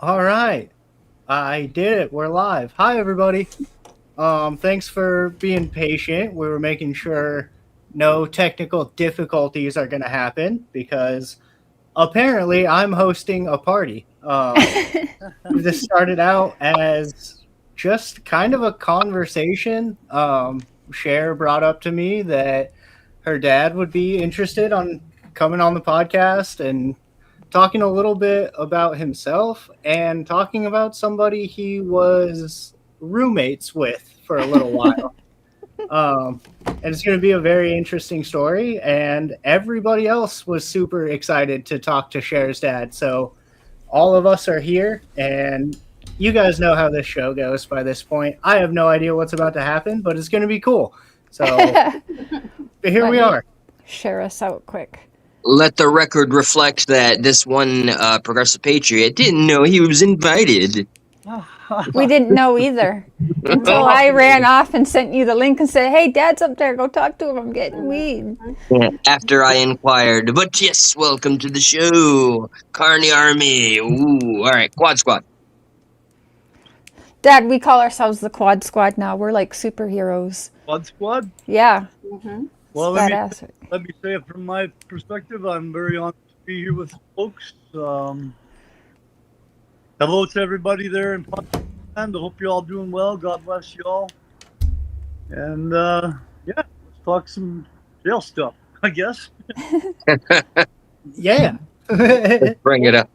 All right. I did it. We're live. Hi, everybody. Thanks for being patient. We were making sure no technical difficulties are going to happen because apparently I'm hosting a party. This started out as just kind of a conversation. Cher brought up to me that her dad would be interested on coming on the podcast and talking a little bit about himself and talking about somebody he was roommates with for a little while. And it's going to be a very interesting story. And everybody else was super excited to talk to Cher's dad. So all of us are here, and you guys know how this show goes by this point. I have no idea what's about to happen, but it's going to be cool. So here we are. Share us out quick. Let the record reflect that this one progressive patriot didn't know he was invited. We didn't know either until I ran off and sent you the link and said, "Hey, Dad's up there. Go talk to him. I'm getting weed." After I inquired, but yes, welcome to the show, Carney Army. Ooh, all right, Quad Squad. Dad, we call ourselves the Quad Squad now. We're like superheroes. Quad Squad? Yeah. Mm-hmm. Well, let me say it from my perspective. I'm very honored to be here with folks. Hello to everybody there in Podcast. I hope you're all doing well. God bless you all. And let's talk some jail stuff, I guess. Yeah. Let's bring it up.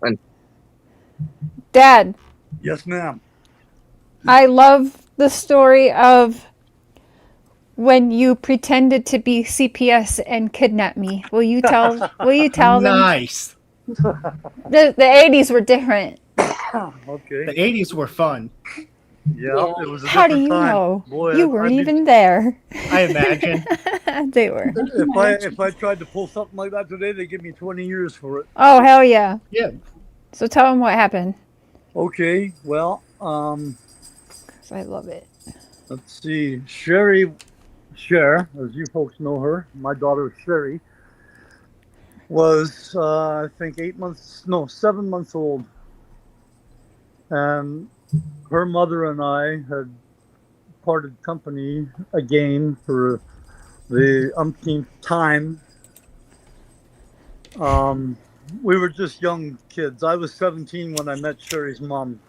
Dad. Yes, ma'am. I love the story of when you pretended to be CPS and kidnapped me. Will you tell them? Nice. The 80s were different. Okay. The 80s were fun. Yeah, it was a How do different you time. know? Boy, you weren't even there. I imagine. They were. If I tried to pull something like that today, they'd give me 20 years for it. Oh, hell yeah. Yeah. So tell them what happened. Okay, well, 'Cause I love it. let's see. Cher, as you folks know her, my daughter Sherry, was I think 7 months old, and her mother and I had parted company again for the umpteenth time. We were just young kids. I was 17 when I met Sherry's mom.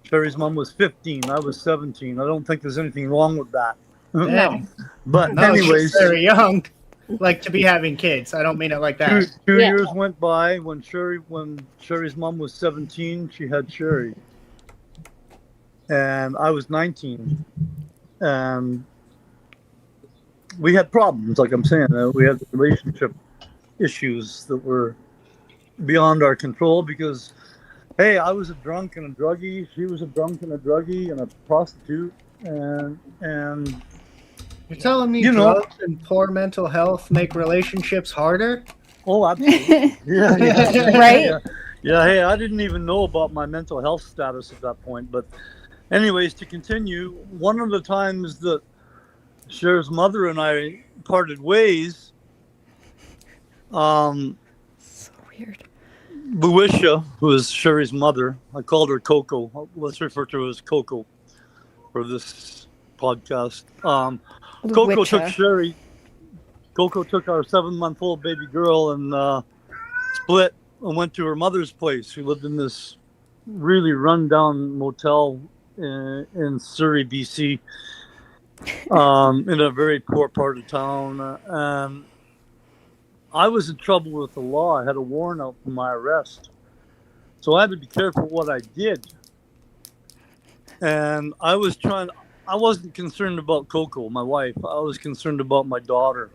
Sherry's mom was 15. I was 17. I don't think there's anything wrong with that. No. But No, anyways, she's very young, like to be having kids. I don't mean it like that. two years went by. When Sherry's mom was 17, she had Sherry, and I was 19, and we had problems. Like I'm saying, we had relationship issues that were beyond our control because, hey, I was a drunk and a druggie. She was a drunk and a druggie and a prostitute, and You're telling me drugs and poor mental health make relationships harder? Oh, absolutely. Yeah. Right? Yeah, hey, I didn't even know about my mental health status at that point. But anyways, to continue, one of the times that Cher's mother and I parted ways, So weird. Luisha, who is Sherry's mother, I called her Coco. Let's refer to her as Coco for this podcast. Coco took Sherry. Coco took our 7-month-old baby girl and split and went to her mother's place. She lived in this really run-down motel in Surrey, BC, in a very poor part of town. I was in trouble with the law. I had a warrant out for my arrest. So I had to be careful what I did. And I wasn't concerned about Coco, my wife. I was concerned about my daughter.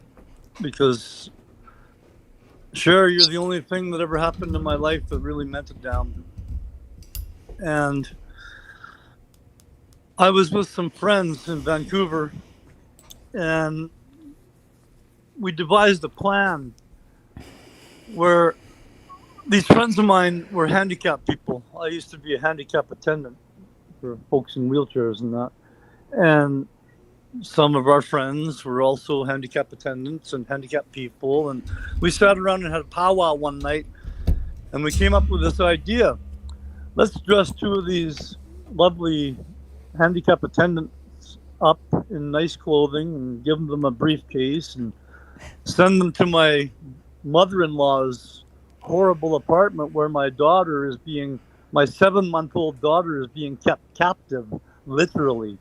Because, sure, you're the only thing that ever happened in my life that really meant it down. And I was with some friends in Vancouver, and we devised a plan where these friends of mine were handicapped people. I used to be a handicap attendant for folks in wheelchairs and that. And some of our friends were also handicap attendants and handicapped people. And we sat around and had a powwow one night, and we came up with this idea. let's dress two of these lovely handicap attendants up in nice clothing and give them a briefcase and send them to my mother-in-law's horrible apartment where my 7-month-old daughter is being kept captive, literally.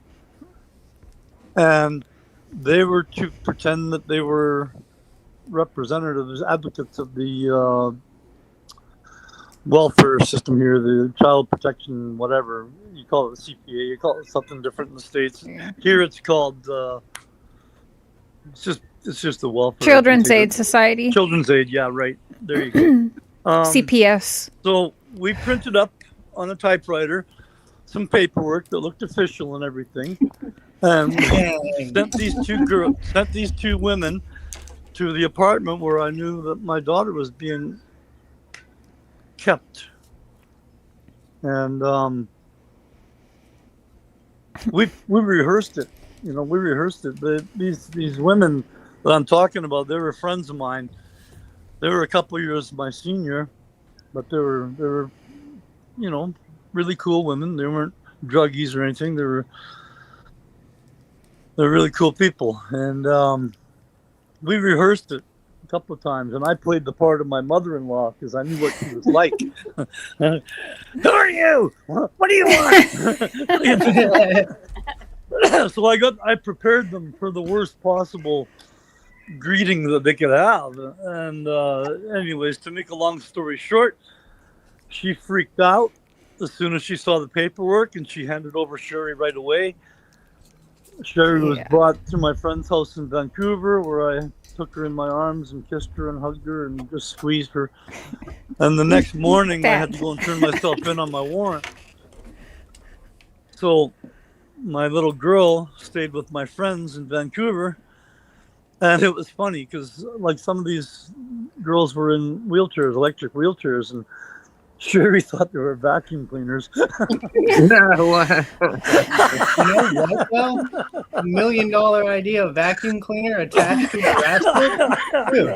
And they were to pretend that they were representatives, advocates of the welfare system here, the child protection, whatever. You call it the CPA, you call it something different in the States. Yeah. Here it's called, it's just the welfare. Children's Aid Society. Children's Aid, yeah, right. There you go. CPS. So we printed up on a typewriter some paperwork that looked official and everything, and we sent these two women to the apartment where I knew that my daughter was being kept, and we rehearsed it. You know, we rehearsed it. These women that I'm talking about, they were friends of mine. They were a couple years my senior, but they were, you know, really cool women. They weren't druggies or anything. They're really cool people, and we rehearsed it a couple of times, and I played the part of my mother-in-law because I knew what she was like. Who are you? What do you want? So I prepared them for the worst possible greeting that they could have. And anyways, to make a long story short, she freaked out as soon as she saw the paperwork, and she handed over Sherry right away. Sherry was brought to my friend's house in Vancouver, where I took her in my arms and kissed her and hugged her and just squeezed her. And the next morning, I had to go and turn myself in on my warrant. So my little girl stayed with my friends in Vancouver. And it was funny because, like, some of these girls were in wheelchairs, electric wheelchairs, and Sherry thought they were vacuum cleaners. No, You know what, though? $1 million idea, vacuum cleaner attached to a rascal? Dude,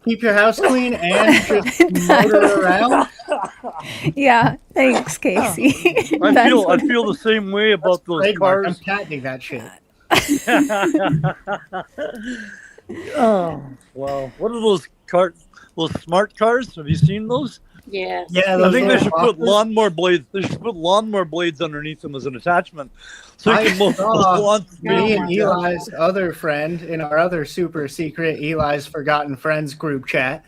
keep your house clean and just motor around? Yeah, thanks, Casey. I feel the same way about those Trademark. I'm cars. patenting that shit. Oh, wow. What are those cars? Those smart cars? Have you seen those? Yes. Yeah, I those think they little should put boxes. lawnmower blades. They should put lawnmower blades underneath them as an attachment, so you I can mow saw lawns. Me and my Eli's other friend in our other super secret Eli's Forgotten Friends group chat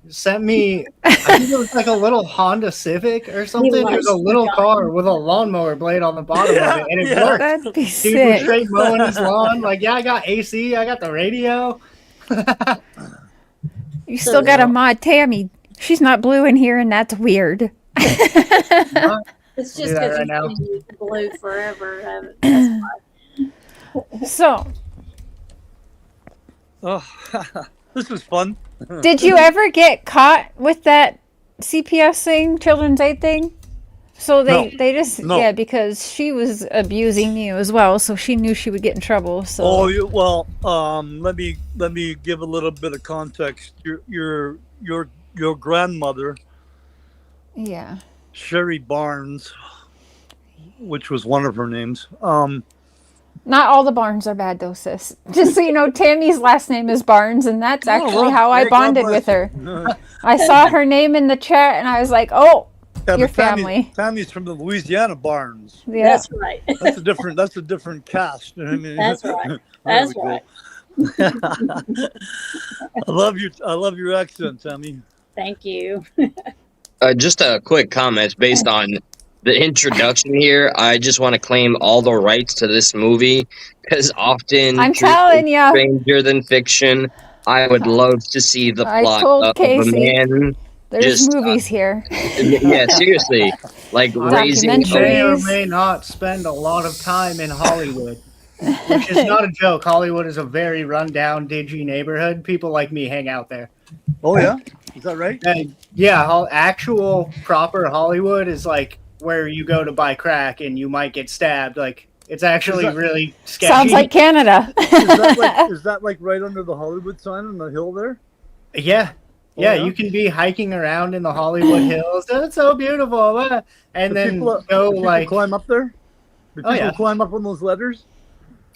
sent me, I think it was like a little Honda Civic or something. It was a little car with a lawnmower blade on the bottom of it, and it worked. That'd be Dude was sick. straight mowing his lawn. Like, yeah, I got AC, I got the radio. You still got to mod Tammy. She's not blue in here, and that's weird. It's Do just that because right now. you've been using blue forever. That's why. So, Oh, this is fun. did you ever get caught with that CPS thing, Children's Aid thing? So they just No. because she was abusing you as well, so she knew she would get in trouble. So Well, let me give a little bit of context. Your grandmother, yeah, Sherry Barnes, which was one of her names. not all the Barnes are bad though, sis. Just so you know, Tammy's last name is Barnes, and that's actually well, how I hey, God bonded bless with her. you. I saw her name in the chat, and I was like, "Oh, Yeah, your but Tammy- family." Tammy's from the Louisiana Barnes. Yeah, That's right. That's a different cast. You know what I mean? That's right. There That's we go. right. I love your accent, Tammy. Thank you. just a quick comment based on the introduction here. I just want to claim all the rights to this movie because often I'm truth telling is ya. stranger than fiction. I would love to see the I plot told of a Casey. man. there's Just, movies here. Yeah, seriously, like raising. I may or Documentaries. may not spend a lot of time in Hollywood, which is not a joke. Hollywood is a very rundown, dingy neighborhood. People like me hang out there. Oh yeah, is that right? And yeah, actual proper Hollywood is like where you go to buy crack and you might get stabbed. Like, it's actually Is that- really sketchy. Sounds like Canada. Is that like right under the Hollywood sign on the hill there? Yeah, Yeah, yeah? you can be hiking around in the Hollywood Hills. It's so beautiful. And Do then people, go do people like, climb up there? Do Oh, people yeah. climb up on those ladders?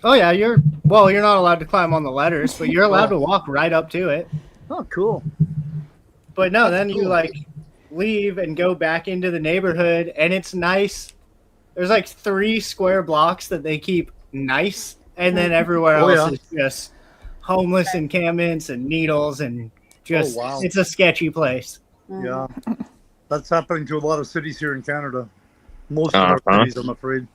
oh yeah, you're not allowed to climb on the ladders, but you're allowed to walk right up to it. Oh, cool. But no, That's then you cool. like leave and go back into the neighborhood, and it's nice. There's like 3 square blocks that they keep nice, and then everywhere Oh, else yeah. is just homeless encampments and needles, and just wow. it's a sketchy place. Yeah. That's happening to a lot of cities here in Canada. Most of our Uh-huh. cities, I'm afraid.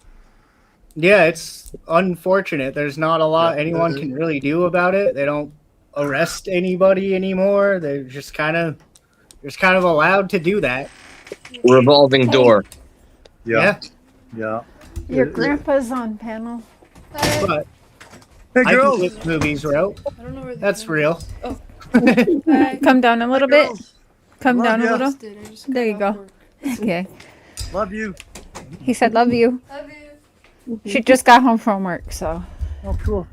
Yeah, it's unfortunate. There's not a lot Yeah. anyone can really do about it. They don't arrest anybody anymore. They're just kind of allowed to do that. Revolving door. Yeah. Yeah. Your grandpa's on panel. But Hey, I can girls. flip movies, bro. I don't know where That's real. Bye. Come down a little bit. Girls. Come Love down a ya. little. Did I just There got you off go. work? Okay. Love you. He said, love you. Love you. She just got home from work, so. Oh, cool.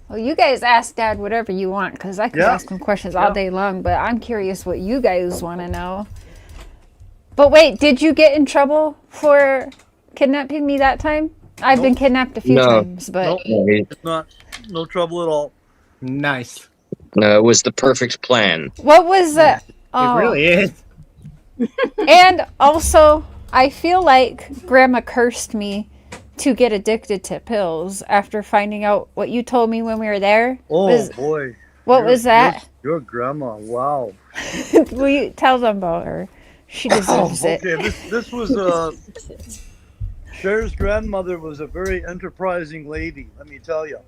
Well, you guys ask Dad whatever you want, because I could Yeah. ask him questions all day long, but I'm curious what you guys want to know. But wait, did you get in trouble for kidnapping me that time? I've been kidnapped a few No. times, but Nope. No, It's no trouble at all. Nice. it was the perfect plan. what was the... Oh. It really is. And also, I feel like Grandma cursed me to get addicted to pills after finding out what you told me when we were there. Oh, boy. What Your- was that? Your grandma. Wow. Will you tell them about her? She deserves it. Okay, this was Cher's grandmother was a very enterprising lady, let me tell you.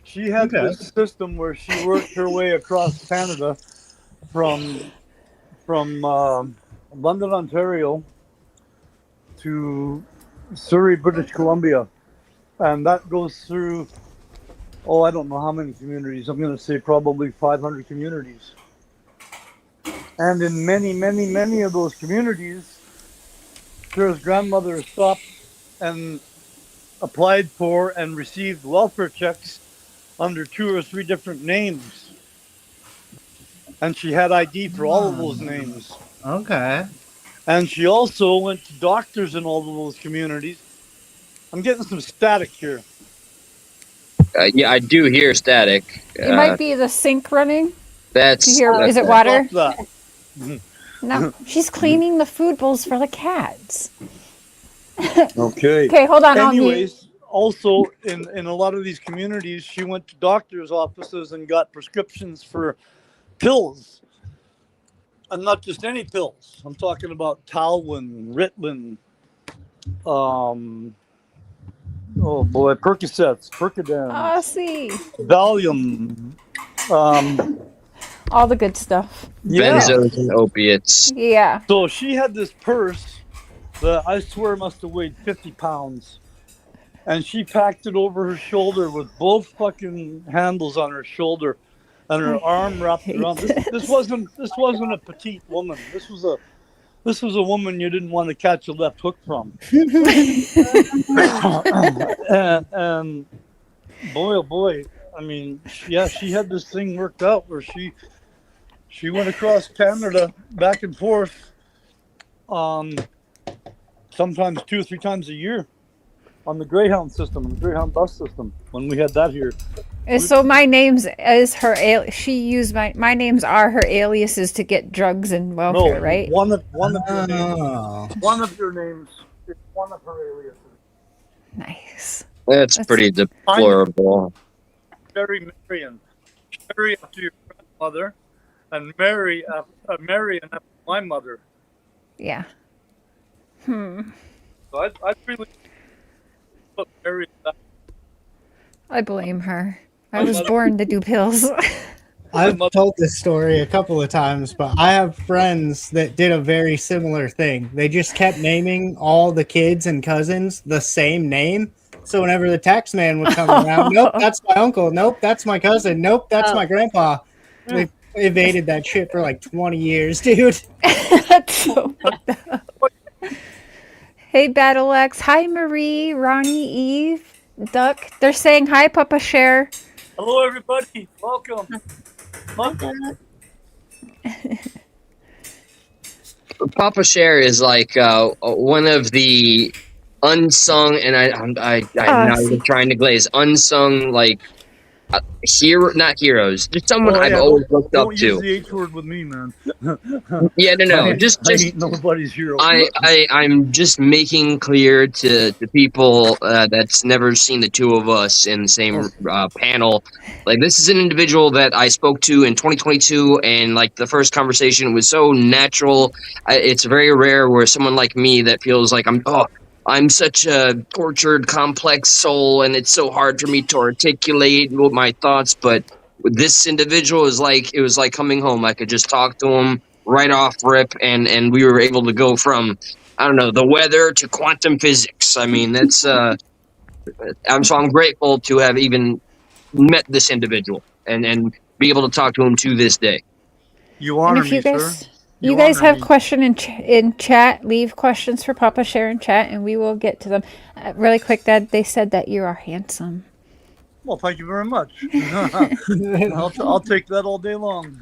She had Okay. this system where she worked her way across Canada from London, Ontario to Surrey, British Columbia. And that goes through, I don't know how many communities. I'm going to say probably 500 communities. And in many, many, many of those communities, Cher's grandmother stopped and applied for and received welfare checks under 2 or 3 different names. And she had ID for all of those names. Okay. And she also went to doctors in all of those communities. I'm getting some static here. Yeah, I do hear static. It might be the sink running. That's Do you hear? that's- Is it water? Stop that. No, she's cleaning the food bowls for the cats. Okay. Okay, hold on. I'll mute. Anyways, also in a lot of these communities, she went to doctors' offices and got prescriptions for pills. And not just any pills. I'm talking about Talwin, Ritalin, Percocets, Percodan, Oh, see. Valium. All the good stuff. Yeah. benzos and opiates. Yeah. So she had this purse that I swear must have weighed 50 pounds. And she packed it over her shoulder with both fucking handles on her shoulder and her arm wrapped around. This wasn't a petite woman. This was a woman you didn't want to catch a left hook from. and boy, oh boy, I mean, yeah, she had this thing worked out where she went across Canada back and forth, sometimes 2 or 3 times a year on the Greyhound system, the Greyhound bus system when we had that here. So my names is her. She used my names are her aliases to get drugs and welfare, right? One of your names. Oh. One of your names is one of her aliases. Nice. That's That's- pretty deplorable. Mary Marion. Mary after your grandmother, and Marion after my mother. Yeah. So I really put Mary. I blame her. I was born to do pills. I've told this story a couple of times, but I have friends that did a very similar thing. They just kept naming all the kids and cousins the same name. So whenever the tax man would come around, nope, that's my uncle. Nope, that's my cousin. Nope, that's my grandpa. They evaded that shit for like 20 years, dude. That's so fucked up. Hey, Battle X. Hi, Marie, Ronnie, Eve, Duck. They're saying hi, Papa Cher. Hello, everybody. Welcome. Papa Cher is like one of the unsung, and I'm not even See, trying to glaze unsung like hero, not heroes, just someone Oh I've yeah, always looked up don't use to. the H word with me, man. Yeah, no, I just ain't nobody's hero. I'm just making clear to people that's never seen the two of us in the same panel. Like, this is an individual that I spoke to in 2022, and like the first conversation was so natural. It's very rare where someone like me that feels like I'm such a tortured, complex soul, and it's so hard for me to articulate my thoughts. But this individual is like, it was like coming home. I could just talk to him right off rip, and we were able to go from, I don't know, the weather to quantum physics. I mean, that's I'm grateful to have even met this individual and be able to talk to him to this day. You and honor if you me, sir. guys, you guys honor have me. question in chat, leave questions for Papa Cher in chat, and we will get to them. Really quick, Dad, they said that you are handsome. Well, thank you very much. I'll take that all day long.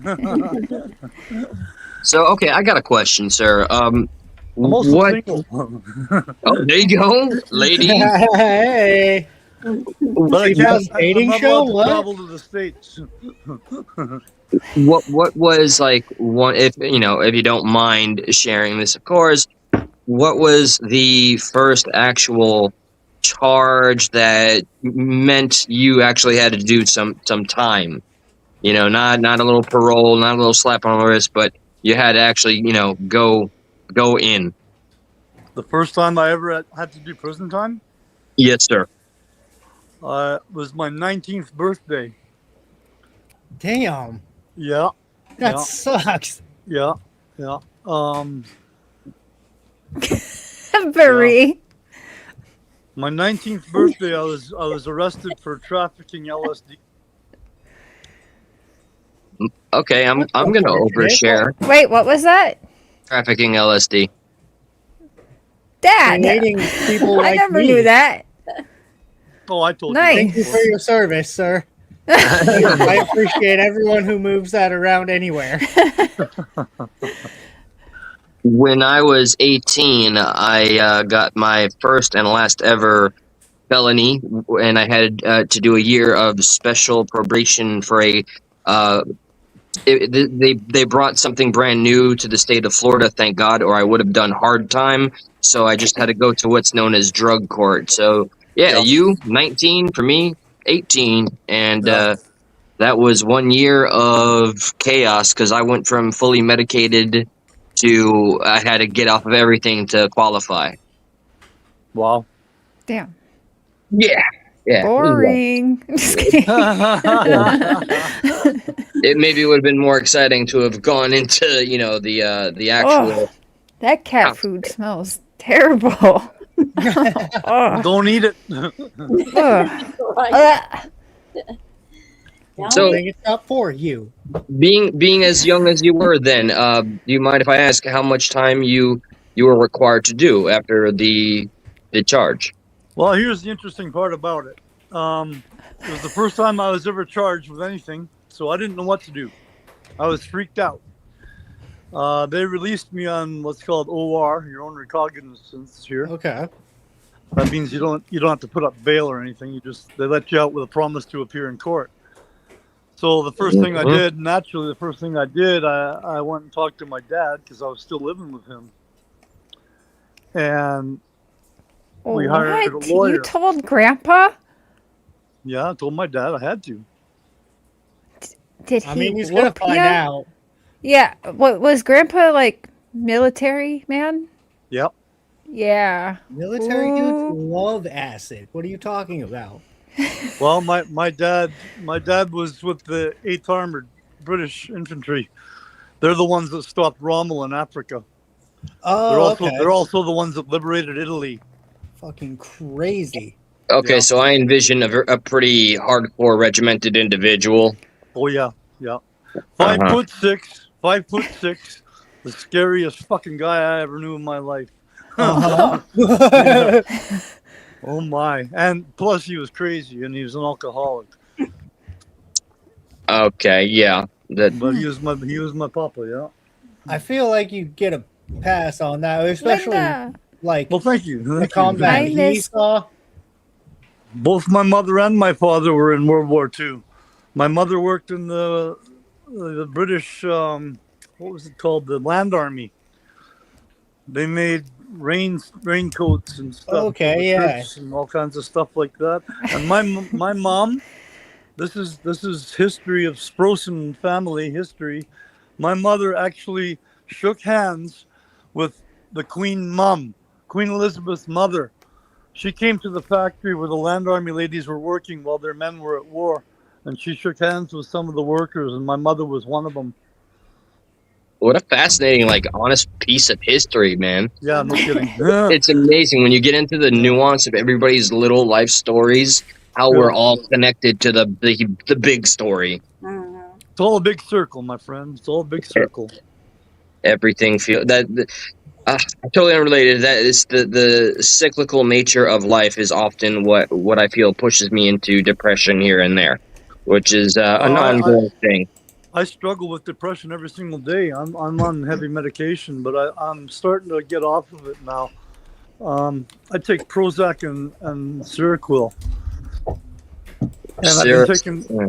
So, okay, I got a question, sir. I'm also What? single. Oh, there you go, lady. Hey. But I can't. I'm Dating not show? allowed to What? travel to the States. What was like one, if if you don't mind sharing this, of course. What was the first actual charge that meant you actually had to do some time? Not a little parole, not a little slap on the wrist, but you had to actually, go in. The first time I ever had to do prison time Yes, sir. was my 19th birthday. Damn. Yeah, That Yeah. sucks. yeah. Very. My 19th birthday, I was arrested for trafficking LSD. Okay, I'm gonna overshare. Wait, what was that? Trafficking LSD. Dad. Creating people I like never me. knew that. Oh, I told Nice. you. Thank you for your service, sir. I appreciate everyone who moves that around anywhere. When I was 18, I got my first and last ever felony, and I had to do a year of special probation for a. They brought something brand new to the state of Florida, thank God, or I would have done hard time. So I just had to go to what's known as drug court. So yeah, Yeah. you 19, for me 18, and Yeah. that was 1 year of chaos because I went from fully medicated to I had to get off of everything to qualify. Wow. Damn. Yeah. Boring. Just kidding. It maybe would have been more exciting to have gone into the actual. That cat food smells terrible. Don't eat it. Ugh. So- I think it's not for you. Being as young as you were then, do you mind if I ask how much time you were required to do after the charge? Well, here's the interesting part about it. It was the first time I was ever charged with anything, so I didn't know what to do. I was freaked out. They released me on what's called OR, your own recognizance here. Okay. That means you don't have to put up bail or anything. They let you out with a promise to appear in court. So the first thing I did, naturally, I went and talked to my dad because I was still living with him, and we hired a What? lawyer. You told Grandpa? Yeah, I told my dad I had to. Did he? I mean, he's gonna whoop find ya? out. Yeah. What was Grandpa like? Military man? Yep. Yeah. Military Ooh. dudes love acid. What are you talking about? Well, my dad was with the 8th Armored British Infantry. They're the ones that stopped Rommel in Africa. Oh, They're also the ones that liberated Italy. fucking crazy. Okay, Yeah. so I envision a pretty hardcore regimented individual. Oh yeah. 5'6", 5'6", the scariest fucking guy I ever knew in my life. Uh-huh. Oh my! And plus, he was crazy, and he was an alcoholic. Okay, yeah. That But he was my papa. Yeah. I feel like you get a pass on that, especially Linda. like Well, thank you. the Thank combat I you. he miss- saw. Both my mother and my father were in World War II. My mother worked in the British, what was it called? The Land Army. They made raincoats and stuff for Okay, the yeah. troops and all kinds of stuff like that. And my mom, this is history of Sprossen family history. My mother actually shook hands with the Queen Mum, Queen Elizabeth's mother. She came to the factory where the Land Army ladies were working while their men were at war, and she shook hands with some of the workers, and my mother was one of them. what a fascinating, like, honest piece of history, man. Yeah, no kidding. It's amazing when you get into the nuance of everybody's little life stories, how Yeah. we're all connected to the big story. Mhm. It's all a big circle, my friend. It's all a big circle. Everything feel that. Totally unrelated. That is the cyclical nature of life is often what I feel pushes me into depression here and there, which is an ongoing thing. I struggle with depression every single day. I'm on heavy medication, but I'm starting to get off of it now. I take Prozac and Seroquel, and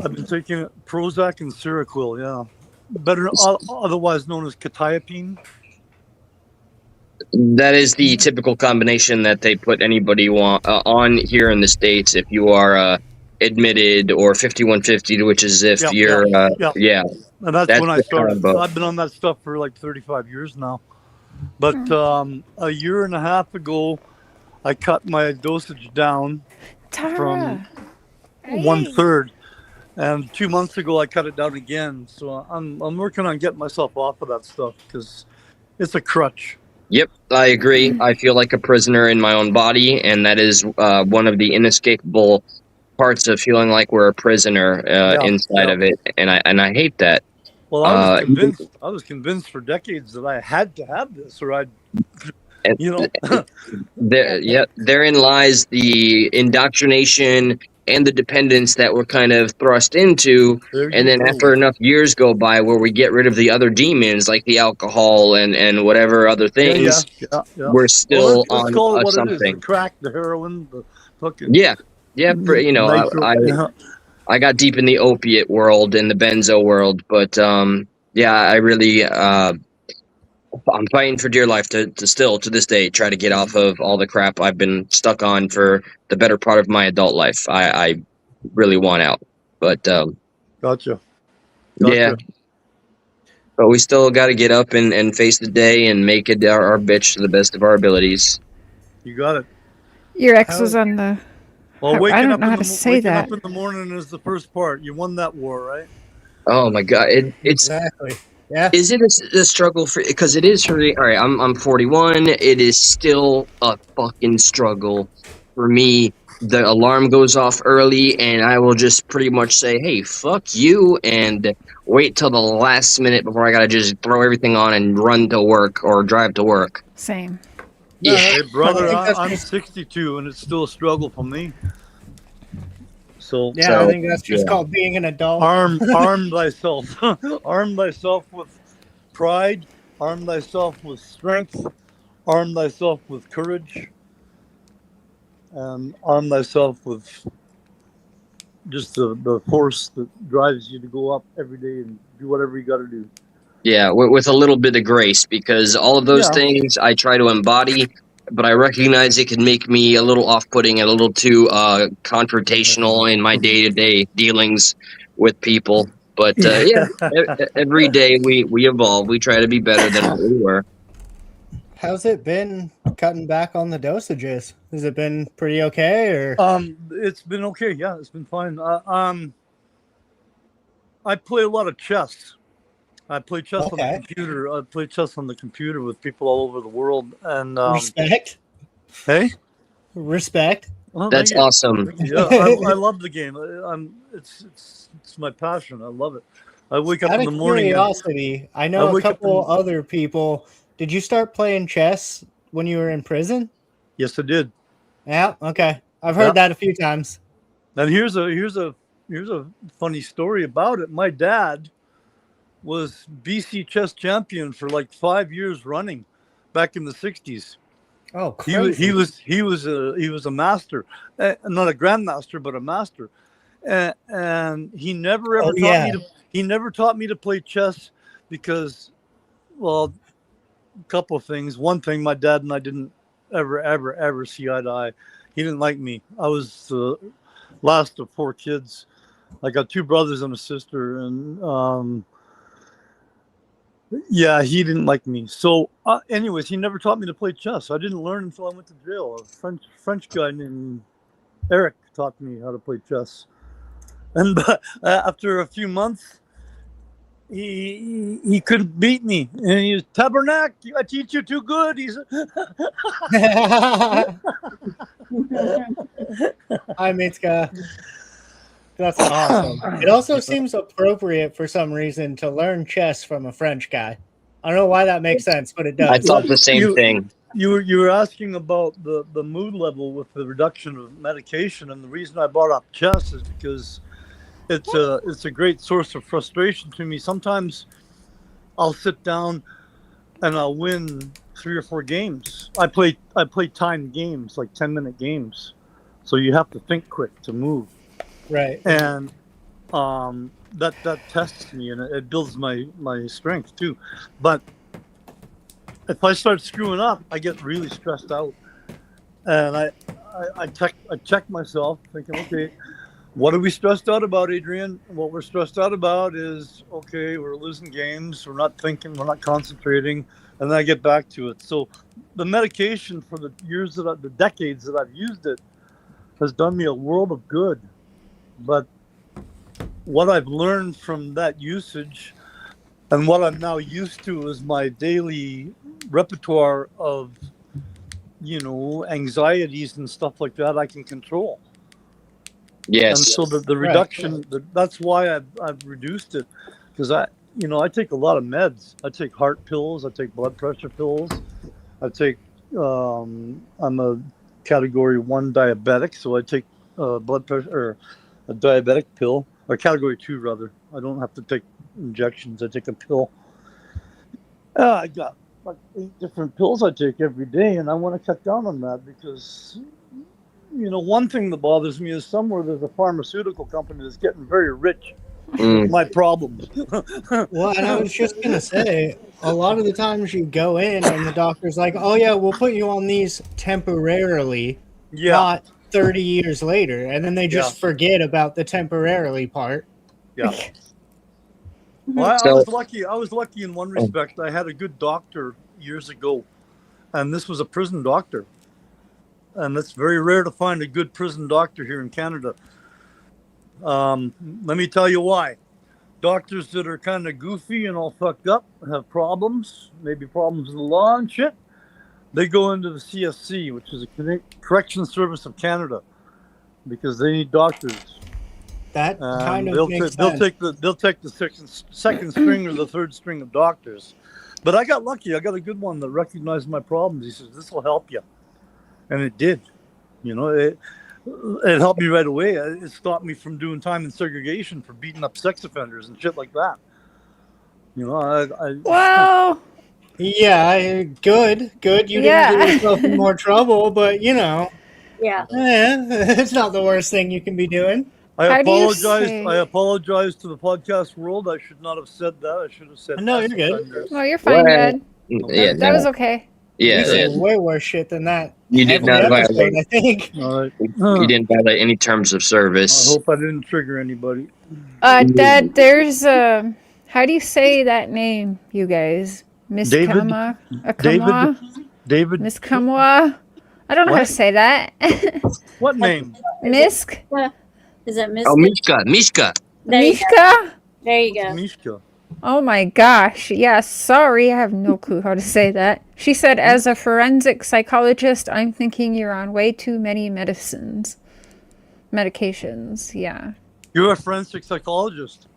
I've been taking Prozac and Seroquel. Yeah, better otherwise known as quetiapine. That is the typical combination that they put anybody on here in the States if you are admitted, or 5150, which is if you're yeah. And that's when I started. combo. I've been on that stuff for like 35 years now. But a year and a half ago, I cut my dosage down Tara. from 1/3, and 2 months ago I cut it down again. So I'm working on getting myself off of that stuff because it's a crutch. Yep, I agree. I feel like a prisoner in my own body, and that is one of the inescapable parts of feeling like we're a prisoner inside of it, and I hate that. Well, I was convinced for decades that I had to have this, or I'd, Therein lies the indoctrination and the dependence that we're kind of thrust into, and then after enough years go by where we get rid of the other demons like the alcohol and whatever other things, we're still let's call it what something. It is. The crack, the heroin, the fucking I got deep in the opiate world and the benzo world, but I really I'm fighting for dear life to still to this day try to get off of all the crap I've been stuck on for the better part of my adult life. I really want out, but Gotcha. Yeah, but we still got to get up and face the day and make it our bitch to the best of our abilities. You got it. Your ex was on the. Well, I don't know how to say that. Waking up in the morning is the first part. You won that war, right? Oh my god, it's Exactly. Yeah. Is it a struggle for? Because it is for me. All right, I'm 41. It is still a fucking struggle for me. The alarm goes off early, and I will just pretty much say, "Hey, fuck you," and wait till the last minute before I gotta just throw everything on and run to work or drive to work. Same. Yeah, Hey, brother, I'm 62, and it's still a struggle for me. Yeah, I think that's just called being an adult. Arm thyself. Arm thyself with pride. Arm thyself with strength. Arm thyself with courage. And arm thyself with just the force that drives you to go up every day and do whatever you got to do. Yeah, with a little bit of grace, because all of those things I try to embody, but I recognize it can make me a little off-putting and a little too confrontational in my day-to-day dealings with people. But every day we evolve. We try to be better than what we were. How's it been cutting back on the dosages? Has it been pretty okay, or? It's been okay. Yeah, it's been fine. I play a lot of chess. I play chess on the computer. I play chess on the computer with people all over the world. And Respect. Hey, respect. Well, that's awesome. Yeah, I love the game. It's my passion. I love it. I wake up in the morning. Curiosity, I know a couple other people. Did you start playing chess when you were in prison? Yes, I did. Yeah. Okay. I've heard that a few times. And here's a here's a funny story about it. My dad was BC chess champion for like 5 years running, back in the '60s. Oh, He was crazy. he was a master, not a grandmaster, but a master, and he never ever Oh, taught yeah. me to. He never taught me to play chess because, well, a couple of things. One thing, my dad and I didn't ever see eye to eye. He didn't like me. I was the last of 4 kids. I got 2 brothers and a sister, and yeah, he didn't like me. So, anyways, he never taught me to play chess. I didn't learn until I went to jail. A French guy named Eric taught me how to play chess, and after a few months, he couldn't beat me. And he was Tabernac. I teach you too good. He's Hi, Mitska. That's awesome. It also seems appropriate for some reason to learn chess from a French guy. I don't know why that makes sense, but it I does. thought the same thing. You were asking about the mood level with the reduction of medication, and the reason I brought up chess is because it's a great source of frustration to me. Sometimes I'll sit down and I'll win 3 or 4 games. I play timed games, like 10-minute games, so you have to think quick to move, Right. and that tests me, and it builds my strength too. But if I start screwing up, I get really stressed out, and I check myself, thinking, okay, what are we stressed out about, Adrian? What we're stressed out about is, okay, we're losing games, we're not thinking, we're not concentrating, and then I get back to it. So the medication for the decades that I've used it has done me a world of good. But what I've learned from that usage and what I'm now used to is my daily repertoire of, anxieties and stuff like that I can control. Yes. And so the reduction, that's why I've reduced it, because I take a lot of meds. I take heart pills. I take blood pressure pills. I take, I'm a category 1 diabetic, so I take blood pressure, or a diabetic pill, or category 2 rather. I don't have to take injections. I take a pill. I got like 8 different pills I take every day, and I want to cut down on that because, one thing that bothers me is somewhere there's a pharmaceutical company that's getting very rich with my problems. Well, and I was just going to say, a lot of the times you go in and the doctor's like, oh, yeah, we'll put you on these temporarily, not 30 years later. And then they just forget about the temporarily part. Yeah. Well, I was lucky in one respect. I had a good doctor years ago, and this was a prison doctor. And it's very rare to find a good prison doctor here in Canada. Let me tell you why. Doctors that are kind of goofy and all fucked up, have problems, maybe problems with the law and shit, they go into the CSC, which is a Correction Service of Canada, because they need doctors. That kind of makes sense. They'll take the second string or the third string of doctors. But I got lucky. I got a good one that recognized my problems. He says, this will help you. And it did. It helped me right away. It stopped me from doing time in segregation for beating up sex offenders and shit like that. Wow. Yeah, good. You didn't get yourself in more trouble, but Yeah. it's not the worst thing you can be doing. I apologize to the podcast world. I should not have said that. I should have said no, you're good. Offenders. No, you're fine, Dad. Yeah, That was okay. Yeah, You said way worse shit than that. You did not violate. I think. All right. You didn't violate any terms of I service. hope I didn't trigger anybody. Dad, there's how do you say that name, you guys? Miss David? Kamwa? David. Miss Kamwa? I don't know how to say that. What name? Misk? Is it Miss? Oh, Mishka. There you go. Mishka? There you go. Mishka. Oh my gosh. Yeah, sorry. I have no clue how to say that. She said, as a forensic psychologist, I'm thinking you're on way too many medications. Yeah. You're a forensic psychologist.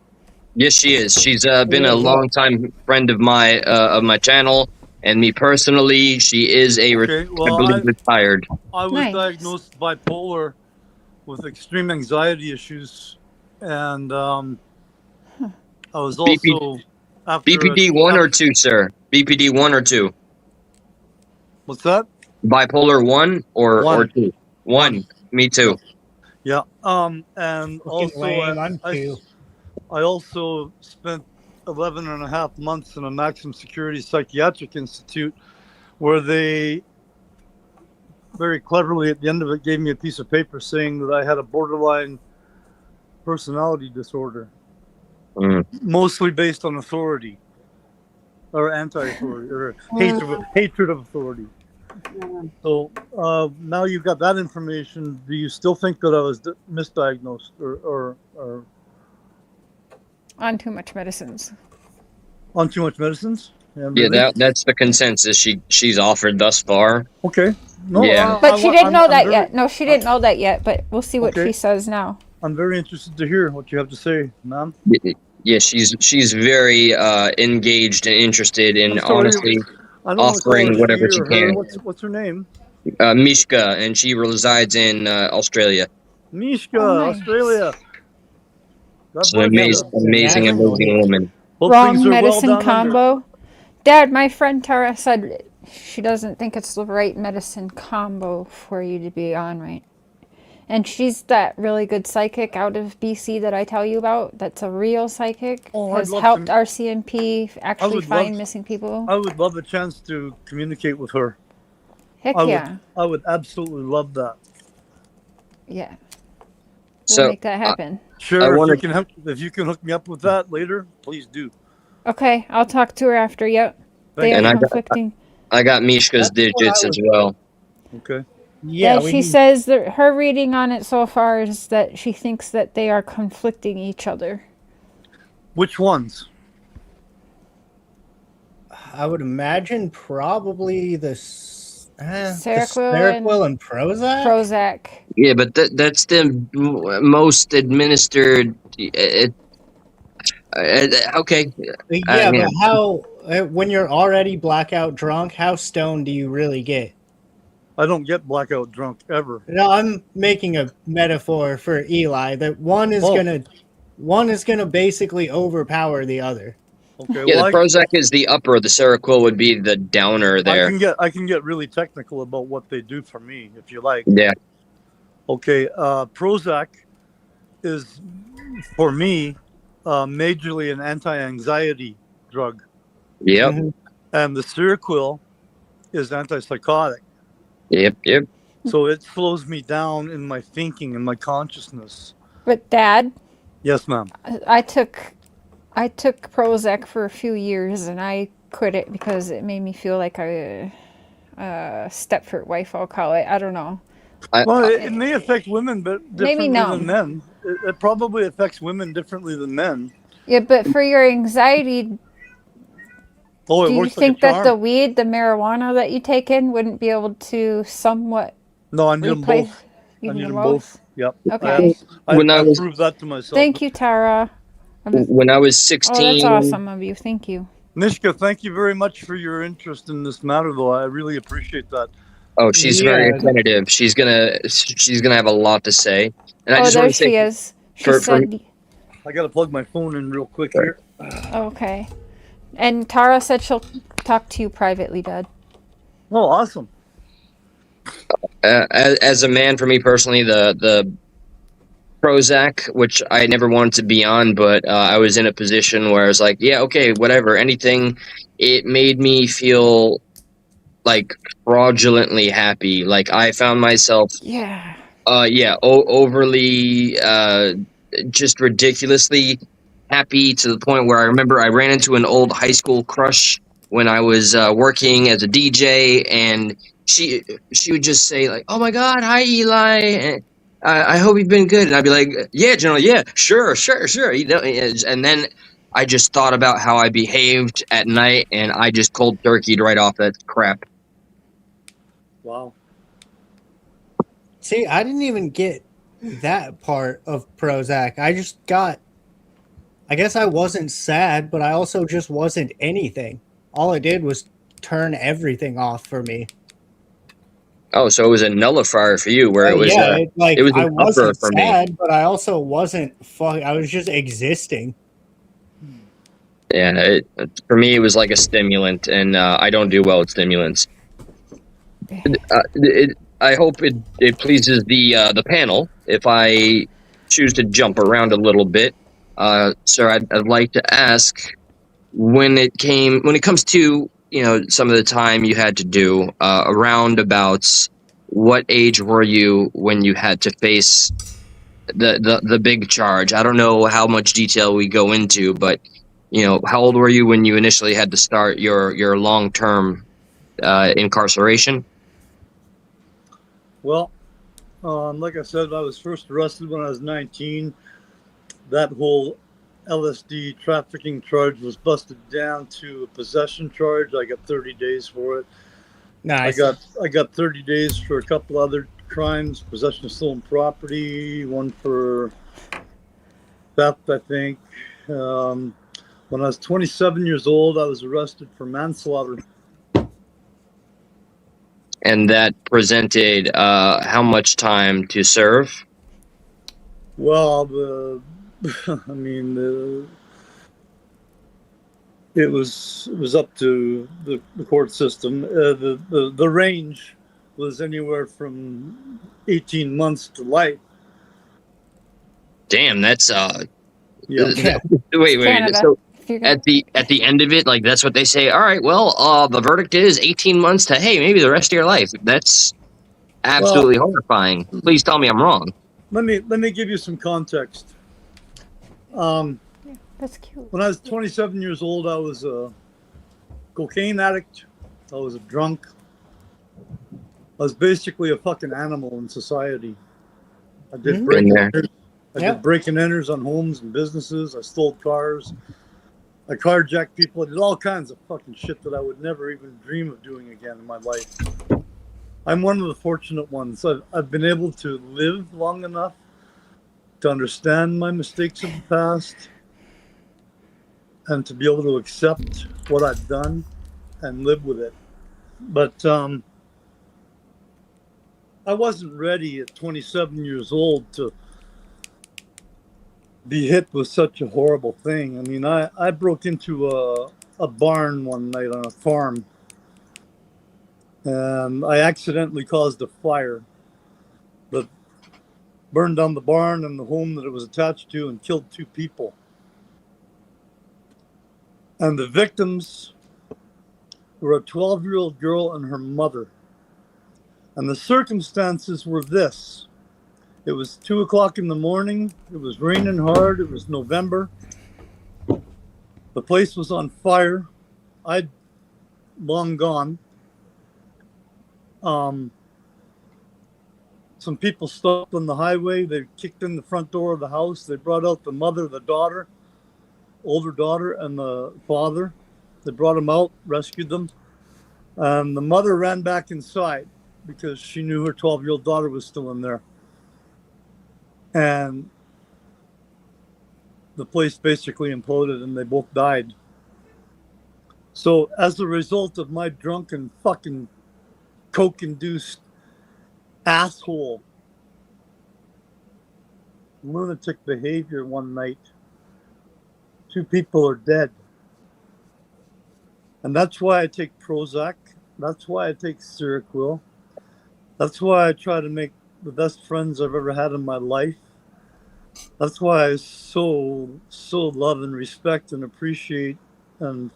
Yes, she is. She's been a longtime friend of my channel, and me personally. She is I believe retired. I was Nice. diagnosed bipolar with extreme anxiety issues and I was also after BPD 1 or 2, sir? BPD 1 or 2? What's that? Bipolar 1 or 2? 1. Me too. Yeah. And also lame, I'm two. I also spent 11 and a half months in a maximum security psychiatric institute where they very cleverly at the end of it gave me a piece of paper saying that I had a borderline personality disorder, mostly based on authority or anti-authority or hatred of authority. So now you've got that information. Do you still think that I was misdiagnosed or On too much medicines. on too much medicines? Yeah, that's the consensus she's offered thus far. Okay. No, Yeah. But she didn't know that yet. No, she didn't know that yet, but we'll see what she says now. I'm very interested to hear what you have to say, ma'am. Yeah, she's very engaged and interested in honestly offering whatever she can. What's her name? Mishka, and she resides in Australia. Mishka, Australia. She's an amazing woman. Wrong medicine combo. Dad, my friend Tara said she doesn't think it's the right medicine combo for you to be on, right? And she's that really good psychic out of BC that I tell you about. That's a real psychic. Has helped RCMP actually find missing people. I would love a chance to communicate with her. Heck yeah. I would absolutely love that. Yeah. We'll make that happen. Sure, if you can hook me up with that later, please do. Okay, I'll talk to her after. Yep. They are conflicting. I got Mishka's digits as well. Okay. Yeah, she says that her reading on it so far is that she thinks that they are conflicting each other. Which ones? I would imagine probably the Seroquel and Prozac. Prozac. Yeah, but that's the most administered. Okay. Yeah, but how? When you're already blackout drunk, how stoned do you really get? I don't get blackout drunk ever. No, I'm making a metaphor for Eli that one is gonna basically overpower the other. Okay. Yeah, the Prozac is the upper. The Seroquel would be the downer there. I can get really technical about what they do for me if you like. Yeah. Okay. Prozac is for me majorly an anti-anxiety drug. Yep. And the Seroquel is antipsychotic. Yep. So it slows me down in my thinking and my consciousness. But Dad? Yes, ma'am. I took Prozac for a few years and I quit it because it made me feel like a Stepford wife, I'll call it. I don't know. It may affect women but differently than men. It probably affects women differently than men. Yeah, but for your anxiety... Do you think that the weed, the marijuana that you take in wouldn't be able to somewhat No, I need them both. I need them both. Yep. Okay. I proved that to myself. Thank you, Tara. When I was 16... Oh, that's awesome of you. Thank you. Mishka, thank you very much for your interest in this matter, though. I really appreciate that. Oh, she's very attentive. She's gonna have a lot to say. And I just there want to say, she is. She said... I got to plug my phone in real quick here. Okay. And Tara said she'll talk to you privately, Dad. Oh, awesome. As a man, for me personally, the Prozac, which I never wanted to be on, but I was in a position where I was like, yeah, okay, whatever, anything. It made me feel like fraudulently happy. Like I found myself, overly, just ridiculously happy to the point where I remember I ran into an old high school crush when I was working as a DJ, and she would just say like, "Oh my God, hi Eli, and I hope you've been good." And I'd be like, "Yeah, General, yeah, sure." You know, and then I just thought about how I behaved at night, and I just cold turkeyed right off that crap. Wow. See, I didn't even get that part of Prozac. I guess I wasn't sad, but I also just wasn't anything. All it did was turn everything off for me. Oh, so it was a nullifier for you, where it was it was I an upper wasn't for me. sad, but I also wasn't fuck. I was just existing. Yeah, for me it was like a stimulant, and I don't do well with stimulants. I hope it pleases the panel if I choose to jump around a little bit. Sir, I'd like to ask when it comes to some of the time you had to do around about what age were you when you had to face the big charge? I don't know how much detail we go into, but how old were you when you initially had to start your long-term incarceration? Well, like I said, I was first arrested when I was 19. That whole LSD trafficking charge was busted down to a possession charge. I got 30 days for it. Nice. I got 30 days for a couple other crimes: possession of stolen property, one for theft, I think. When I was 27 years old, I was arrested for manslaughter. And that presented how much time to serve? Well, I mean, it was up to the court system. The range was anywhere from 18 months to life. Damn, that's Yeah. wait. Canada. So at the end of it, like that's what they say. All right, well, the verdict is 18 months to maybe the rest of your life. That's absolutely horrifying. Please tell me I'm wrong. Let me give you some context. That's cute. When I was 27 years old, I was a cocaine addict. I was a drunk. I was basically a fucking animal in society. I did break and enters on homes and businesses. I stole cars. I carjacked people. I did all kinds of fucking shit that I would never even dream of doing again in my life. I'm one of the fortunate ones. I've been able to live long enough to understand my mistakes of the past and to be able to accept what I've done and live with it. But I wasn't ready at 27 years old to be hit with such a horrible thing. I mean, I broke into a barn one night on a farm, and I accidentally caused a fire that burned down the barn and the home that it was attached to and killed 2 people. And the victims were a 12-year-old girl and her mother. And the circumstances were this. It was 2 o'clock in the morning. It was raining hard. It was November. The place was on fire. I'd long gone. Some people stopped on the highway. They kicked in the front door of the house. They brought out the mother, the daughter, older daughter, and the father. They brought them out, rescued them. And the mother ran back inside because she knew her 12-year-old daughter was still in there. And the place basically imploded and they both died. So as a result of my drunken fucking coke-induced asshole lunatic behavior one night, 2 people are dead. And that's why I take Prozac. That's why I take Seroquel. That's why I try to make the best friends I've ever had in my life. That's why I so love and respect and appreciate and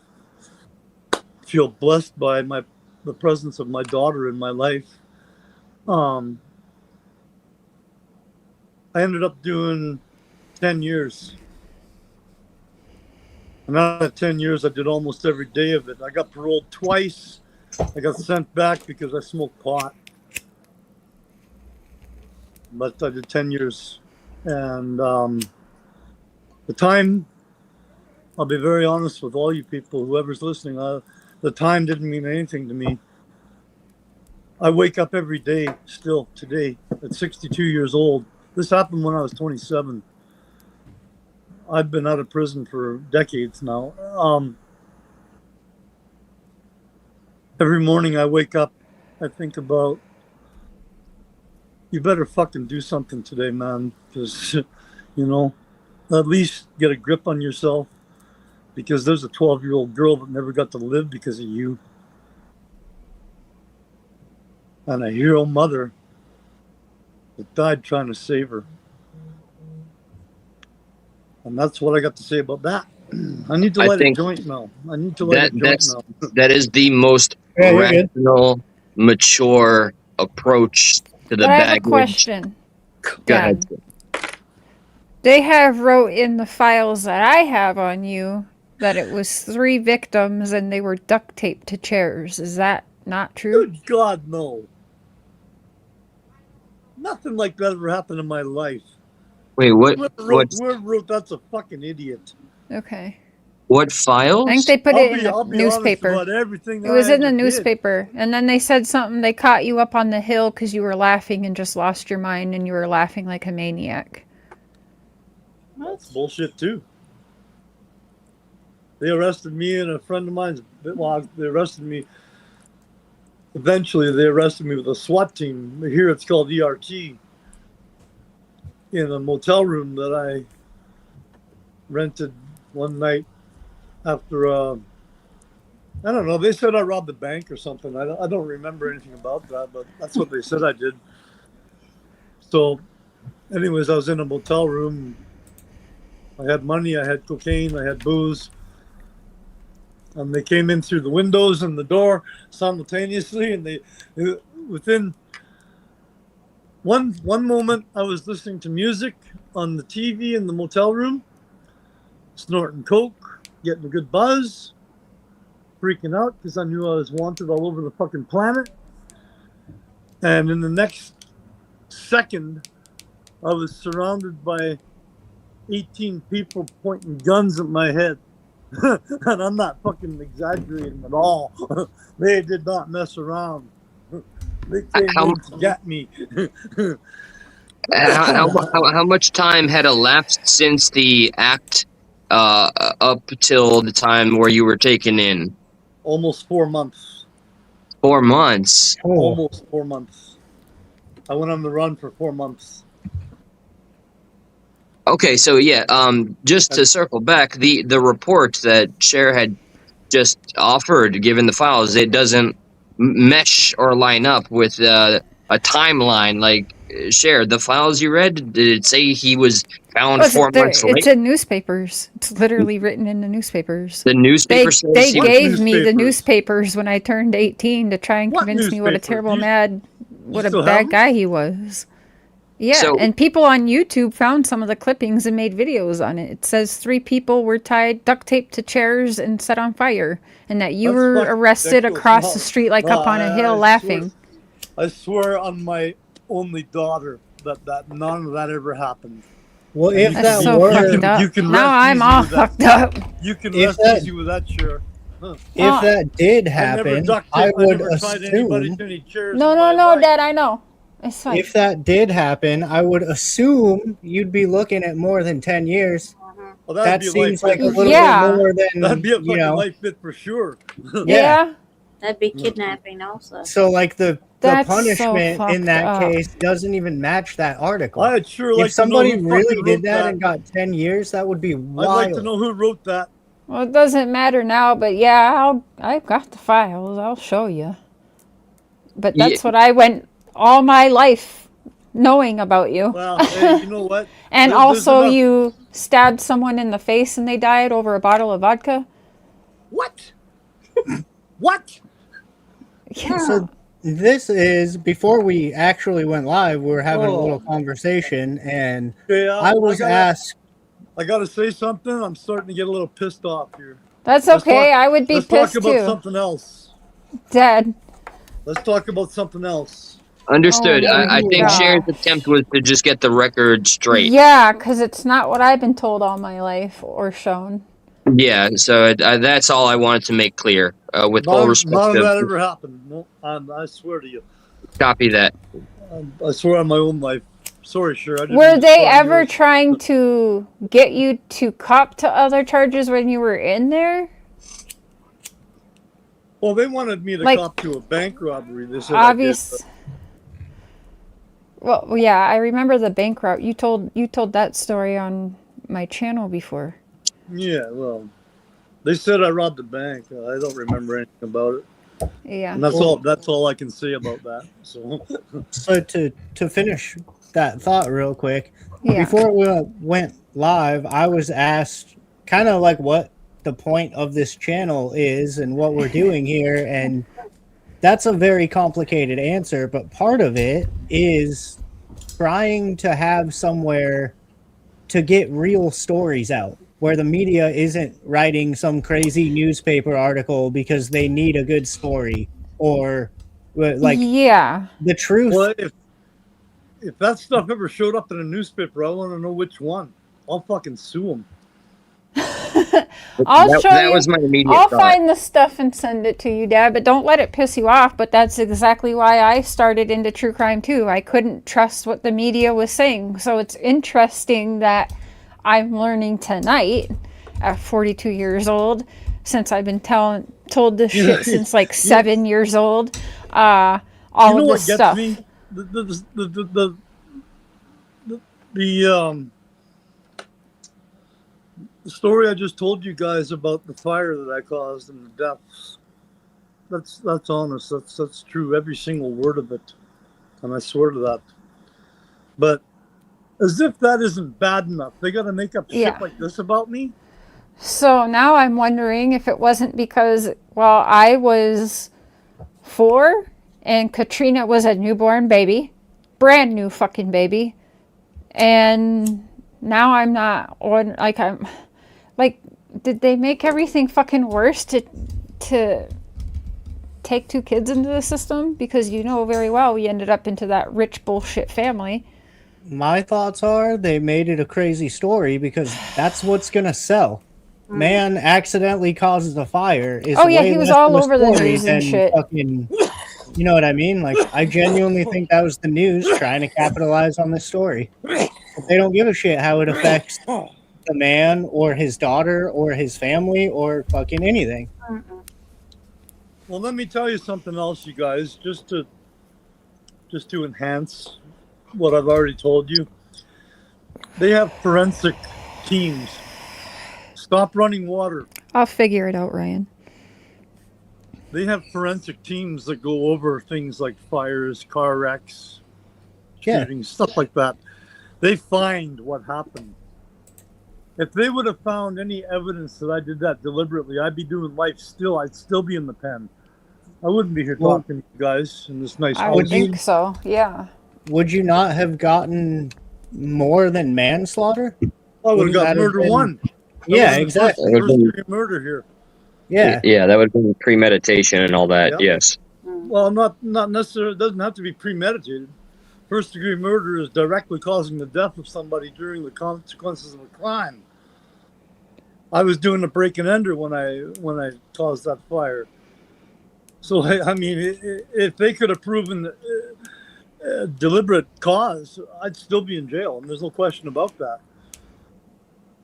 feel blessed by the presence of my daughter in my life. I ended up doing 10 years. And out of 10 years, I did almost every day of it. I got paroled twice. I got sent back because I smoked pot. But I did 10 years. And the time, I'll be very honest with all you people, whoever's listening, the time didn't mean anything to me. I wake up every day still today at 62 years old. This happened when I was 27. I've been out of prison for decades now. Every morning I wake up, I think about you better fucking do something today, man. Because, you know, at least get a grip on yourself. Because there's a 12-year-old girl that never got to live because of you. And a hero mother that died trying to save her. And that's what I got to say about that. I need to light a joint now. I need to light a joint now. That is the most rational, mature approach to the baggage. I have a question. Go ahead. They have wrote in the files that I have on you that it was 3 victims and they were duct taped to chairs. Is that not true? Good God, no. Nothing like that ever happened in my life. Wait, what? Whoever wrote that's a fucking idiot. Okay. What files? I think they put it in the newspaper. It was in the newspaper. And then they said something, they caught you up on the hill because you were laughing and just lost your mind and you were laughing like a maniac. That's bullshit, too. They arrested me and a friend of mine's. Well, they arrested me. Eventually, they arrested me with a SWAT team. Here it's called ERT. In a motel room that I rented one night after, I don't know, they said I robbed a bank or something. I don't remember anything about that, but that's what they said I did. So, anyways, I was in a motel room. I had money, I had cocaine, I had booze. And they came in through the windows and the door simultaneously, and they within one moment I was listening to music on the TV in the motel room, snorting coke, getting a good buzz, freaking out because I knew I was wanted all over the fucking planet. And in the next second, I was surrounded by 18 people pointing guns at my head. And I'm not fucking exaggerating at all. They did not mess around. They came in to get me. How much time had elapsed since the act up till the time where you were taken in? Almost 4 months. 4 months? Oh. Almost 4 months. I went on the run for 4 months. Okay, so yeah, just to circle back, the report that Cher had just offered, given the files, it doesn't mesh or line up with a timeline. Like, Cher, the files you read, did it say he was found 4 months late? It's in newspapers. It's literally written in the newspapers. The newspaper says they gave me the newspapers when I turned 18 to try and convince me what a terrible what a bad guy he was. Yeah, so, and people on YouTube found some of the clippings and made videos on it. It says 3 people were tied, duct taped to chairs and set on fire, and that you were arrested across the street like up on a hill laughing. I swear on my only daughter that none of that ever happened. Well, if that's so fucked up. Now I'm all fucked up. You can rest easy with that, Cher. Huh. If that did happen, I would assume... No, Dad, I know. If that did happen, I would assume you'd be looking at more than 10 years. Well, that seems like a little bit more than, that'd be a fucking life fit for sure. Yeah. That'd be kidnapping also. So, like, the punishment in that case doesn't even match that article. I'd sure like if somebody really did that and got 10 years, that would be wild. I'd like to know who wrote that. Well, it doesn't matter now, but yeah, I've got the files. I'll show you. But that's what I went all my life knowing about you. Well, hey, you know what? And also you stabbed someone in the face and they died over a bottle of vodka. What? What? Yeah. So this is, before we actually went live, we were having a little conversation, and I was asked... I got to say something. I'm starting to get a little pissed off here. That's okay. I would be pissed too. Let's talk about something else. Dad. Let's talk about something else. Understood. I think Cher's attempt was to just get the record straight. Yeah, because it's not what I've been told all my life or shown. Yeah, so that's all I wanted to make clear. With full respect. None of that ever happened. No, I swear to you. Copy that. I swear on my own life. Sorry, Cher. Were they ever trying to get you to cop to other charges when you were in there? Well, they wanted me to cop to a bank robbery. They said Well, yeah, I remember the bank route. You told that story on my channel before. Yeah, well, they said I robbed the bank. I don't remember anything about it. Yeah. And that's all I can say about that. So So to finish that thought real quick, Yeah. before we went live, I was asked kind of like what the point of this channel is and what we're doing here, and that's a very complicated answer, but part of it is trying to have somewhere to get real stories out where the media isn't writing some crazy newspaper article because they need a good story or like Yeah. the truth. well, if that stuff ever showed up in a newspaper, I want to know which one. I'll fucking sue them. I'll show that you. was my immediate I'll thought. find the stuff and send it to you, Dad, but don't let it piss you off. But that's exactly why I started into true crime too. I couldn't trust what the media was saying. So it's interesting that I'm learning tonight at 42 years old, since I've been told this shit since like 7 years old. All You know of what this gets stuff. me? The story I just told you guys about the fire that I caused and the deaths. That's honest. That's true. Every single word of it, and I swear to that. But as if that isn't bad enough, they got to make up Yeah. shit like this about me. So now I'm wondering if it wasn't because, well, I was 4 and Katrina was a newborn baby, brand new fucking baby, and now I'm not on. Like, did they make everything fucking worse to take 2 kids into the system? Because you know very well we ended up into that rich bullshit family. My thoughts are they made it a crazy story because that's what's gonna sell. Man accidentally causes a fire is Oh yeah, way he was less all of a over the story news and than shit. fucking, you know what I mean? Like, I genuinely think that was the news trying to capitalize on this story. But they don't give a shit how it affects the man or his daughter or his family or fucking anything. Well, let me tell you something else, you guys, just to enhance what I've already told you. They have forensic teams. Stop running water. I'll figure it out, Ryan. They have forensic teams that go over things like fires, car wrecks, Yeah. shootings, stuff like that. They find what happened. If they would have found any evidence that I did that deliberately, I'd be doing life still. I'd still be in the pen. I wouldn't be here Well, talking to you guys in this nice I house. would think so. Yeah. Would you not have gotten more than manslaughter? I would Wouldn't have got that have murder been- one. Yeah, exactly. First degree murder here. Yeah. Yeah, that would be premeditation and all that. Yep. Yes. Well, not necessarily. It doesn't have to be premeditated. First degree murder is directly causing the death of somebody during the consequences of a crime. I was doing a break and enter when I caused that fire. So I mean, if they could have proven deliberate cause, I'd still be in jail, and there's no question about that.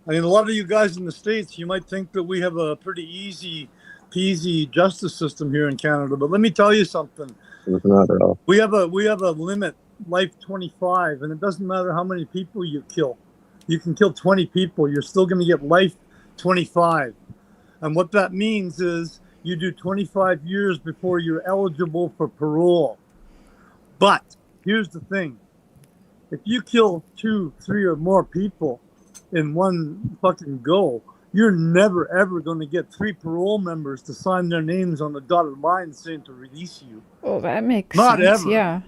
I mean, a lot of you guys in the States, you might think that we have a pretty easy peasy justice system here in Canada, but let me tell you something. Not at all. We have a limit, life 25, and it doesn't matter how many people you kill. You can kill 20 people, you're still going to get life 25. And what that means is you do 25 years before you're eligible for parole. But here's the thing. If you kill 2, 3 or more people in one fucking go, you're never, ever going to get 3 parole members to sign their names on the dotted line saying to release you. Oh, that makes Not sense. ever. Yeah.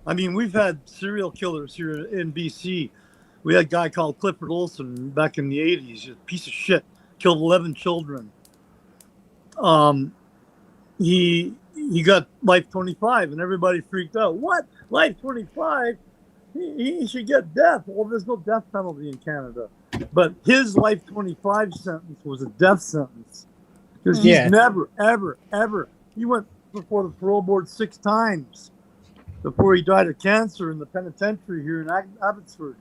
I mean, we've had serial killers here in BC. We had a guy called Clifford Olson back in the 80s, a piece of shit, killed 11 children. He got life 25, and everybody freaked out. What? Life 25? He should get death. Well, there's no death penalty in Canada. But his life 25 sentence was a death sentence. Because he's never, ever, ever, he went before the parole board 6 times before he died of cancer in the penitentiary here in Abbotsford.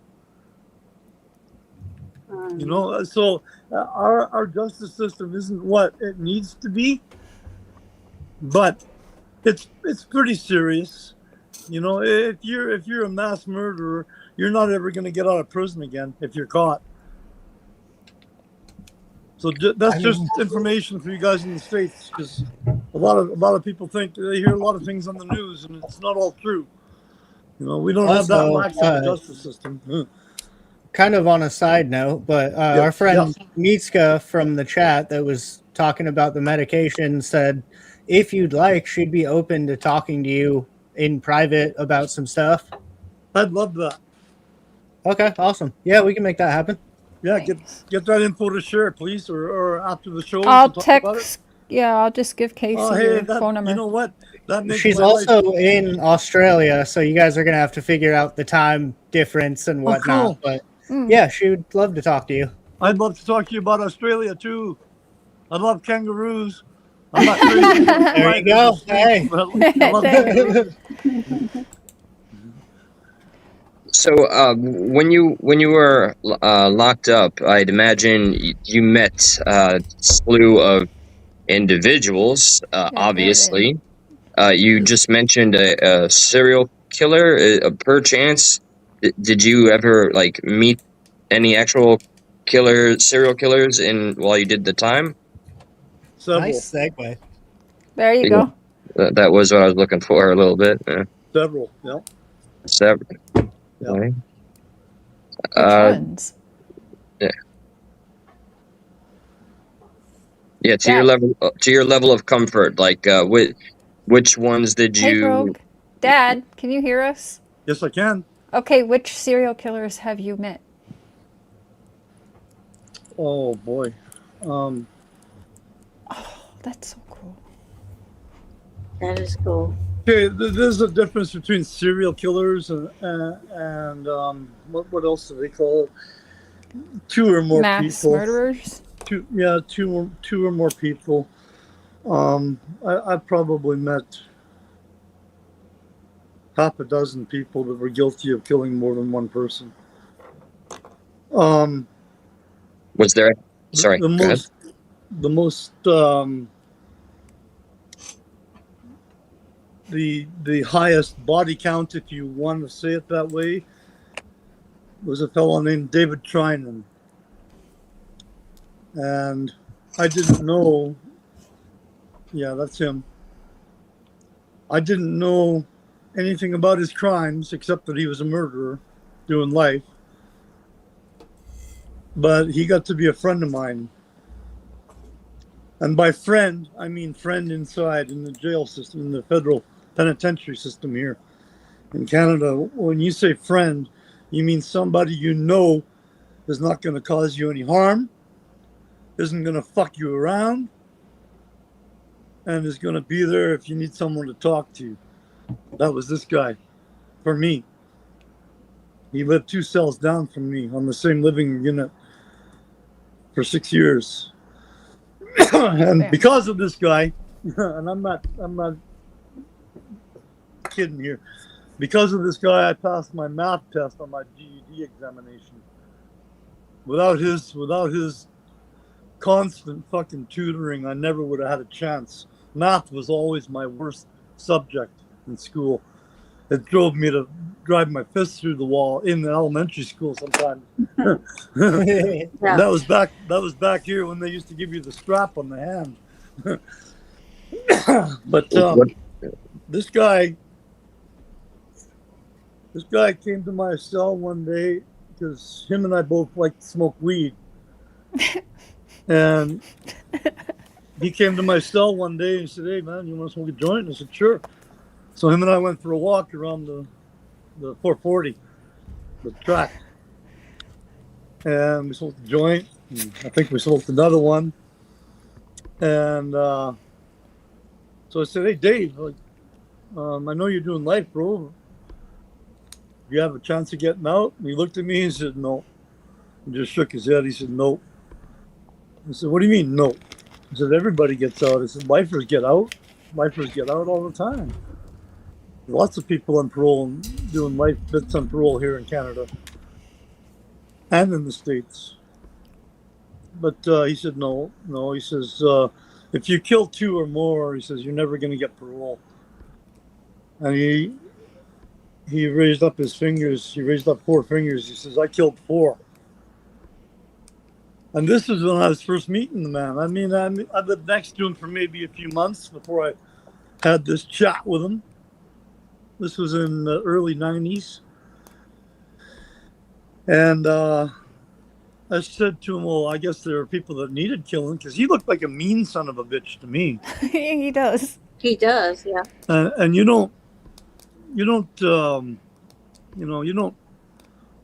You know, so our justice system isn't what it needs to be, but it's pretty serious. You know, if you're a mass murderer, you're not ever going to get out of prison again if you're caught. So that's just information for you guys in the States, because a lot of people think they hear a lot of things on the news and it's not all true. You know, we don't have that lax of a justice system. Kind of on a side note, but our friend Mitska from the chat that was talking about the medication said, if you'd like, she'd be open to talking to you in private about some stuff. I'd love that. Okay, awesome. Yeah, we can make that happen. Yeah, get that info to Cher, please, or after the show. I'll text. Yeah, I'll just give Casey your phone number. You know what? That makes She's also in Australia, so you guys are gonna have to figure out the time difference and whatnot. Cool. But yeah, she would love to talk to you. I'd love to talk to you about Australia too. I love kangaroos. I'm not crazy. There you go. Hey. I love kangaroos. So when you were locked up, I'd imagine you met a slew of individuals. Obviously, you just mentioned a serial killer. Per chance, did you ever meet any actual serial killers while you did the time? Nice segue. There you go. That was what I was looking for a little bit. Several, yeah. Several. Yeah. Okay. Which ones? Yeah. Yeah, to your level of comfort, which ones did you? Hey, Rogue. Dad, can you hear us? Yes, I can. Okay, which serial killers have you met? Oh boy. Oh, that's so cool. That is cool. Okay, there's a difference between serial killers and what else do they call it? Two or more mass people. Murderers. Two or more people. I've probably met half a dozen people that were guilty of killing more than one person. Was there? Sorry. The most the highest body count, if you want to say it that way, was a fellow named David Trinan. And I didn't know, yeah, that's him. I didn't know anything about his crimes except that he was a murderer doing life. But he got to be a friend of mine. And by friend, I mean friend inside in the jail system, in the federal penitentiary system here in Canada. When you say friend, you mean somebody you know is not going to cause you any harm, isn't going to fuck you around, and is going to be there if you need someone to talk to. That was this guy for me. He lived 2 cells down from me on the same living unit for 6 years. And because of this guy, and I'm not kidding here, because of this guy, I passed my math test on my GED examination. Without his constant fucking tutoring, I never would have had a chance. Math was always my worst subject in school. It drove me to drive my fist through the wall in the elementary school sometimes. That was back here when they used to give you the strap on the hand. But this guy came to my cell one day because him and I both like to smoke weed. And he came to my cell one day and he said, "Hey man, you want to smoke a joint?" And I said, "Sure." So him and I went for a walk around the 440, the track. And we smoked a joint. And I think we smoked another one. And so I said, "Hey Dave, I know you're doing life, bro. Do you have a chance of getting out?" And he looked at me and said, "No." He just shook his head. He said, "No." I said, "What do you mean, no?" He said, "Everybody gets out." I said, "Lifers get out. Lifers get out all the time. Lots of people on parole and doing life bits on parole here in Canada and in the States." But he said, no. He says, if you kill 2 or more, he says, you're never going to get parole. And he raised up his fingers. He raised up 4 fingers. He says, "I killed 4." And this is when I was first meeting the man. I mean, I lived next to him for maybe a few months before I had this chat with him. This was in the early 90s. And I said to him, well, I guess there are people that needed killing, because he looked like a mean son of a bitch to me. He does. He does, yeah. And you don't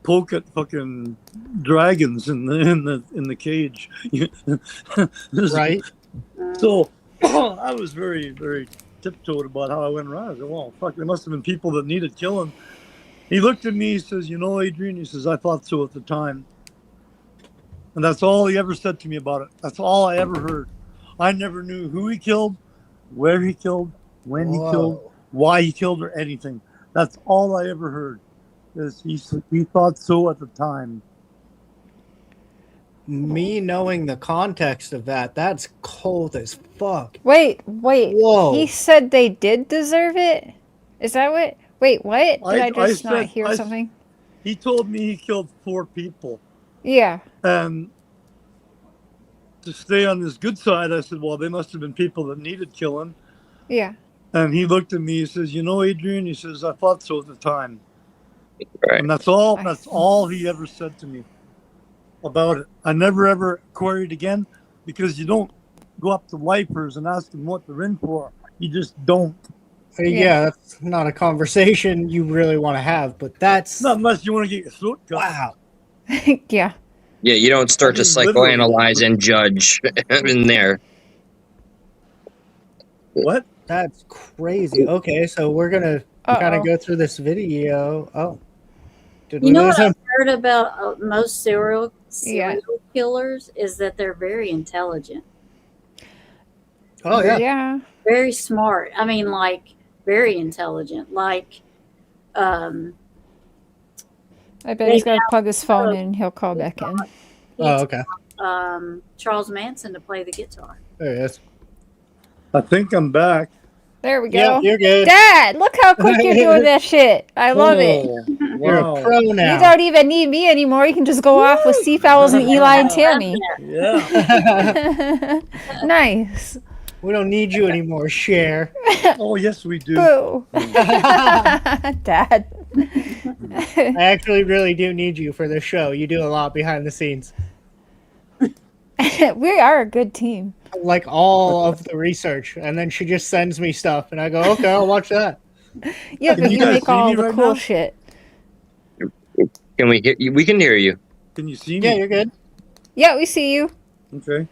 poke at fucking dragons in the cage, Right. So I was very, very tiptoed about how I went around. I said, well, fuck, there must have been people that needed killing. He looked at me, he says, you know, Adrian, he says, I thought so at the time. And that's all he ever said to me about it. That's all I ever heard. I never knew who he killed, where he killed, when he killed, why he killed, or anything. That's all I ever heard. Is he thought so at the time. Me knowing the context of that's cold as fuck. Wait. Whoa. He said they did deserve it? Is that what? Wait, what? Did I just not hear something? He told me he killed 4 people. Yeah. And to stay on his good side, I said, well, they must have been people that needed killing. Yeah. And he looked at me, he says, you know, Adrian, he says, I thought so at the time. Right. And that's all he ever said to me about it. I never ever queried again, because you don't go up to lifers and ask them what they're in for. You just don't. Yeah, that's not a conversation you really want to have, but that's Not unless you want to get your throat cut. wow. Yeah. Yeah, you don't start to psychoanalyze and judge in there. What? That's crazy. Okay, so we're gonna kind of go through this video. Oh, did we You know lose what him? I've heard about most serial killers is that they're very intelligent. Oh yeah. Yeah. Very smart. I mean, like, very intelligent. Like, I bet he's got to plug his phone in and he'll call back in. Oh, okay. Charles Manson to play the guitar. There he is. I think I'm back. There we go. Yeah, you're good. Dad, look how quick you're doing that shit. I love it. You're a pro now. You don't even need me anymore. You can just go off with Seafowls and Eli and Tammy. Yeah. Nice. We don't need you anymore, Cher. Oh, yes, we do. Boo. Dad. I actually really do need you for this show. You do a lot behind the scenes. We are a good team. Like all of the research, and then she just sends me stuff, and I go, okay, I'll watch that. Yeah, but you guys make see all me the right cool now? shit. Can we hear you? We can hear you. Can you see me? Yeah, you're good. Yeah, we see you. Okay.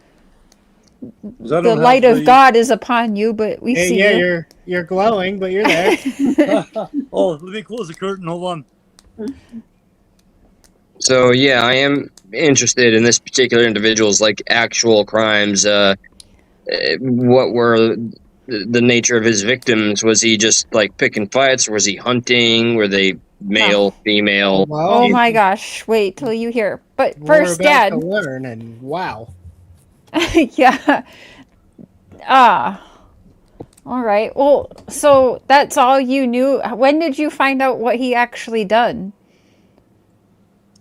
The light of God is upon you, but we see you. You're glowing, but you're there. Oh, let me close the curtain. Hold on. So yeah, I am interested in this particular individual's like actual crimes. What were the nature of his victims? Was he just like picking fights, or was he hunting? Were they male, female? Well, Oh my gosh! Wait till you hear. But we're first, about Dad. to learn, and wow. Yeah. All right. Well, so that's all you knew. When did you find out what he actually done?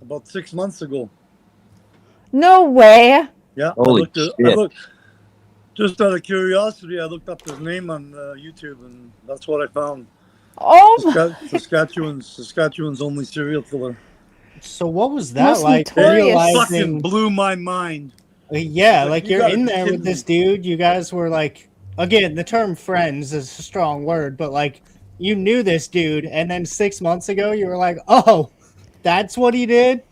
About 6 months ago. No way. Yeah. Holy I looked, just out of curiosity, I looked up his name on YouTube, and that's what I found. Oh, Saskatchewan's only serial killer. So what was that Most like? notorious. Fucking Realizing, blew my mind. yeah, like You you're gotta in be there with kidding this dude. You guys were like, again, the term friends is a strong word, but like you knew this dude, and then 6 months ago you were like, oh, that's what he did.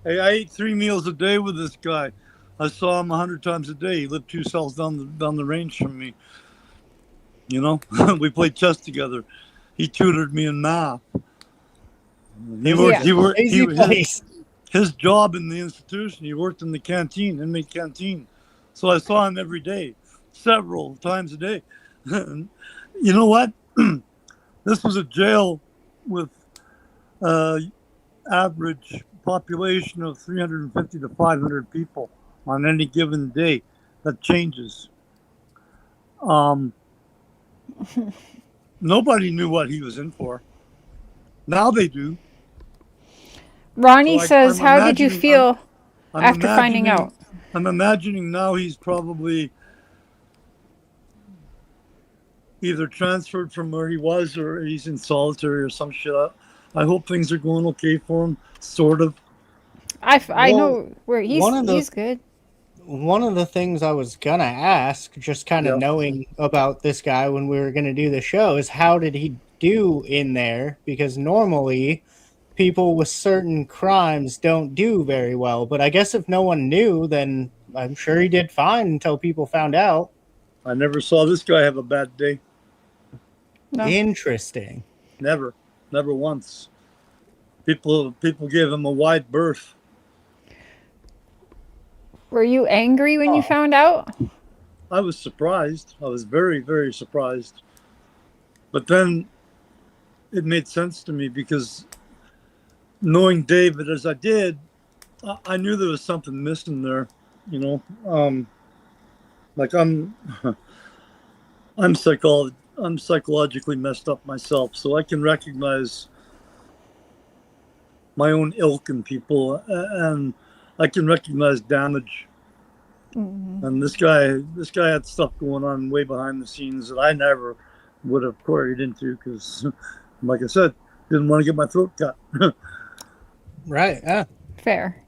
Hey, I ate 3 meals a day with this guy. I saw him 100 times a day. He lived 2 cells down the range from me. You know, we played chess together. He tutored me in math. Crazy place. His job in the institution, he worked in the canteen, inmate canteen. So I saw him every day, several times a day. You know what? This was a jail with average population of 350 to 500 people on any given day. That changes. Nobody knew what he was in for. Now they do. Ronnie So says, how did you feel after finding out? I'm imagining now he's probably either transferred from where he was or he's in solitary or some shit. I hope things are going okay for him, sort of. I know where he's good. One of the things I was gonna ask, just kind of knowing about this guy when we were gonna do the show, is how did he do in there? Because normally people with certain crimes don't do very well. But I guess if no one knew, then I'm sure he did fine until people found out. I never saw this guy have a bad day. No. Interesting. Never once. People gave him a wide berth. Were you angry when you found out? I was surprised. I was very, very surprised. But then it made sense to me because knowing David as I did, I knew there was something missing there. You know, like I'm psychologically messed up myself, so I can recognize my own ilk in people, and I can recognize damage. Mm-hmm. And this guy had stuff going on way behind the scenes that I never would have queried into because, like I said, didn't want to get my throat cut. Right. Yeah. Fair.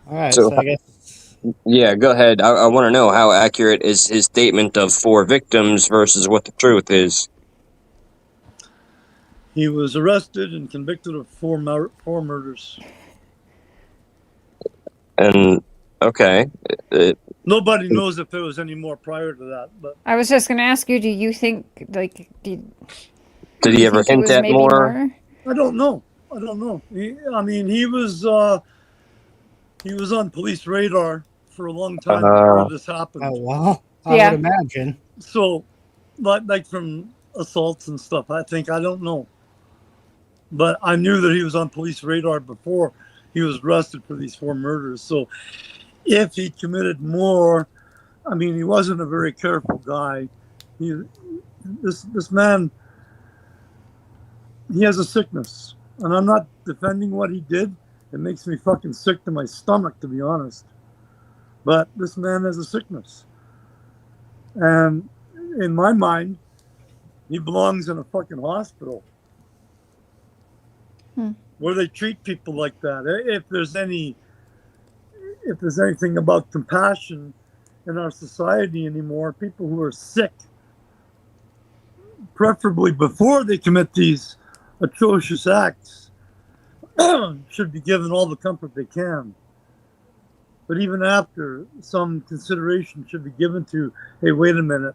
All right. So I guess. Yeah, go ahead. I want to know how accurate is his statement of 4 victims versus what the truth is. He was arrested and convicted of 4 murders. And okay, nobody knows if there was any more prior to that. But I was just going to ask you: do you think did he ever hint at more? I don't know. He was on police radar for a long time before this happened. Oh well, I would imagine. So, like from assaults and stuff, I don't know. But I knew that he was on police radar before he was arrested for these 4 murders. So if he committed more, he wasn't a very careful guy. This man, he has a sickness. And I'm not defending what he did. It makes me fucking sick to my stomach, to be honest. But this man has a sickness. And in my mind, he belongs in a fucking hospital. Where they treat people like that. If there's anything about compassion in our society anymore, people who are sick, preferably before they commit these atrocious acts, should be given all the comfort they can. But even after, some consideration should be given to, hey, wait a minute,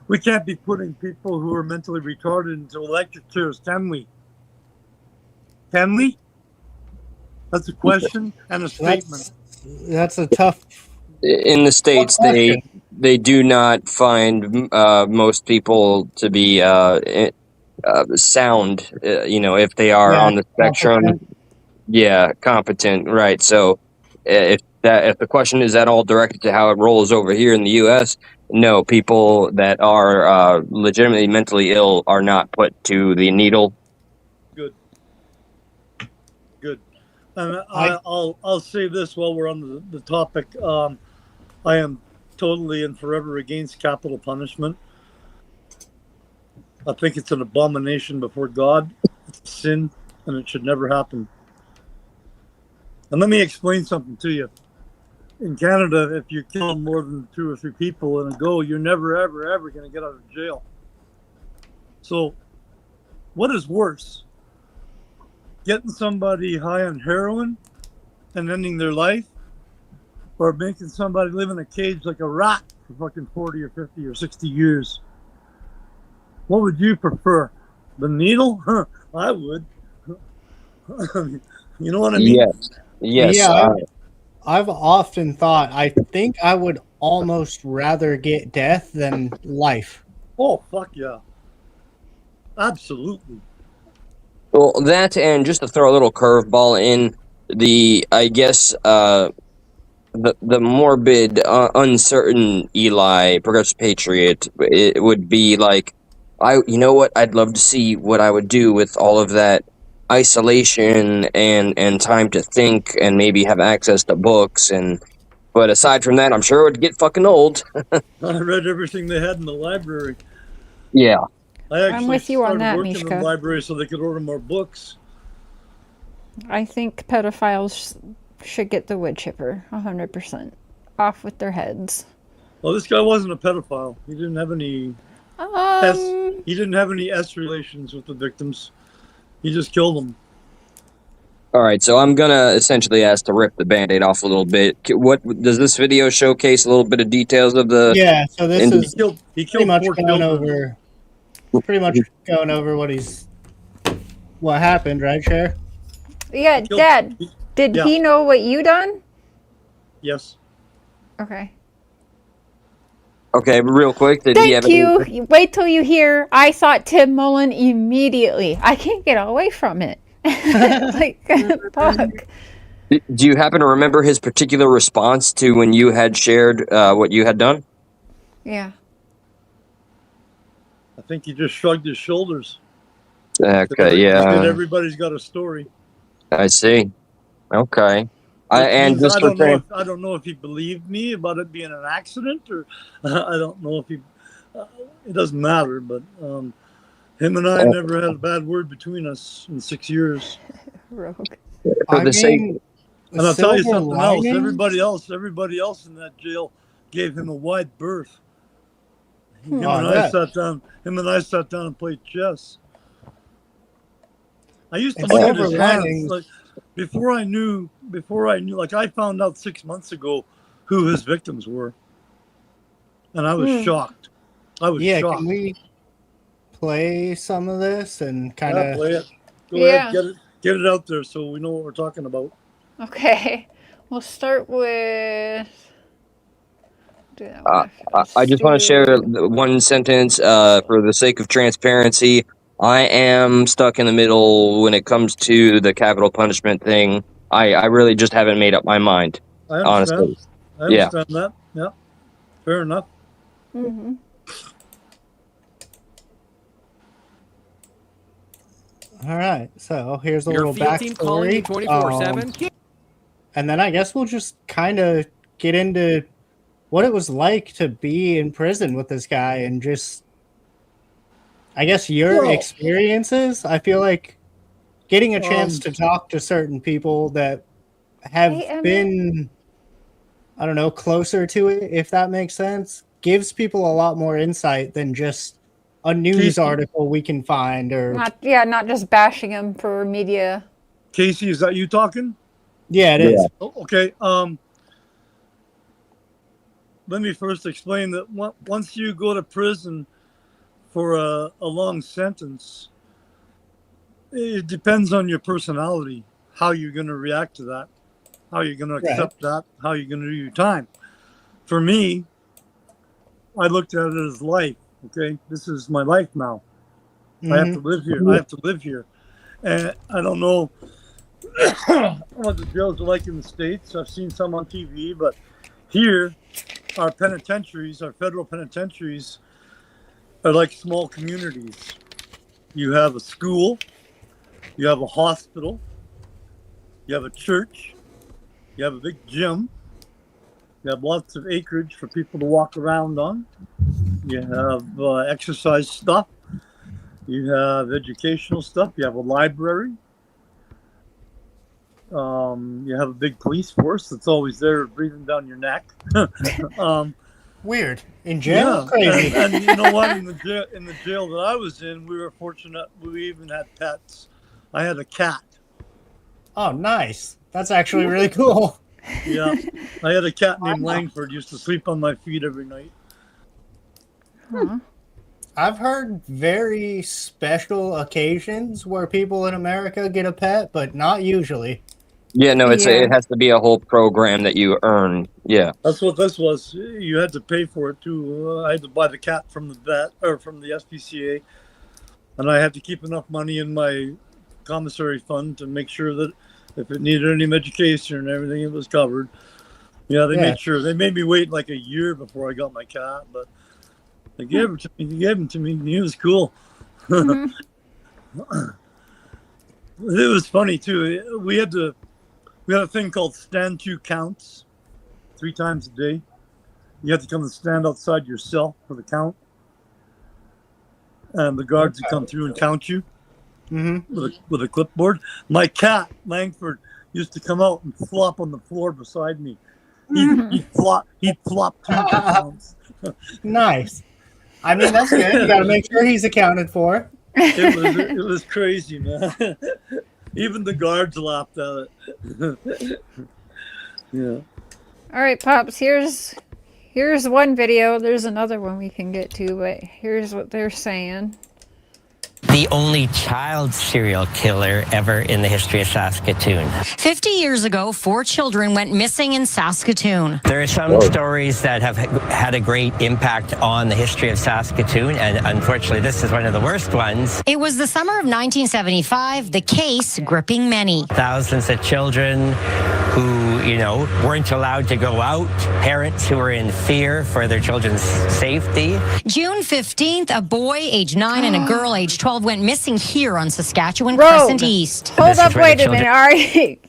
we can't be putting people who are mentally retarded into electric chairs, can we? Can we? That's a question and a statement. That's a tough. In the States, they do not find most people to be sound. If they are on the spectrum, competent, right? So, if the question is at all directed to how it rolls over here in the U.S., no, people that are legitimately mentally ill are not put to the needle. Good. And I'll say this while we're on the topic. I am totally and forever against capital punishment. I think it's an abomination before God. It's a sin, and it should never happen. And let me explain something to you. In Canada, if you kill more than 2 or 3 people in a go, you're never, ever, ever going to get out of jail. So, what is worse? Getting somebody high on heroin and ending their life, or making somebody live in a cage like a rat for fucking 40 or 50 or 60 years? What would you prefer? The needle? I would. You know what I mean? Yes. Yeah, I've often thought, I think I would almost rather get death than life. Oh, fuck yeah. Absolutely. Well, that, and just to throw a little curveball in, the morbid, uncertain Eli, progressive patriot, it would be like, You know what? I'd love to see what I would do with all of that isolation and time to think and maybe have access to books but aside from that, I'm sure it would get fucking old. I read everything they had in the library. Yeah. I I'm actually with you on started that, working in the Mishka. library so they could order more books. I think pedophiles should get the wood chipper, 100%. Off with their heads. Well, this guy wasn't a pedophile. He didn't have any S relations with the victims. He just killed them. All right, so I'm gonna essentially ask to rip the Band-Aid off a little bit. What does this video showcase? A little bit of details of the? Yeah, so this is He pretty killed much 4 going children. over what happened, right, Cher? Yeah, Dad, did he know what you done? Yes. Okay. Okay, real quick, did he have Thank you. Wait till you hear. I thought Tim Mullen immediately. I can't get away from it. Like, fuck. Do you happen to remember his particular response to when you had shared what you had done? Yeah. I think he just shrugged his shoulders. Okay, yeah. Everybody's got a story. I see. Okay. I don't know if he believed me about it being an accident, or I don't know if he. It doesn't matter, but him and I never had a bad word between us in 6 years. Rogue. For the sake. And I'll tell you something else. Everybody else in that jail gave him a wide berth. Him and I sat down and played chess. I used to look at his hands, like before I knew, like I found out 6 months ago who his victims were, and I was shocked. Shocked. Can we play some of this and kind of play it? Go ahead, get it out there so we know what we're talking about. Okay, we'll start with. I just want to share one sentence for the sake of transparency. I am stuck in the middle when it comes to the capital punishment thing. I really just haven't made up my mind. I understand. Honestly. I understand that. Yeah, fair enough. Mm-hmm. All right, so here's a little backstory. 24/7. And then I guess we'll just kind of get into what it was like to be in prison with this guy and just, I guess, your experiences. I feel like getting a chance to talk to certain people that have been, I don't know, closer to it, if that makes sense, gives people a lot more insight than just a news article we can find, or not just bashing him for media. Casey, is that you talking? Yeah, it is. Oh, okay. Let me first explain that once you go to prison for a long sentence, it depends on your personality, how you're going to react to that, how you're going to accept that, how you're going to do your time. For me, I looked at it as life. Okay, this is my life now. Mm-hmm. I have to live here. And I don't know what the jails are like in the States. I've seen some on TV, but here, our federal penitentiaries are like small communities. You have a school, you have a hospital, you have a church, you have a big gym, you have lots of acreage for people to walk around on. You have exercise stuff. You have educational stuff. You have a library. You have a big police force that's always there breathing down your neck. Weird. In jail? Yeah. Crazy. And you know what? In the jail that I was in, we were fortunate. We even had pets. I had a cat. Oh, nice. That's actually really cool. Yeah. I had a cat named Langford. Used to sleep on my feet every night. Huh. I've heard very special occasions where people in America get a pet, but not usually. Yeah, no, it has to be a whole program that you earn. Yeah. That's what this was. You had to pay for it too. I had to buy the cat from the vet or from the SPCA, and I had to keep enough money in my commissary fund to make sure that if it needed any medication and everything, it was covered. Yeah, they made sure. They made me wait like a year before I got my cat, but They gave it to me. He gave him to me. He was cool. Mhm. It was funny too. We had a thing called stand 2 counts, 3 times a day. You had to come and stand outside your cell for the count, and the guards would come through and count you with a clipboard. My cat Langford used to come out and flop on the floor beside me. He'd flop 2 counts. Nice. I mean, that's good. You got to make sure he's accounted for. It was crazy, man. Even the guards laughed at it. Yeah. All right, Pops, here's one video. There's another one we can get to, but here's what they're saying. The only child serial killer ever in the history of Saskatoon. 50 years ago, 4 children went missing in Saskatoon. There are some stories that have had a great impact on the history of Saskatoon, and unfortunately this is one of the worst ones. It was the summer of 1975, the case gripping many. Thousands of children who, weren't allowed to go out, parents who were in fear for their children's safety. June 15th, a boy age 9 and a girl age 12 went missing here on Saskatchewan Crescent East. Hold up, wait a minute. All right,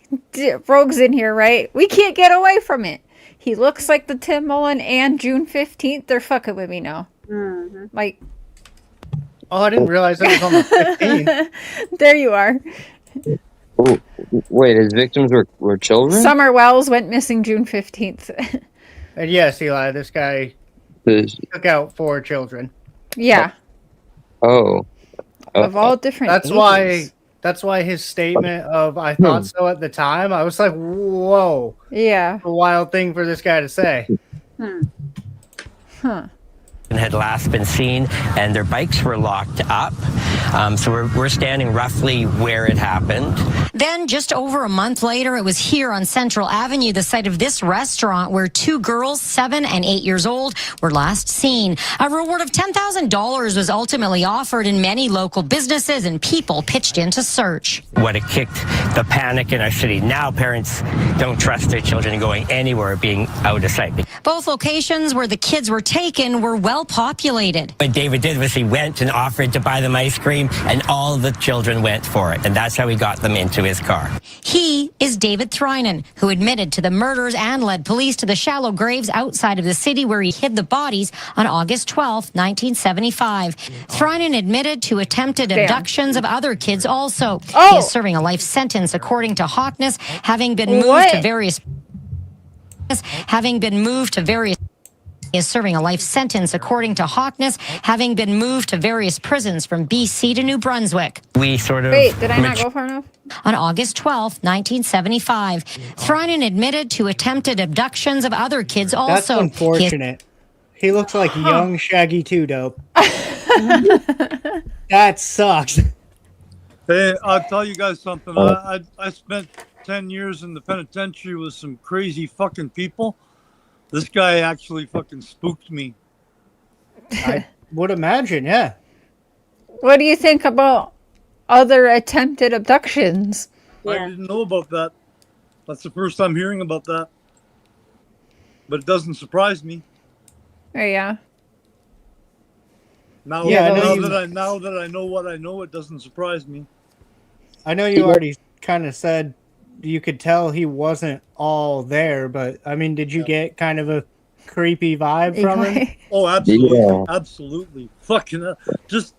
Rogue's in here, right? We can't get away from it. He looks like the Tim Mullen and June 15th. They're fucking with me now. Mm-hmm. Like, oh, I didn't realize it was on the 15th. There you are. Oh, wait, his victims were children? Summer Wells went missing June 15th. And yes, Eli, this guy took out 4 children. Yeah. Oh. Of all different ages. That's why his statement of "I thought so" at the time, I was like, "Whoa, yeah, a wild thing for this guy to say." Huh. Had last been seen, and their bikes were locked up. So we're standing roughly where it happened. Then, just over a month later, it was here on Central Avenue, the site of this restaurant, where 2 girls, 7 and 8 years old, were last seen. A reward of $10,000 was ultimately offered, and many local businesses and people pitched in to search. What it kicked the panic in our city. Now parents don't trust their children going anywhere being out of sight. Both locations where the kids were taken were well populated. What David did was he went and offered to buy them ice cream, and all the children went for it. And that's how he got them into his car. He is David Thrynan, who admitted to the murders and led police to the shallow graves outside of the city where he hid the bodies on August 12, 1975. Thrynan admitted to attempted abductions of other kids also. He is serving a life sentence according to Hockness, having been moved to various is serving a life sentence according to Hockness, having been moved to various prisons from BC to New Brunswick. We sort of Wait, did I not go far enough? On August 12, 1975, Thrynan admitted to attempted abductions of other kids also. That's unfortunate. He looks like young Shaggy 2 Dope. That sucks. Hey, I'll tell you guys something. I spent 10 years in the penitentiary with some crazy fucking people. This guy actually fucking spooked me. I would imagine, yeah. What do you think about other attempted abductions? I didn't know about that. That's the first time hearing about that. But it doesn't surprise me. Oh, yeah. Now that I know what I know, it doesn't surprise me. I know you already kind of said you could tell he wasn't all there, but I mean, did you get kind of a creepy vibe from him? Oh, absolutely. Yeah. Absolutely. Fucking just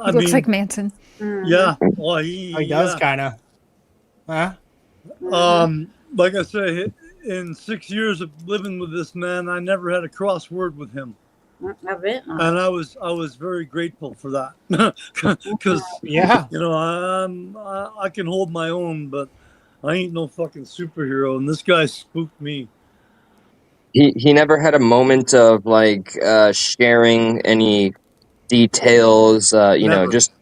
he looks like Manson. Yeah. Well, he does kind of. Huh? Like I say, in 6 years of living with this man, I never had a cross word with him. I bet not. And I was very grateful for that. Because I can hold my own, but I ain't no fucking superhero, and this guy spooked me. He never had a moment of like sharing any details, Never. just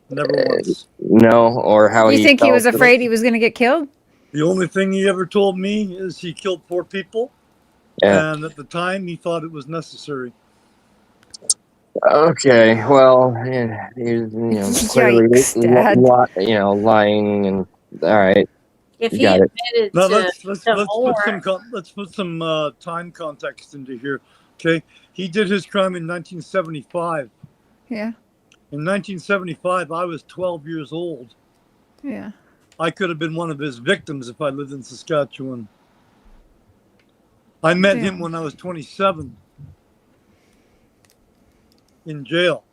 never once. No, or how you think he was afraid he was going to get killed? The only thing he ever told me is he killed 4 people, and at the time he thought it was necessary. Okay, well, he's clearly lying, and all right. If he admitted now to let's put some time context into here. Okay, he did his crime in 1975. Yeah. In 1975, I was 12 years old. Yeah. I could have been one of his victims if I lived in Saskatchewan. I met him when I was 27 in jail.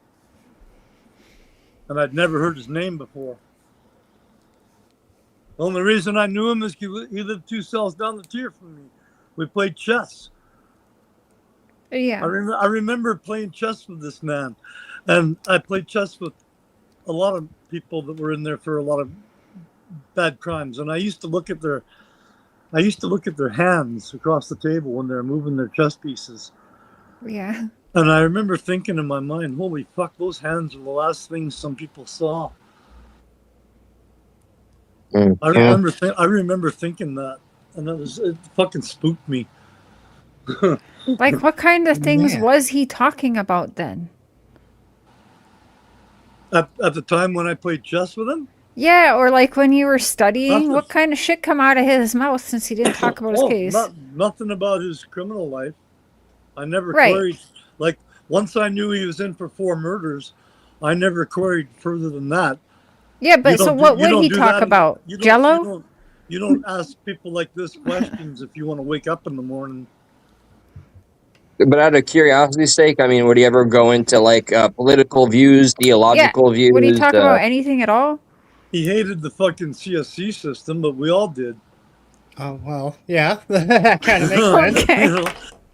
And I'd never heard his name before. The only reason I knew him is he lived 2 cells down the tier from me. We played chess. Yeah. I remember playing chess with this man. And I played chess with a lot of people that were in there for a lot of bad crimes. And I used to look at their hands across the table when they're moving their chess pieces. Yeah. And I remember thinking in my mind, holy fuck, those hands are the last things some people saw. I remember thinking that, and it fucking spooked me. Like, what kind of things was he talking about then? At the time when I played chess with him? Yeah, or like when you were studying, what kind of shit come out of his mouth since he didn't talk about his case? Nothing about his criminal life. I never queried. Like, once I knew he was in for 4 murders, I never queried further than that. Yeah, but so what would he talk about? Jello? You don't ask people like this questions if you want to wake up in the morning. But out of curiosity's sake, I mean, would he ever go into like political views, theological views? Would he talk about anything at all? He hated the fucking CSC system, but we all did. Oh, well, yeah. That kind of makes sense.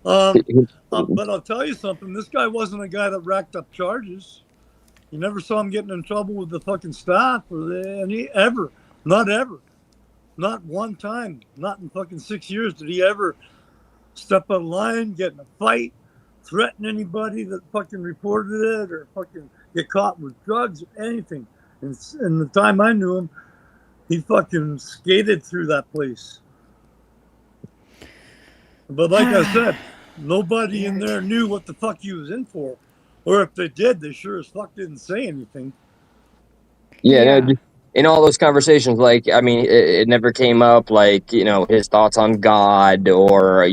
Okay. You know? But I'll tell you something. This guy wasn't a guy that racked up charges. You never saw him getting in trouble with the fucking staff ever. Not one time. Not in fucking 6 years did he ever step out of line, get in a fight, threaten anybody that fucking reported it, or fucking get caught with drugs or anything. And in the time I knew him, he fucking skated through that place. But like I said, nobody in there knew what the fuck he was in for. Or if they did, they sure as fuck didn't say anything. Yeah. No, in all those conversations, like, I mean, it never came up, like, you know, his thoughts on God or,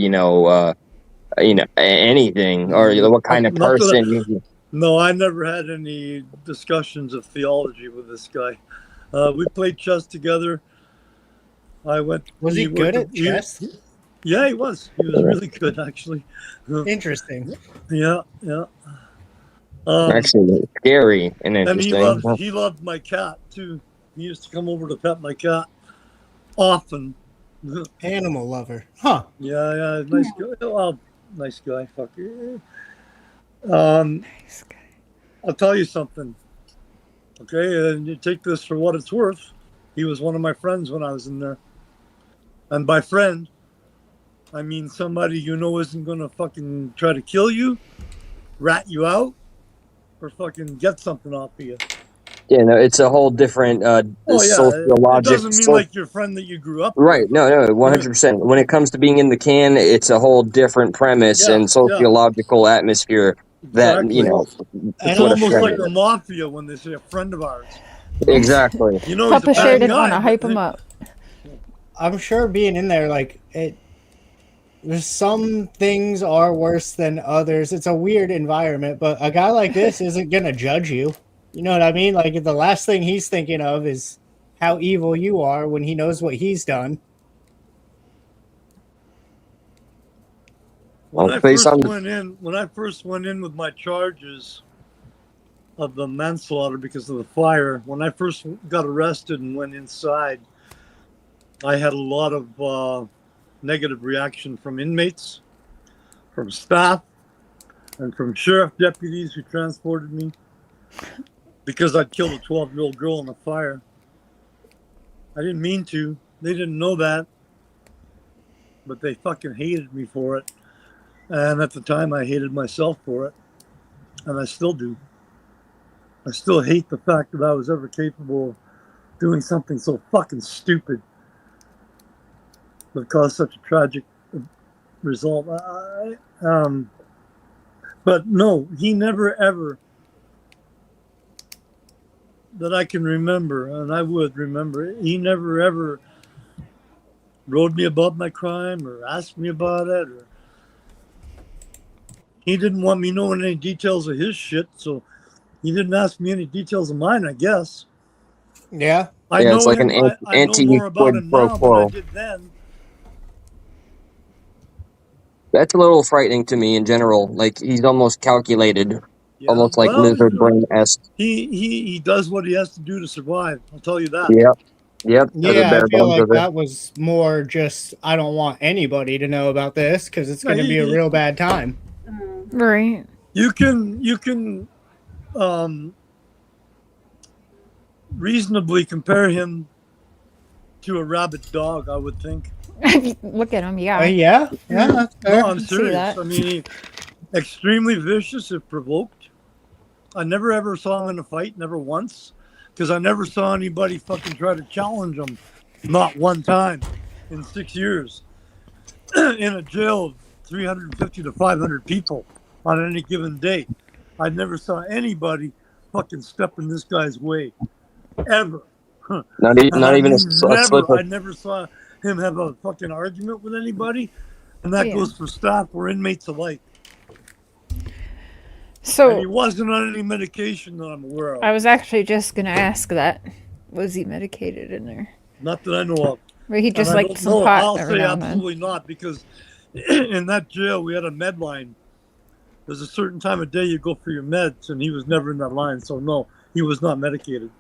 anything, or what kind of person. No, I never had any discussions of theology with this guy. We played chess together. Was he good at chess? Yeah, he was. He was really good, actually. Interesting. Yeah. Actually, scary and interesting. And he loved my cat, too. He used to come over to pet my cat often. Animal lover. Huh. Yeah, nice guy. Well, nice guy. Fuck you. Nice guy. I'll tell you something. Okay, and you take this for what it's worth. He was one of my friends when I was in there. And by friend, I mean somebody you know isn't going to fucking try to kill you, rat you out, or fucking get something off of you. Yeah, no, it's a whole different sociological. It doesn't mean like your friend that you grew up with. Right, no, 100%. When it comes to being in the can, it's a whole different premise and sociological atmosphere that, exactly. It's almost like the mafia when they say a friend of ours. Exactly. You know, Papa Cher didn't want to hype him up. I'm sure being in there, like, there's some things are worse than others. It's a weird environment, but a guy like this isn't going to judge you. You know what I mean? Like, the last thing he's thinking of is how evil you are when he knows what he's done. When I first went in with my charges of the manslaughter because of the fire, when I first got arrested and went inside, I had a lot of negative reaction from inmates, from staff, and from sheriff deputies who transported me because I'd killed a 12-year-old girl in a fire. I didn't mean to. They didn't know that, but they fucking hated me for it. And at the time, I hated myself for it, and I still do. I still hate the fact that I was ever capable of doing something so fucking stupid that caused such a tragic result. But no, he never ever, that I can remember, and I would remember, he never ever wrote me about my crime or asked me about it or he didn't want me knowing any details of his shit, so he didn't ask me any details of mine, I guess. Yeah. I Yeah, know it's like him. an I know more about anti-quid him pro now than I quo. did then. That's a little frightening to me in general. Like, he's almost calculated, Yeah. almost like Well, lizard brain-esque. he does what he has to do to survive. I'll tell you that. Yep. Yep. That's the Yeah, I bare feel bones like of it. that was more just I don't want anybody to know about this because it's No, going to be a real bad time. Right. You can reasonably compare him to a rabid dog, I would think. Look at him, yeah. Yeah, that's fair. No, I'm see serious. that. I mean, extremely vicious if provoked. I never ever saw him in a fight, never once, because I never saw anybody fucking try to challenge him. Not one time in 6 years. In a jail of 350 to 500 people on any given day. I never saw anybody fucking step in this guy's way. Ever. Not even a slipper. I never saw him have a fucking argument with anybody. And that Yeah. goes for staff or inmates alike. So And he wasn't on any medication that I'm aware of. I was actually just gonna ask that. Was he medicated in there? Not that I know of. Or he just And I liked don't some know. pot I'll every say now and then? absolutely not, because in that jail we had a med line. There's a certain time of day you go for your meds, and he was never in that line. So no, he was not medicated.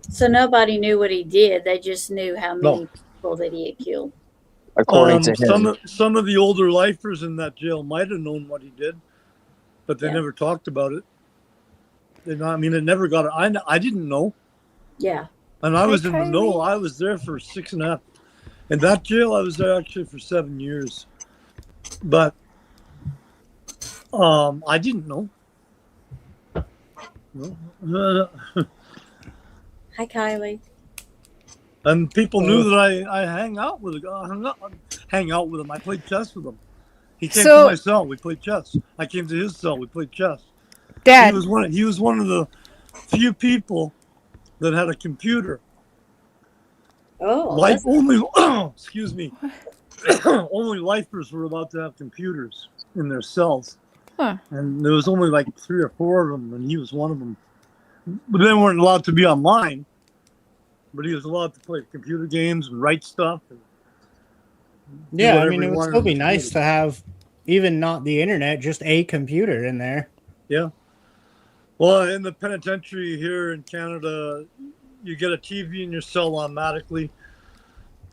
So nobody knew what he did. They just knew how many No. people that he had killed. According to him. Some of the older lifers in that jail might have known what he did, but they Yeah. never talked about it. I mean, it never got. I didn't know, Yeah. and I was in the Kylie. know. I was there for 6.5. In that jail, I was there actually for 7 years, but I didn't know. No. Hi, Kylie. And people knew that I hang out with him. I played chess with him. He came So- to my cell. We played chess. I came to his cell. We played chess. Dad, He was one of the few people that had a computer. Oh, Life that's- only. Excuse me. Only lifers were allowed to have computers in their cells, Huh. and there was only like 3 or 4 of them, and he was one of them. But they weren't allowed to be online. But he was allowed to play computer games and write stuff. And Yeah, I whatever mean, he it would wanted still be to nice do. to have even not the internet, just a computer in there. Yeah. Well, in the penitentiary here in Canada, you get a TV in your cell automatically.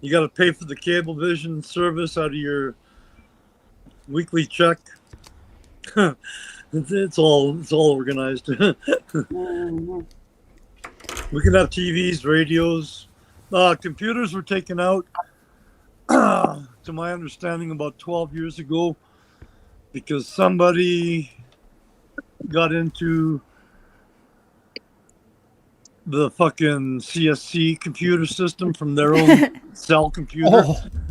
You got to pay for the cable vision service out of your weekly check. It's all organized. Mhm. We can have TVs, radios. Computers were taken out, to my understanding, about 12 years ago because somebody got into the fucking CSC computer system from their own cell computer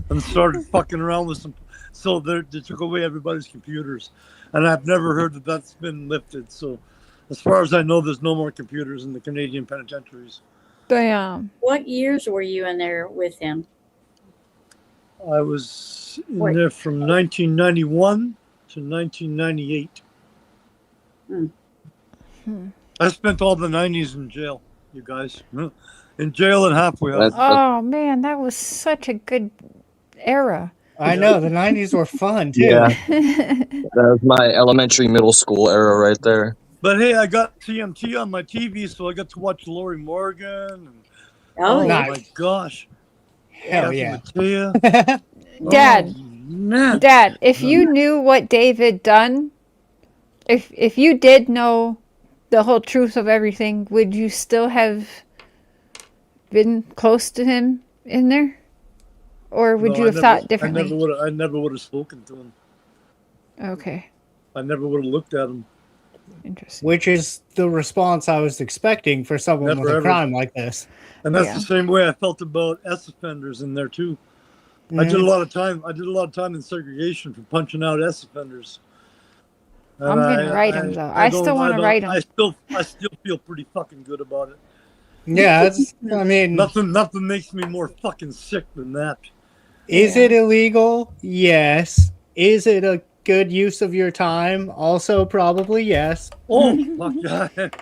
and started fucking around with some. So they took away everybody's computers. And I've never heard that that's been lifted. So as far as I know, there's no more computers in the Canadian penitentiaries. damn. What years were you in there with him? I was in Wait. there from 1991 to 1998. I spent all the 90s in jail, you guys. In jail and halfway house. Oh man, that was such a good era. I know the '90s were fun too. Yeah. That was my elementary, middle school era right there. But hey, I got TMT on my TV, so I got to watch Lori Morgan. And, Oh, yeah. nice. my gosh. Hell Kathy yeah. Mattea. Dad, Oh, man. Dad, if you knew what David done, if you did know the whole truth of everything, would you still have been close to him in there? Or would No, you I have never- thought differently? I never would have spoken to him. Okay, I never would have looked at him. interesting. Which is the response I was expecting for someone Never with a ever. crime like this. And that's Yeah. the same way I felt about S offenders in there too. I did a lot of time in segregation for punching out S offenders. And I'm gonna write him, though. I still don't- wanna don't- write him. I still feel pretty fucking good about it. Yeah, it's, I mean, Nothing makes me more fucking sick than that. is it illegal? Yes. Is it a good use of your time? Also, probably yes. Oh my God.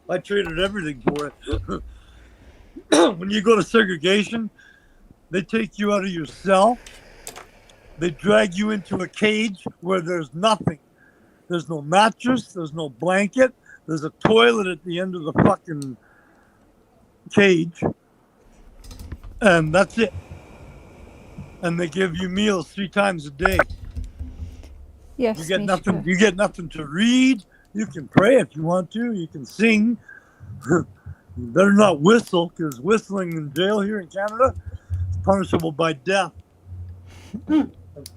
I traded everything for it. When you go to segregation, they take you out of your cell. They drag you into a cage where there's nothing. There's no mattress. There's no blanket. There's a toilet at the end of the fucking cage. And that's it. And they give you meals 3 times a day. Yes. You get nothing. You get nothing to read. You can pray if you want to. You can sing. You better not whistle, because whistling in jail here in Canada is punishable by death.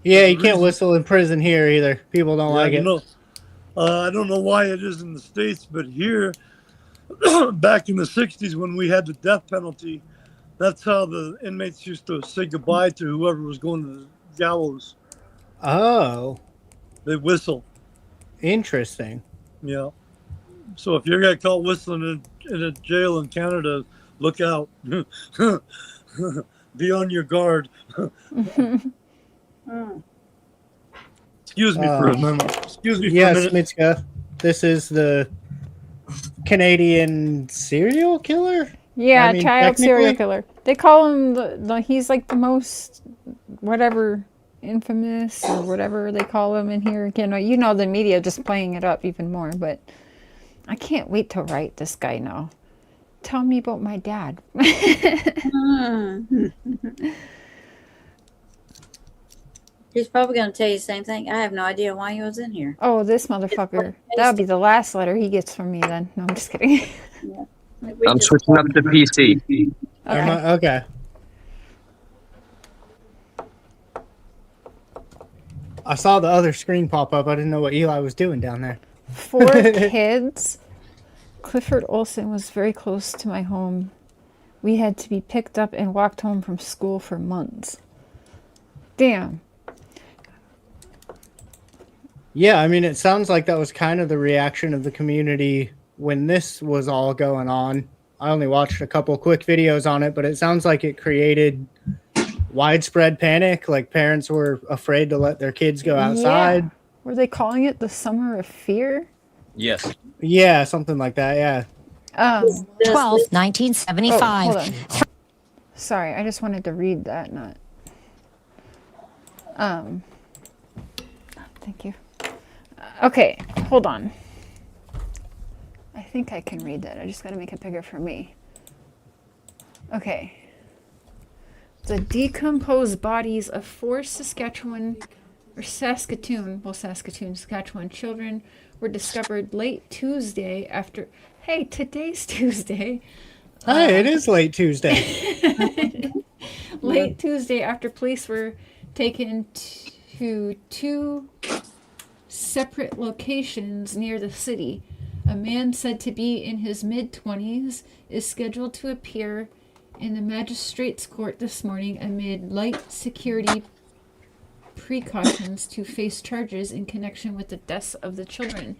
Yeah, you can't whistle in prison here either. People don't like it. I don't know why it is in the States, but here, back in the 60s when we had the death penalty, that's how the inmates used to say goodbye to whoever was going to the gallows. Oh. They whistle. Interesting. Yeah. So if you're get caught whistling in a jail in Canada, look out. Be on your guard. Excuse me for a minute. Excuse me for a minute. Yes, Mitska. This is the Canadian serial killer? Yeah, I mean, child serial killer. They call him he's like the most whatever infamous or whatever they call him in here. You know the media just playing it up even more, but I can't wait to write this guy now. Tell me about my dad. He's probably going to tell you the same thing. I have no idea why he was in here. Oh, this motherfucker. That'll be the last letter he gets from me then. No, I'm just kidding. Yeah. I'm switching up to PC. Okay. Okay. I saw the other screen pop up. I didn't know what Eli was doing down there. 4 kids. Clifford Olson was very close to my home. We had to be picked up and walked home from school for months. Damn. Yeah, I mean, it sounds like that was kind of the reaction of the community when this was all going on. I only watched a couple quick videos on it, but it sounds like it created widespread panic. Like parents were afraid to let their kids go outside. Yeah. Were they calling it the summer of fear? Yes. Yeah, something like that, yeah. 12th, 1975. Oh, hold on. Sorry, I just wanted to read that, not... Thank you. Okay, hold on. I think I can read that. I just gotta make it bigger for me. Okay. The decomposed bodies of 4 Saskatchewan, Saskatchewan children were discovered late Tuesday after... Hey, today's Tuesday. Hey, it is late Tuesday. Late Tuesday after police were taken to 2 separate locations near the city. A man said to be in his mid-20s is scheduled to appear in the magistrate's court this morning amid light security precautions to face charges in connection with the deaths of the children.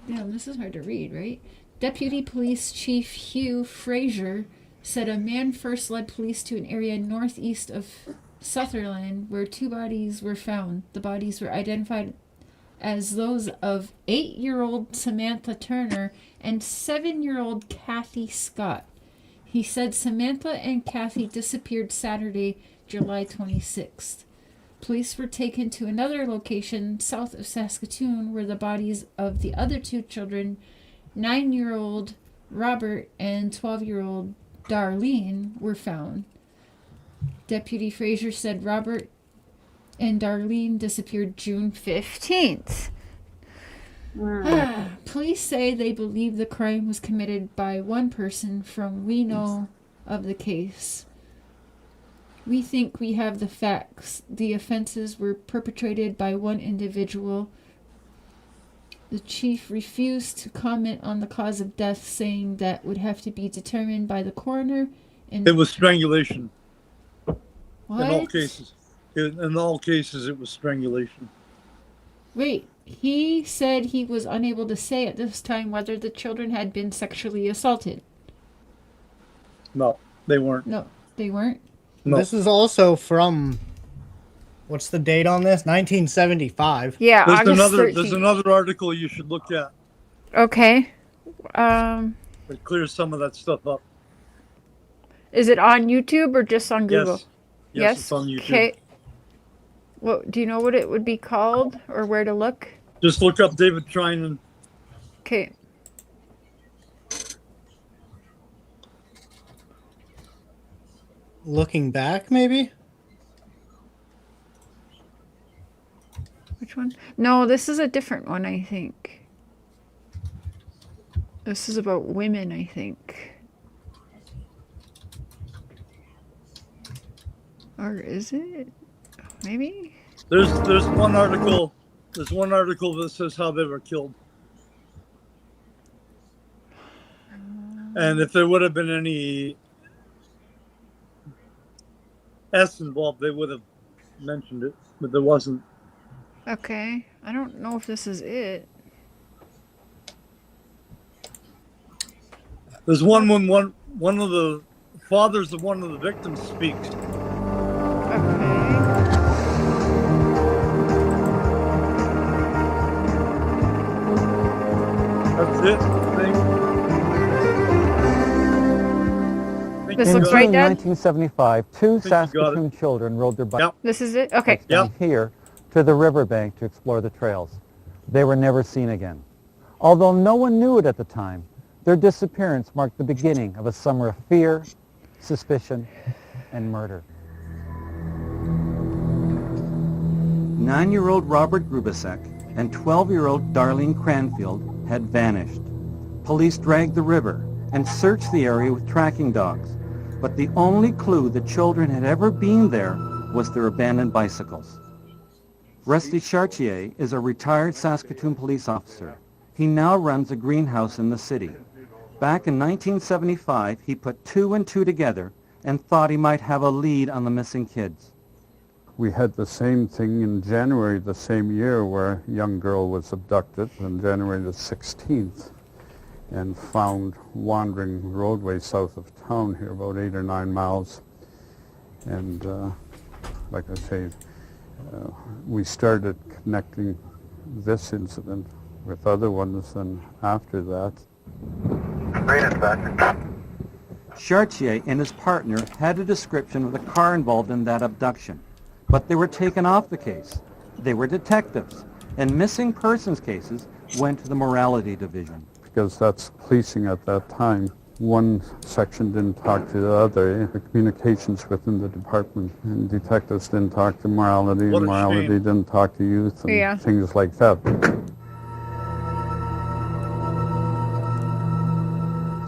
Damn, this is hard to read, right? Deputy Police Chief Hugh Fraser said a man first led police to an area northeast of Sutherland where 2 bodies were found. The bodies were identified as those of 8-year-old Samantha Turner and 7-year-old Kathy Scott. He said Samantha and Kathy disappeared Saturday, July 26th. Police were taken to another location south of Saskatoon where the bodies of the other 2 children, 9-year-old Robert and 12-year-old Darlene, were found. Deputy Fraser said Robert and Darlene disappeared June 15th. Police say they believe the crime was committed by one person from we know of the case. We think we have the facts. The offenses were perpetrated by one individual. The chief refused to comment on the cause of death, saying that would have to be determined by the coroner. And It was strangulation. what? In all cases. In all cases, it was strangulation. Wait, he said he was unable to say at this time whether the children had been sexually assaulted. No, they weren't. No, they weren't. No. This is also from What's the date on this? 1975. Yeah, There's August another 13th. there's another article you should look at. Okay. It clears some of that stuff up. Is it on YouTube or just on Google? Yes, it's on YouTube. Okay. Well, do you know what it would be called or where to look? Just look up David Trinan. Okay. Looking back, maybe? Which one? No, this is a different one, I think. This is about women, I think. Or is it? Maybe? There's one article. There's one article that says how they were killed. And if there would have been any S involved, they would have mentioned it, but there wasn't. Okay. I don't know if this is it. There's one when one of the fathers of one of the victims speaks. Okay. That's it, I think. This you looks got right, it. Dad? 1975, two you got Saskatoon children rode their bikes Yep. This is it? Okay. Yep. down here to the riverbank to explore the trails. They were never seen again. Although no one knew it at the time, their disappearance marked the beginning of a summer of fear, suspicion, and murder. 9-year-old Robert Grubasek and 12-year-old Darlene Cranfield had vanished. Police dragged the river and searched the area with tracking dogs, but the only clue the children had ever been there was their abandoned bicycles. Rusty Chartier is a retired Saskatoon police officer. He now runs a greenhouse in the city. Back in 1975, he put 2 and 2 together and thought he might have a lead on the missing kids. We had the same thing in January the same year where a young girl was abducted on January the 16th and found wandering roadway south of town here, about 8 or 9 miles. And like I say, we started connecting this incident with other ones, and after that. Chartier and his partner had a description of the car involved in that abduction, but they were taken off the case. They were detectives, and missing persons cases went to the morality division. Because that's policing at that time. One section didn't talk to the other. The communications within the department, and detectives didn't talk to morality, What a and morality shame. didn't talk to youth, and Yeah. things like that.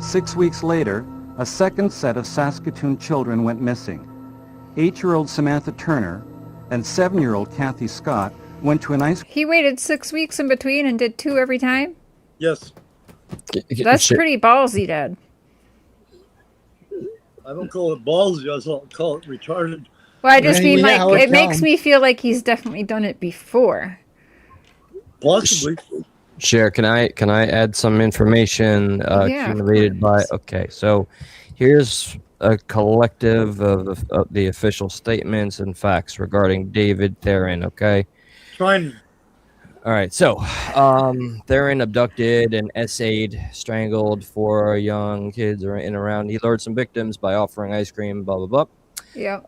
6 weeks later, a second set of Saskatoon children went missing. 8-year-old Samantha Turner and 7-year-old Kathy Scott went to an ice He waited 6 weeks in between and did 2 every time? Yes. That's pretty ballsy, Dad. I don't call it ballsy, I'll call it retarded. Well, I just mean, Yeah, like, it's it makes dumb. me feel like he's definitely done it before. Possibly. Cher, can I add some information Yeah, of accumulated by? course. Okay, so here's a collective of the official statements and facts regarding David Theron. Okay. Trying. All right, so Theron abducted and essayed, strangled 4 young kids in around. He lured some victims by offering ice cream. Blah blah blah. Yeah.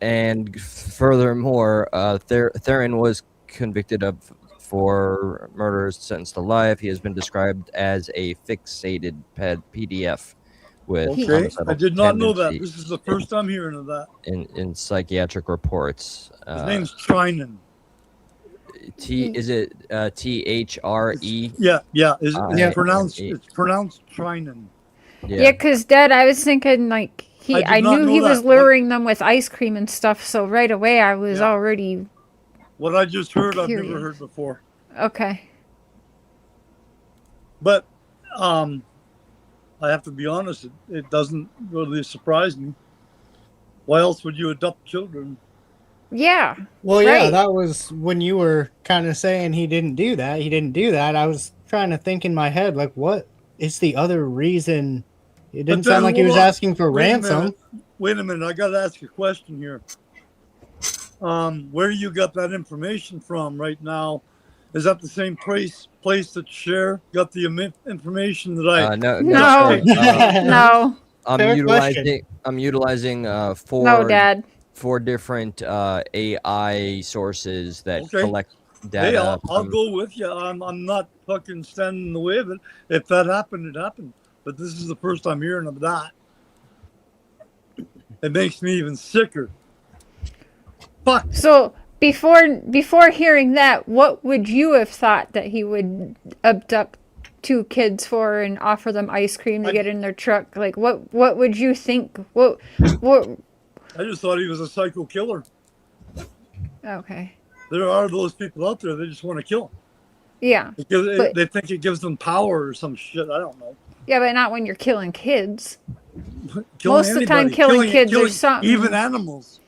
And furthermore, Theron was convicted of 4 murders, sentenced to life. He has been described as a fixated PDF with Okay, homicidal I did not know that. tendency This is the first I'm hearing of that. in psychiatric reports. His name's Trinan. Is it THRE? Yeah. It's Yeah. pronounced Trinan. Yeah, because, Dad, I was thinking, like, I did not knew know he was that. luring them with ice cream and stuff, so right away I was Yeah. already... What I just heard, I've Curious. never heard before. Okay. But I have to be honest, it doesn't really surprise me. Why else would you adopt children? Yeah. Well, yeah, Right. that was when you were kind of saying he didn't do that. He didn't do that. I was trying to think in my head, like, what is the other reason? It didn't But then sound like he was hold on. asking for Wait a ransom. minute. Wait a minute. I got to ask you a question here. Where you got that information from right now? Is that the same place that Cher got the information that I? No. No. Fair question. I'm utilizing No, four Dad. different AI sources that Okay. collect Hey, data. I'll go with you. I'm not fucking standing in the way of it. If that happened, it happened. But this is the first I'm hearing of that. It makes me even sicker. Fuck. So before hearing that, what would you have thought that he would abduct 2 kids for and offer them ice cream to get in their truck? Like what would you think? What I just thought he was a psycho killer. Okay. There are those people out there. They just want to kill. Yeah. Because But, they think it gives them power or some shit. I don't know. yeah, but not when you're killing kids. Killing Most of the time anybody. killing kids or something. Even animals.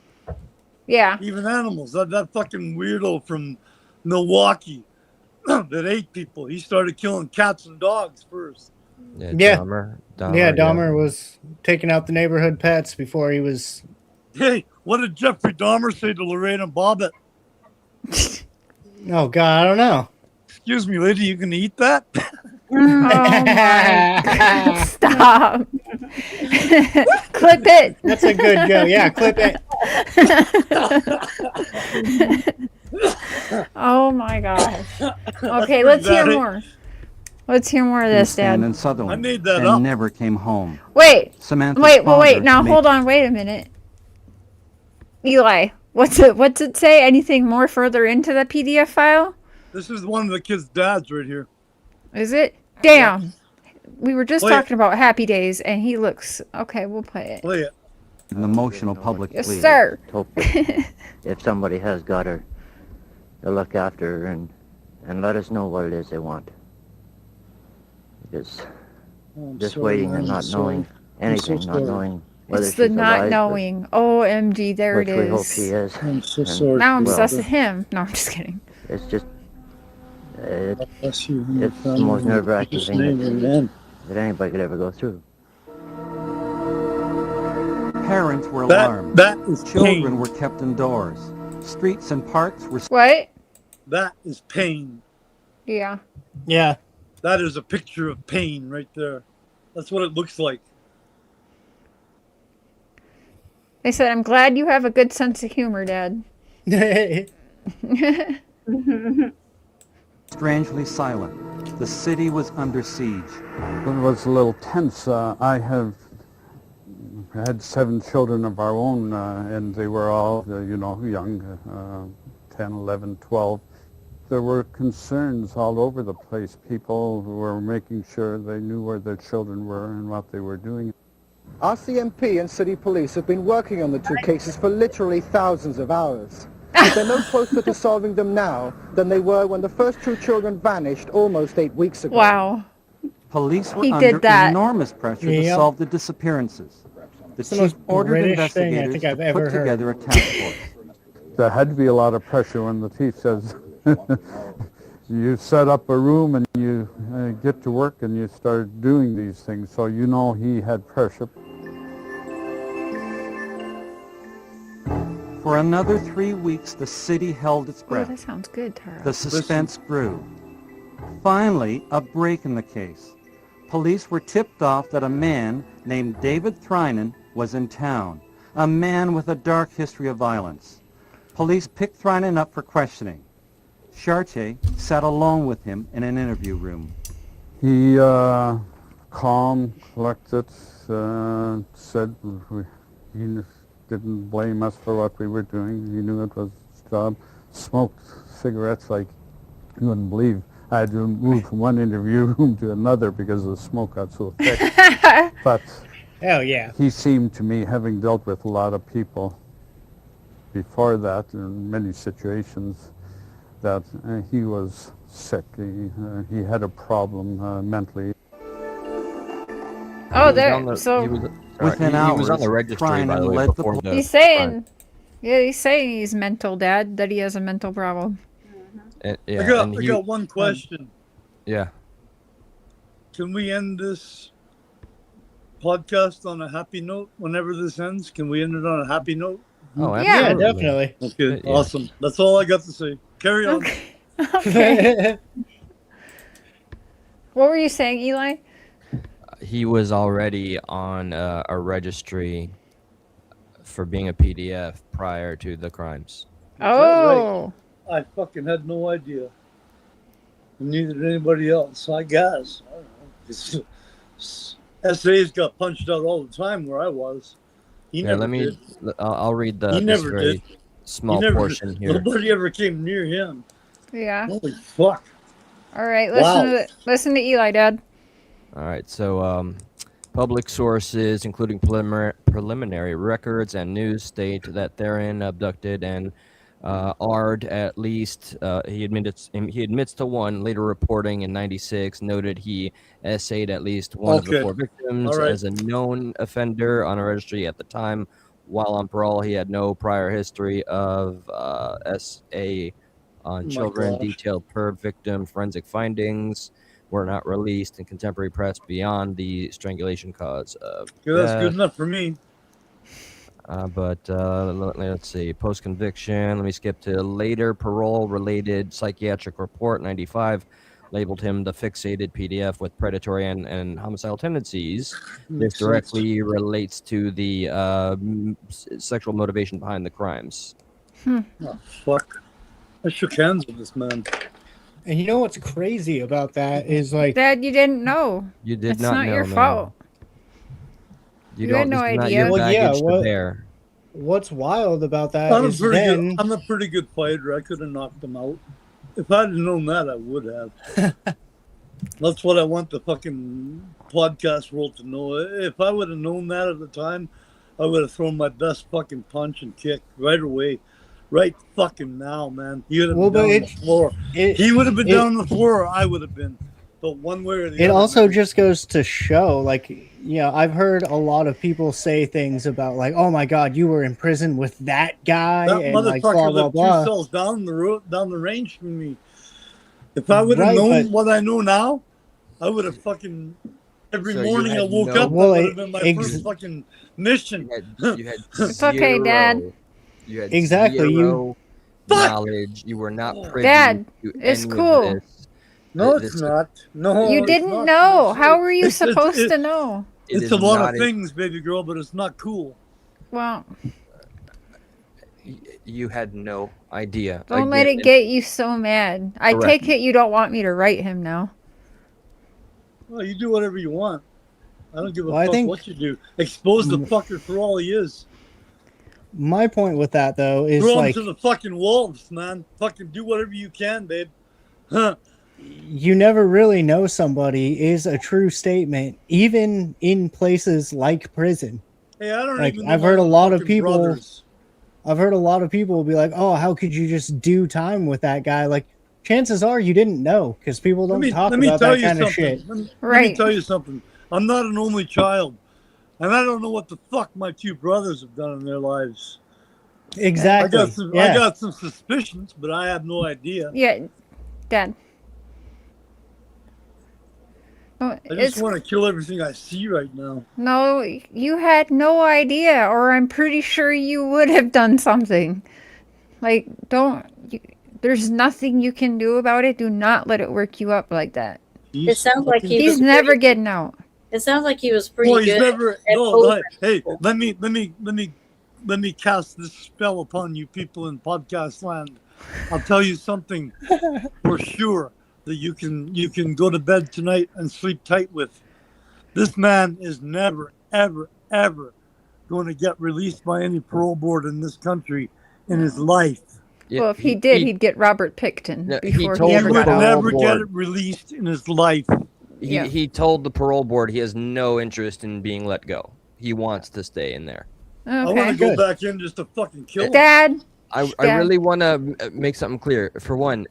Yeah. Even animals. That fucking weirdo from Milwaukee that ate people. He started killing cats and dogs first. Yeah. Dahmer, Dahmer was taking out the neighborhood pets before he was. Hey, what did Jeffrey Dahmer say to Lorraine and Bobbitt? Oh God, I don't know. Excuse me, lady, you can eat that? Oh my. Stop. Clip it. That's a good go. Yeah, clip it. Oh my gosh. Okay, let's hear more. Let's hear more of this, Dad. In Sutherland, I made that and up. never came home. Wait. Samantha's Wait. father Now made- hold on. Wait a minute. Eli, what's it say? Anything more further into the PDF file? This is one of the kids' dads right here. Is it? Damn. We were just Play it. talking about Happy Days, and he looks... Okay, we'll play it. Play it. An emotional public Yes, plea. sir. Hope if somebody has got her, to look after her and let us know what it is they want. Because just waiting and not knowing anything, not knowing whether It's she's the not alive, knowing. OMG, there which it we hope is. she is. I'm so And, sorry. Now I'm well, obsessed with him. No, I'm just kidding. It's just, Bless you and your it's the family most in nerve-wracking Jesus' thing name, amen. that anybody could ever go through. Parents were alarmed. That is Children pain. were kept indoors. Streets and parks were What? That is pain. Yeah. Yeah. That is a picture of pain right there. That's what it looks like. They said, I'm glad you have a good sense of humor, Dad. strangely silent. The city was under siege. It was a little tense. I have had 7 children of our own, and they were all, young, 10, 11, 12. There were concerns all over the place. People who were making sure they knew where their children were and what they were doing. RCMP and city police have been working on the 2 cases for literally thousands of hours. But they're no closer to solving them now than they were when the first 2 children vanished almost 8 weeks ago. Wow. Police were He under did that. enormous pressure to Yep. solve the disappearances. The It's the chief most ordered British thing I investigators think I've to ever put heard. together a task force. There had to be a lot of pressure when the chief says, you set up a room and you get to work and you start doing these things. So you know he had pressure. For another 3 weeks, the city held its Oh, breath. that sounds good, Tara. The suspense grew. Finally, a break in the case. Police were tipped off that a man named David Thrynan was in town, a man with a dark history of violence. Police picked Thrynan up for questioning. Chartier sat alone with him in an interview room. He calm, collected, said he didn't blame us for what we were doing. He knew it was his job. Smoked cigarettes like you wouldn't believe. I had to move from one interview room to another because the smoke got so thick. But Hell yeah. he seemed to me, having dealt with a lot of people before that in many situations, that he was sick. He had a problem mentally. Oh, He there. was So Within he was on hours, the registry, by Thrynan the way, led the before the he's saying, yeah, he's saying he's mental, Dad. That he has a mental problem. and, I yeah, got, and I he, got one question. yeah. Can we end this podcast on a happy note whenever this ends? Can we end it on a happy note? Oh, Yeah. Yeah, absolutely. definitely. Okay, Yeah. awesome. That's all I got to say. Carry on. Okay. What were you saying, Eli? He was already on a registry for being a PDF prior to the crimes. Is that right? Oh. I fucking had no idea. And neither did anybody else, I guess. I don't know. SA's got punched out all the time where I was. He Yeah, never let me. did. I'll read He this never very did. He small never portion did. here. Nobody ever came near him. Yeah. Holy fuck. All right. Wow. Listen to Eli, Dad. All right, so public sources, including preliminary records and news, state that Theron abducted and Ard at least. He admits to one. Later reporting in '96 noted he essayed at least one of the Okay. four victims All right. as a known offender on a registry at the time. While on parole, he had no prior history of SA on Oh my children. gosh. Detailed per victim forensic findings were not released in contemporary press beyond the strangulation cause of Yeah, that's good death. enough for me. But let's see. Post conviction. Let me skip to later parole related psychiatric report 95 labeled him the fixated PDF with predatory and homicidal tendencies. This Makes sense. directly relates to the sexual motivation behind the crimes. Oh, fuck. I shook hands with this man. And you know what's crazy about that is like, Dad, you didn't know. You did It's not not know, your man. fault. You You had don't. no This is not idea. your Well, yeah, baggage to what- bear. what's wild about that I'm is a pretty then good. I'm a pretty good fighter. I could have knocked him out. If I'd have known that, I would have. That's what I want the fucking podcast world to know. If I would have known that at the time, I would have thrown my best fucking punch and kick right away. Right fucking now, man. He would have been down on the floor. He would have been down on the floor, or I would have been. But one way or the it other. also man. just goes to show, like, you know, I've heard a lot of people say things about, like, oh my god, you were in prison with that guy, That and like motherfucker blah blah lived blah. 2 cells down the road, down the range from me. If I would have Right, known but- what I know now, I would have fucking every So you morning I had woke no- up. Well, that would have been my first fucking mission. You had It's okay, Dad. zero- You had Exactly, you- zero knowledge. You were not privy Dad, to it's any cool. of this. No, This- it's not. No, You it's didn't not. know. How were you It's- supposed it- to know? it It's is a lot not of things, baby girl, but it's not cool. Well, You had no idea. don't let it get you so mad. I Correct. take it you don't want me to write him now. Well, you do whatever you want. I don't give a Well, I fuck think- what you do. Expose the fucker for all he is. My point with that though is Throw like, him to the fucking wolves, man. Fucking do whatever you can, babe. Huh. you never really know somebody is a true statement, even in places like prison. Hey, I don't Like, even know I've my heard a lot of fucking people- brothers. I've heard a lot of people be like, "Oh, how could you just do time with that guy?" Like, chances are you didn't know, because people don't talk about that kind of shit. Let me Right. tell you something. I'm not an only child, and I don't know what the fuck my 2 brothers have done in their lives. Exactly. I yeah. got some suspicions, but I have no idea. Yeah, Dad. No, I just it's want to kill everything I see right now. no. You had no idea, or I'm pretty sure you would have done something. Like, don't. There's nothing you can do about it. Do not let it work you up like that. It sounds like He's never getting out. It sounds like he was pretty Well, he's good. never. at No, posing. hey, let me cast this spell upon you people in podcast land. I'll tell you something for sure that you can go to bed tonight and sleep tight with. This man is never, ever, ever going to get released by any parole board in this country in his life. Well, if he did, he'd get Robert Picton Yeah, he before told he He ever the would got out. never parole get board. it released in his life. Yeah. He told the parole board he has no interest in being let go. He wants to stay in there. I want to Okay, go Good. back in just to fucking kill him. Dad. I Dad. really want to make something clear. For one,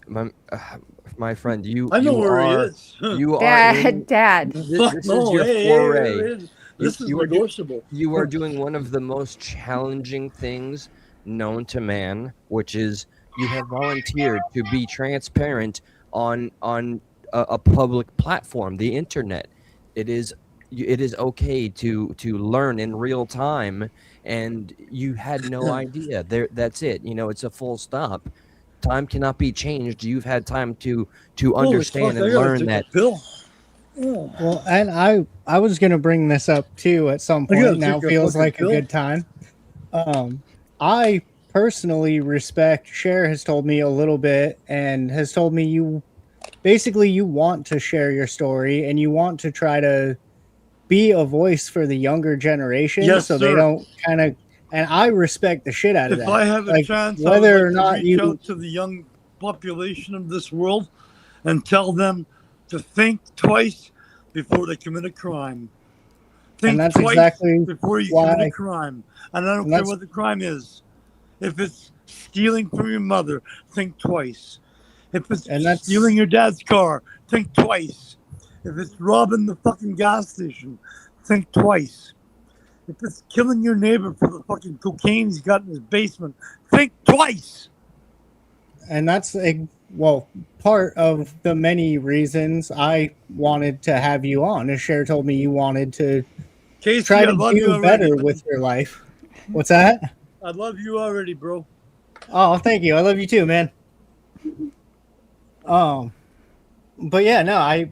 my friend, I know where he is. You are. Dad. Dad. This Fuck is no, your hey, foray. hey, this is You are negotiable. You are doing one of the most challenging things known to man, which is you have volunteered to be transparent on a public platform, the internet. It is it is okay to learn in real time, and you had no idea. That's it. It's a full stop. Time cannot be changed. You've had time to understand and learn that. Bill. Well, and I was gonna bring this up too at some point. Now feels like a good time. I personally respect. Cher has told me a little bit, and has told me you want to share your story, and you want to try to be a voice for the younger generation, so they don't kind of. And I respect the shit out of that. If I have a chance, whether or not you reach out to the young population of this world and tell them to think twice before they commit a crime. Think that's twice exactly before you commit a crime. And I don't care what the crime is. If it's stealing from your mother, think twice. If it's stealing your dad's car, think twice. If it's robbing the fucking gas station, think twice. If it's killing your neighbor for the fucking cocaine he's got in his basement, think twice. And that's part of the many reasons I wanted to have you on. As Cher told me you wanted to try to do better with your life. What's that? I love you already, bro. Oh, thank you. I love you too, man. But yeah, no, I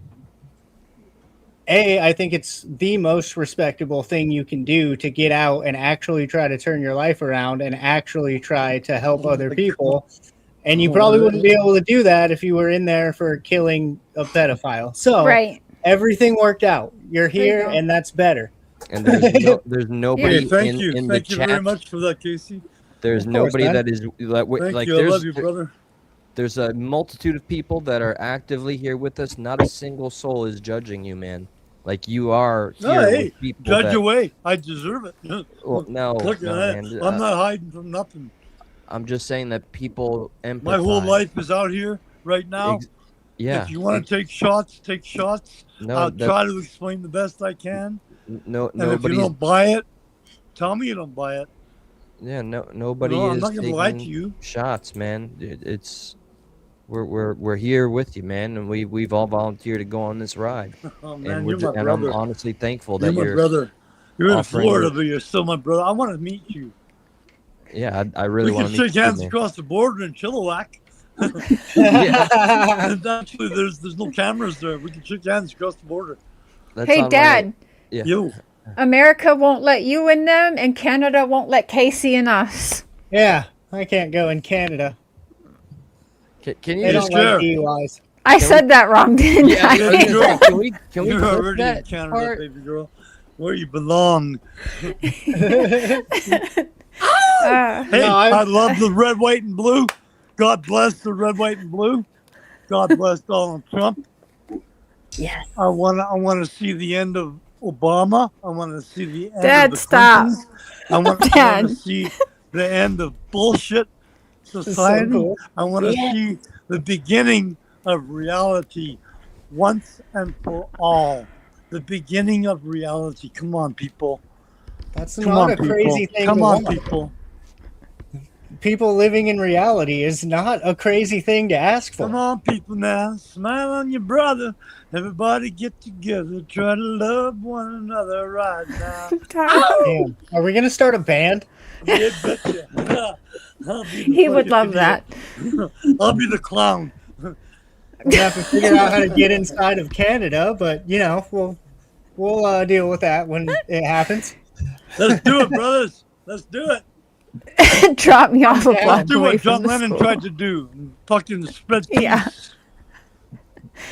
think it's the most respectable thing you can do to get out and actually try to turn your life around and actually try to help other people. And you probably wouldn't be able to do that if you were in there for killing a pedophile. So everything worked out. You're here, and that's better. And there's nobody in the Thank chat. you very much for that, Casey. There's nobody that is Thank like. you. I love you, brother. There's a multitude of people that are actively here with us. Not a single soul is judging you, man. Like you are here with people. Judge away. I deserve it. Well, no, Look at that. man. I'm not hiding from nothing. I'm just saying that people empathize. My whole life is out here right now. Yeah. If you want to take shots, take shots. No, I'll try to explain the best I can. No, and if you don't buy it, tell me you don't buy it. Yeah, nobody I'm is not gonna taking lie to you. shots, man. We're here with you, man, and we've all volunteered to go on this ride. Oh man, and you're my and brother. I'm honestly thankful that You're my brother. You're in offering Florida, but you're still my brother. I want to meet you. Yeah, I really want to meet you. We can shake hands man. across the border in Chilliwack. Yeah. And actually, there's no cameras there. We can shake hands across the border. Hey, Dad. Yeah. You. America won't let you in them, and Canada won't let Casey in us. Yeah, I can't go in Canada. Can you they don't like DUIs. I said that wrong, didn't I? Can we You're clip already that in Canada, part? baby girl. Where you belong. Hey, I love the red, white, and blue. God bless the red, white, and blue. God bless Donald Trump. Yes. I want to see the end of Obama. I want to see the end Dad, of the stop. Clintons. I want to see the end of bullshit society. cool. I want to see the beginning of reality once and for all. The beginning of reality. Come on, people. That's Come not on, a crazy thing. Come to on, want. people. People living in reality is not a crazy thing to ask for. Come on, people now. Smile on your brother. Everybody get together. Try to love one another right now. Damn. Are we going to start a band? Yeah, betcha. He would love that. I'll be the clown. We have to figure out how to get inside of Canada, but we'll deal with that when it happens. Let's do it, brothers. Let's do it. Drop me off a block Let's do away what John from the Lennon school. tried to do. Fucking spread peace. Yeah.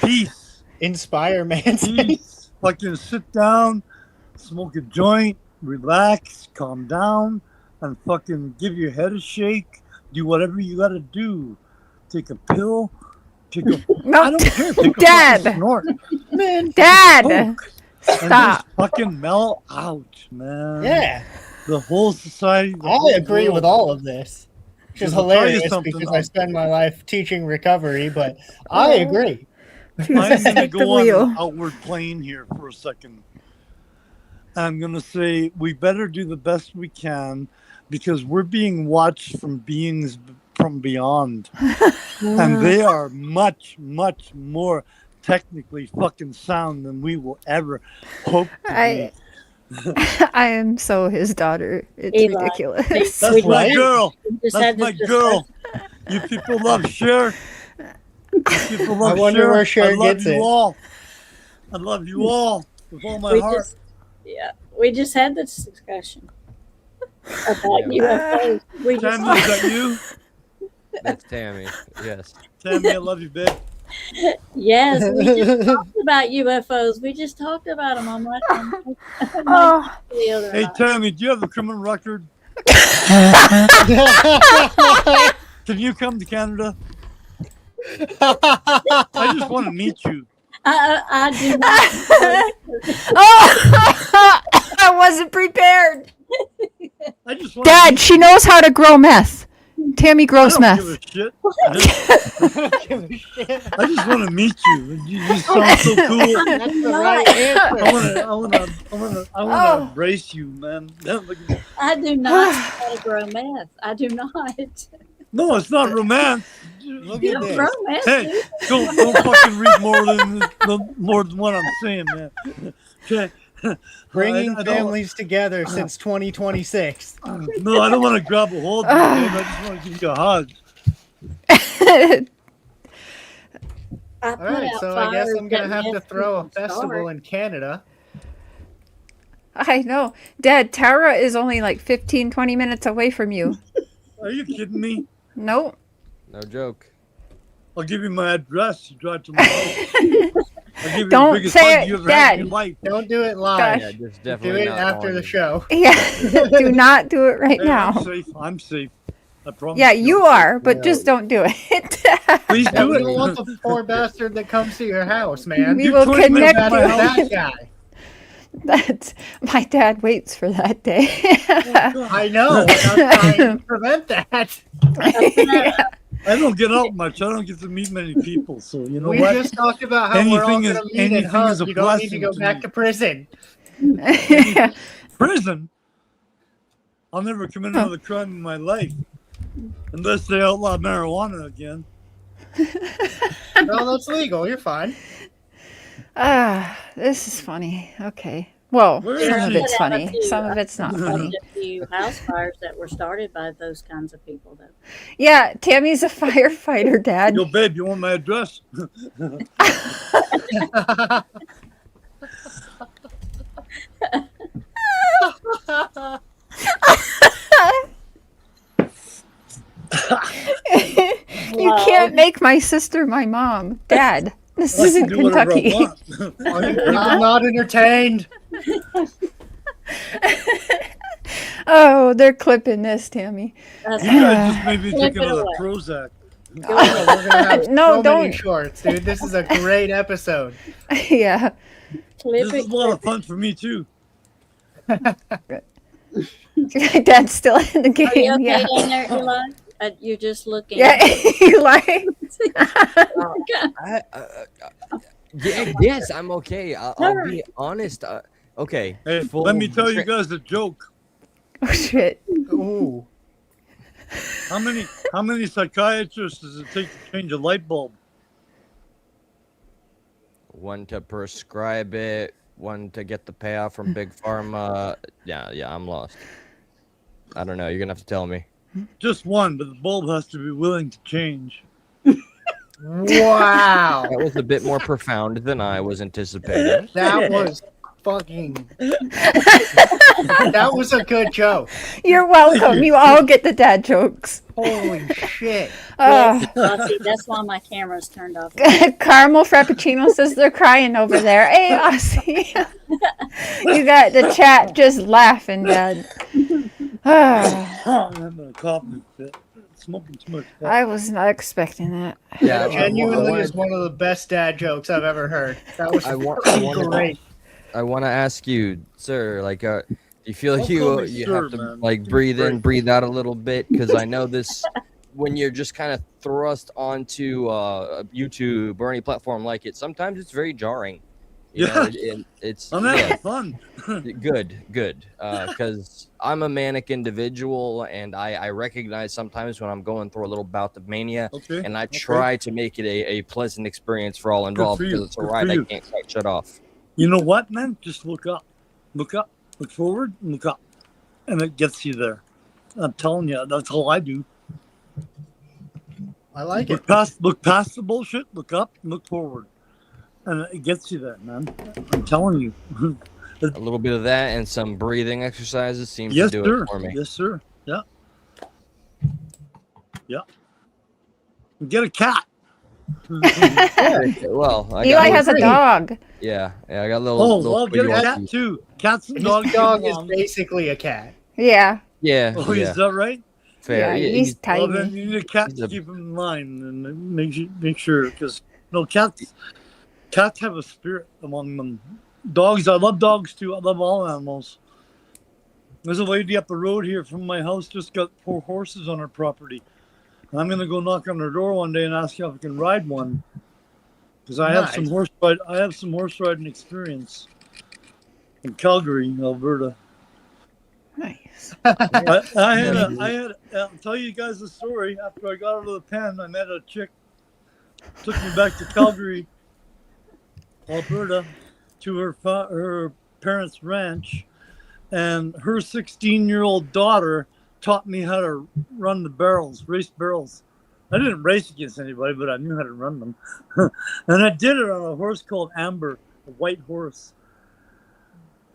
Peace. Inspire, man. Peace. Fucking sit down, smoke a joint, relax, calm down, and fucking give your head a shake. Do whatever you gotta do. Take a pill. Take a No, I don't care. Take a Dad. fucking snort. Man, Dad, Smoke. And stop. just fucking mellow out, man. Yeah. The whole society. I agree with all of this. Which is Because I'll tell you hilarious something, because I spend my life teaching recovery, but I agree. I'm going to Take the go on wheel. an outward plane here for a second. I'm going to say we better do the best we can because we're being watched from beings from beyond. And they are much, much more technically fucking sound than we will ever hope to be. I am so his daughter. It's Eli, ridiculous. That's my girl. just That's had my this girl. You people love Cher. You people love I wonder Cher. where Cher I love gets you it. all. I love you all with all my heart. We just had this discussion about UFOs. We just Tammy, is that you? That's Tammy. Yes. Tammy, I love you, babe. Yes, we just talked about UFOs. We just talked about them on my the other Hey, night. Tammy, do you have a criminal record? Can you come to Canada? I just want to meet you. I do not. I wasn't prepared. I just want Dad, she knows how to grow meth. Tammy grows meth. give a shit. I just want to meet you. You sound so cool. That's the right answer. I want to embrace you, man. I do not know how to grow meth. I do not. No, it's not romance. Look You at don't this. grow meth, Hey, dude. don't fucking read more than what I'm saying, man. Okay. Bringing I don't- families together since 2026. No, I don't want to grab a hold of you, babe. I just want to give you a hug. I All right, put out so I guess fires I'm gonna that have to meth throw a couldn't festival start. in Canada. I know. Dad, Tara is only like 15, 20 minutes away from you. Are you kidding me? Nope. No joke. I'll give you my address. You drive to my house. I'll give you Don't the biggest say hug it, you ever had in Dad. your life. Don't do it live. Yeah, just Do definitely it not after on the you. show. Yeah. Do not do it right Hey, now. I'm safe. I'm safe. I promise. Yeah, you I'm are, but just don't do it. safe. Please Yeah, do we don't it. want the poor bastard that comes to your house, man. We You will 20 minutes connect from That's my you. house. that guy. That's my dad waits for that day. I know. And I'm trying to prevent that. I don't get out much. I don't get to meet many people. So you know We what? just talked about how we're all Anything going is- to meet and anything is hug. a You don't need to blessing go to back me. to prison. Prison. I'll never commit another crime in my life unless they outlaw marijuana again. No, that's legal. You're fine. This is funny. Okay. Well, Where some is of she? it's funny. Some of it's not funny. A few house fires that were started by those kinds of people, though. Yeah, Tammy's a firefighter, Dad. Yo, babe, you want my address? You can't make my sister my mom. Dad, this I can isn't do whatever I Kentucky. want. Are you people not entertained? Oh, they're clipping this, Tammy. That's You guys just made me Flip take it another away. Prozac. Oh, we're gonna have No, so many don't. shorts, dude. This is a great episode. Yeah. Clip This is a lot of fun for me too. Dad's still in the Are you game. okay Yeah. down there, Eli? You're just looking. Yeah, Eli. Yes, I'm okay. I'll be honest. Okay. Hey, full let me tell you tra- guys a joke. Oh shit. Ooh. How many psychiatrists does it take to change a light bulb? One to prescribe it, one to get the payoff from Big Pharma. Yeah, I'm lost. I don't know. You're gonna have to tell me. Just one, but the bulb has to be willing to change. Wow. That was a bit more profound than I was anticipating. That was fucking. That was a good joke. You're welcome. You all get the dad jokes. Holy shit. See, that's why my camera's turned off. Caramel Frappuccino says they're crying over there. Hey, Aussie. You got the chat just laughing, Dad. I'm having a coughing fit. Smoking too much. I was not expecting that. Yeah, Genuinely is one of the best dad jokes I've ever heard. That was great. I want to ask you, sir, like, do you feel Don't you call me you sir, have to man. like breathe in, breathe out a little bit? Because I know this, when you're just kind of thrust onto YouTube or any platform like it, sometimes it's very jarring. You know, Yeah. it's I'm having fun. good, because I'm a manic individual, and I recognize sometimes when I'm going through a little bout of mania, Okay. and I try to make it a pleasant experience for all involved, for because you. it's a Good ride for I you. can't quite shut off. You know what, man? Just look up, look forward, and look up, and it gets you there. I'm telling you, that's all I do. I like Look past the bullshit. Look up, and look forward, and it gets you there, man. I'm telling you. A little bit of that and some breathing exercises seems Yes, to do sir. it for me. Yes, sir. Yeah. Yeah. Get a cat. Well, Eli has a dog. Yeah, I got a little Get a Yorkie. cat too. Cats and His dogs. dog get is along. basically a cat. Yeah. Yeah. Oh, yeah. is that right? Fair. Yeah, he's tiny. Well, then you need a cat to keep him in line and make sure, because cats have a spirit among them. Dogs, I love dogs too. I love all animals. There's a lady up the road here from my house just got 4 horses on her property. And I'm gonna go knock on her door one day and ask her if I can ride one, because I have some horse riding experience in Calgary, Alberta. Nice. I'll tell you guys a story. After I got out of the pen, I met a chick, took me back to Calgary, Alberta, to her parents' ranch, and her 16-year-old daughter taught me how to run the barrels, race barrels. I didn't race against anybody, but I knew how to run them. And I did it on a horse called Amber, a white horse.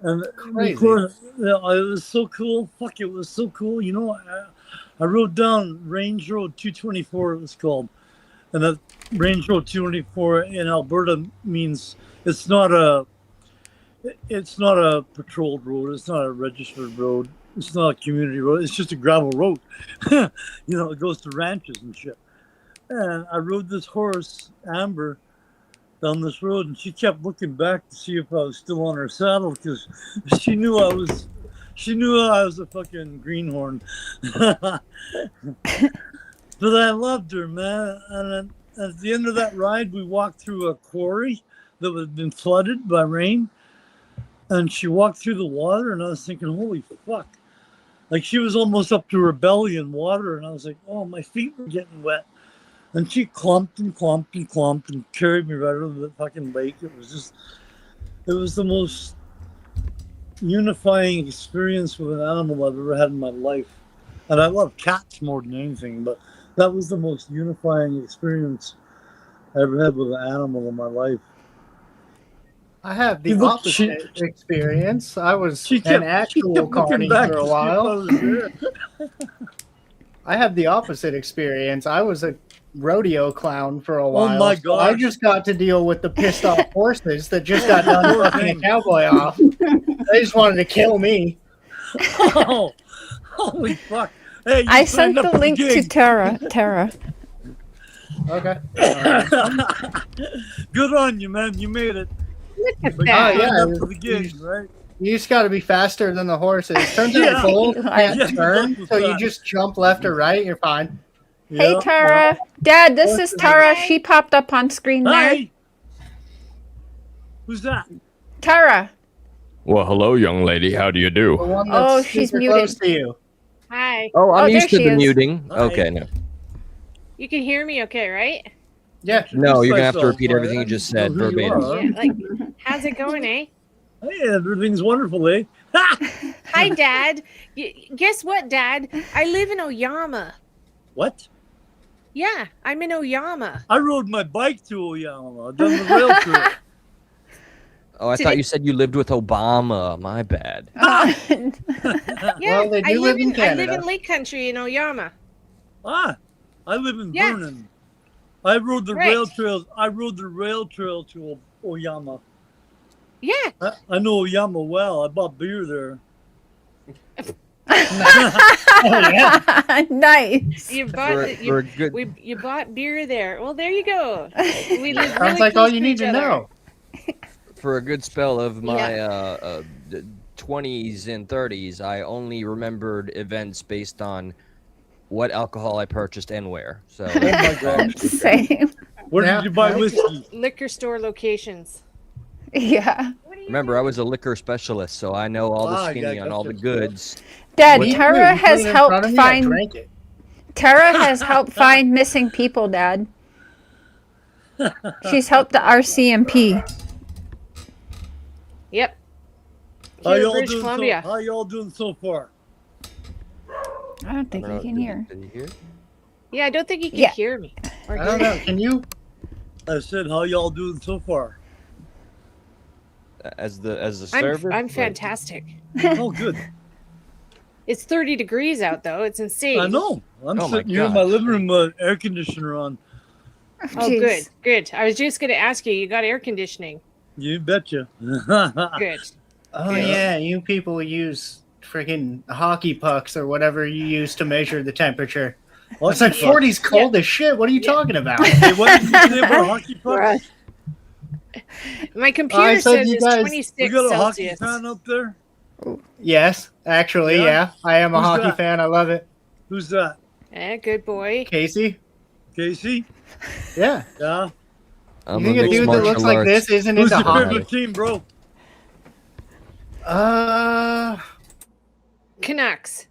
And Crazy. of course, it was so cool. Fuck, it was so cool. You know, I rode down Range Road 224, it was called. And that Range Road 224 in Alberta means it's not a patrolled road. It's not a registered road. It's not a community road. It's just a gravel road. You know, it goes to ranches and shit. And I rode this horse, Amber, down this road, and she kept looking back to see if I was still on her saddle, because she knew I was a fucking greenhorn. But I loved her, man. And at the end of that ride, we walked through a quarry that had been flooded by rain, and she walked through the water, and I was thinking, holy fuck. Like, she was almost up to her belly in water, and I was like, oh, my feet were getting wet. And she clumped and clumped and clumped and carried me right over the fucking lake. It was the most unifying experience with an animal I've ever had in my life. And I love cats more than anything, but that was the most unifying experience I ever had with an animal in my life. I have the opposite experience. I was an actual carny for a while. I have the opposite experience. I was a rodeo clown for a while. Oh my so I just got to deal with the pissed off horses that just got done fucking a cowboy off. They just wanted to kill me. Oh, holy fuck. Hey, I sent the link to Tara. Okay. Good on you, man. You made it. Look at But that. you signed yeah, up for the gig, right? You just got to be faster than the horses. Turns out Yeah. a bull can't Yeah, turn, that's so you that. just jump left or right. You're fine. Hey, Tara. Dad, this is Tara. She popped up on screen there. Hi. Who's that? Tara. Well, hello, young lady. How do you do? The one that's Oh, she's super muted. close to you. Hi. Oh, I'm there used to she the is. muting. Hi. Okay, no. You can hear me okay, right? Yeah. No, you're gonna have to Myself, repeat all everything right? you just said Know who you verbatim. are. Yeah, like, how's it going, eh? Hey, everything's wonderful, eh? Hi, Dad. Guess what, Dad? I live in Oyama. What? Yeah, I'm in Oyama. I rode my bike to Oyama. I've done the rail trip. Oh, I thought you said you lived with Obama. My bad. Yeah, Well, they do I live in I live Canada. in Lake Country in Oyama. I live in Yeah. Vernon. I rode the Right. rail trails. I rode the rail trail to Oyama. Yeah. I know Oyama well. I bought beer there. Nice. You bought you bought beer there. Well, there you go. We live Sounds really like close all you to need each to other. know. For a good spell of my 20s and 30s, I only remembered events based on what alcohol I purchased and where. So Oh my god. Same. Where did you buy whiskey? Liquor store locations. Yeah. Remember, I was a liquor specialist, so I know all the Ah, skinny yeah, on all the that's goods. Dad, Me too. Tara You has put it in helped front of me, I find. drank it. Tara has helped find missing people, Dad. She's helped the RCMP. Yep. How Here in y'all British doing? Columbia. How y'all doing so far? I don't think he can hear. Did you hear? Yeah, I don't think you can Yeah. hear me. Or I don't hear know. me. Can you? I said, how y'all doing so far? As the server? I'm Like, fantastic. Oh, good. It's 30 degrees out though. It's insane. I know. I'm Oh my sitting here in my gosh. living room with air conditioner on. Oh, Jeez. good, good. I was just gonna ask you. You got air conditioning. You betcha. Good. Oh yeah, you people use freaking hockey pucks or whatever you use to measure the temperature. It's like 40's cold as shit. What are you talking about? Hey, what did you say about hockey pucks? My computer I said says you it's guys- 26 We got a Celsius. hockey fan up there? Yes, actually, yeah. I am a Who's hockey that? fan. I love it. Who's that? Good boy. Casey? Casey? Yeah. Yeah. I'm You think a a mixed dude that martial looks like arts. this isn't Who's into your hockey? favorite team, bro? Canucks.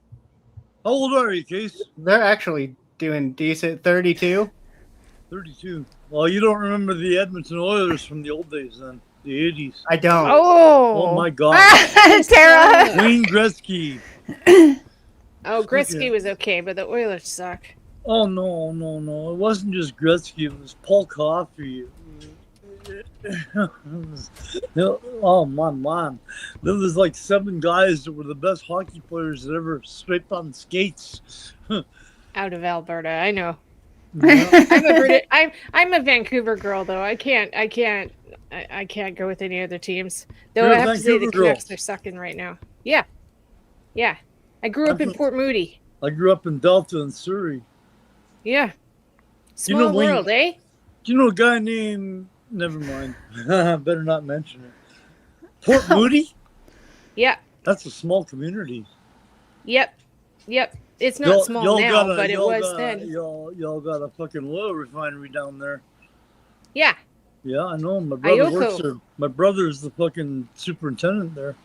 How old are you, Case? They're actually doing decent. 32. 32. Well, you don't remember the Edmonton Oilers from the old days then, the 80s. I don't. Oh my God. Tara. Wayne Gretzky. Oh, Gretzky was okay, but the Oilers suck. Oh, no. It wasn't just Gretzky. It was Paul Coffey. Oh, man. There was like 7 guys that were the best hockey players that ever scraped on skates. Out of Alberta, I know. Yeah. I'm a Vancouver girl though. I can't go with any other teams. Though You're I a have to say the Vancouver girl. Canucks are sucking right now. Yeah. I grew up in Port Moody. I grew up in Delta in Surrey. Yeah. You know Small Wayne- world, eh? Do you know a guy named... Never mind. Better not mention it. Port Moody? Yeah. That's a small community. Yep. It's not small now, but it was then. Y'all got a fucking oil refinery down there. Yeah. Yeah, I know. My brother Ayoko. works there. My brother's the fucking superintendent there.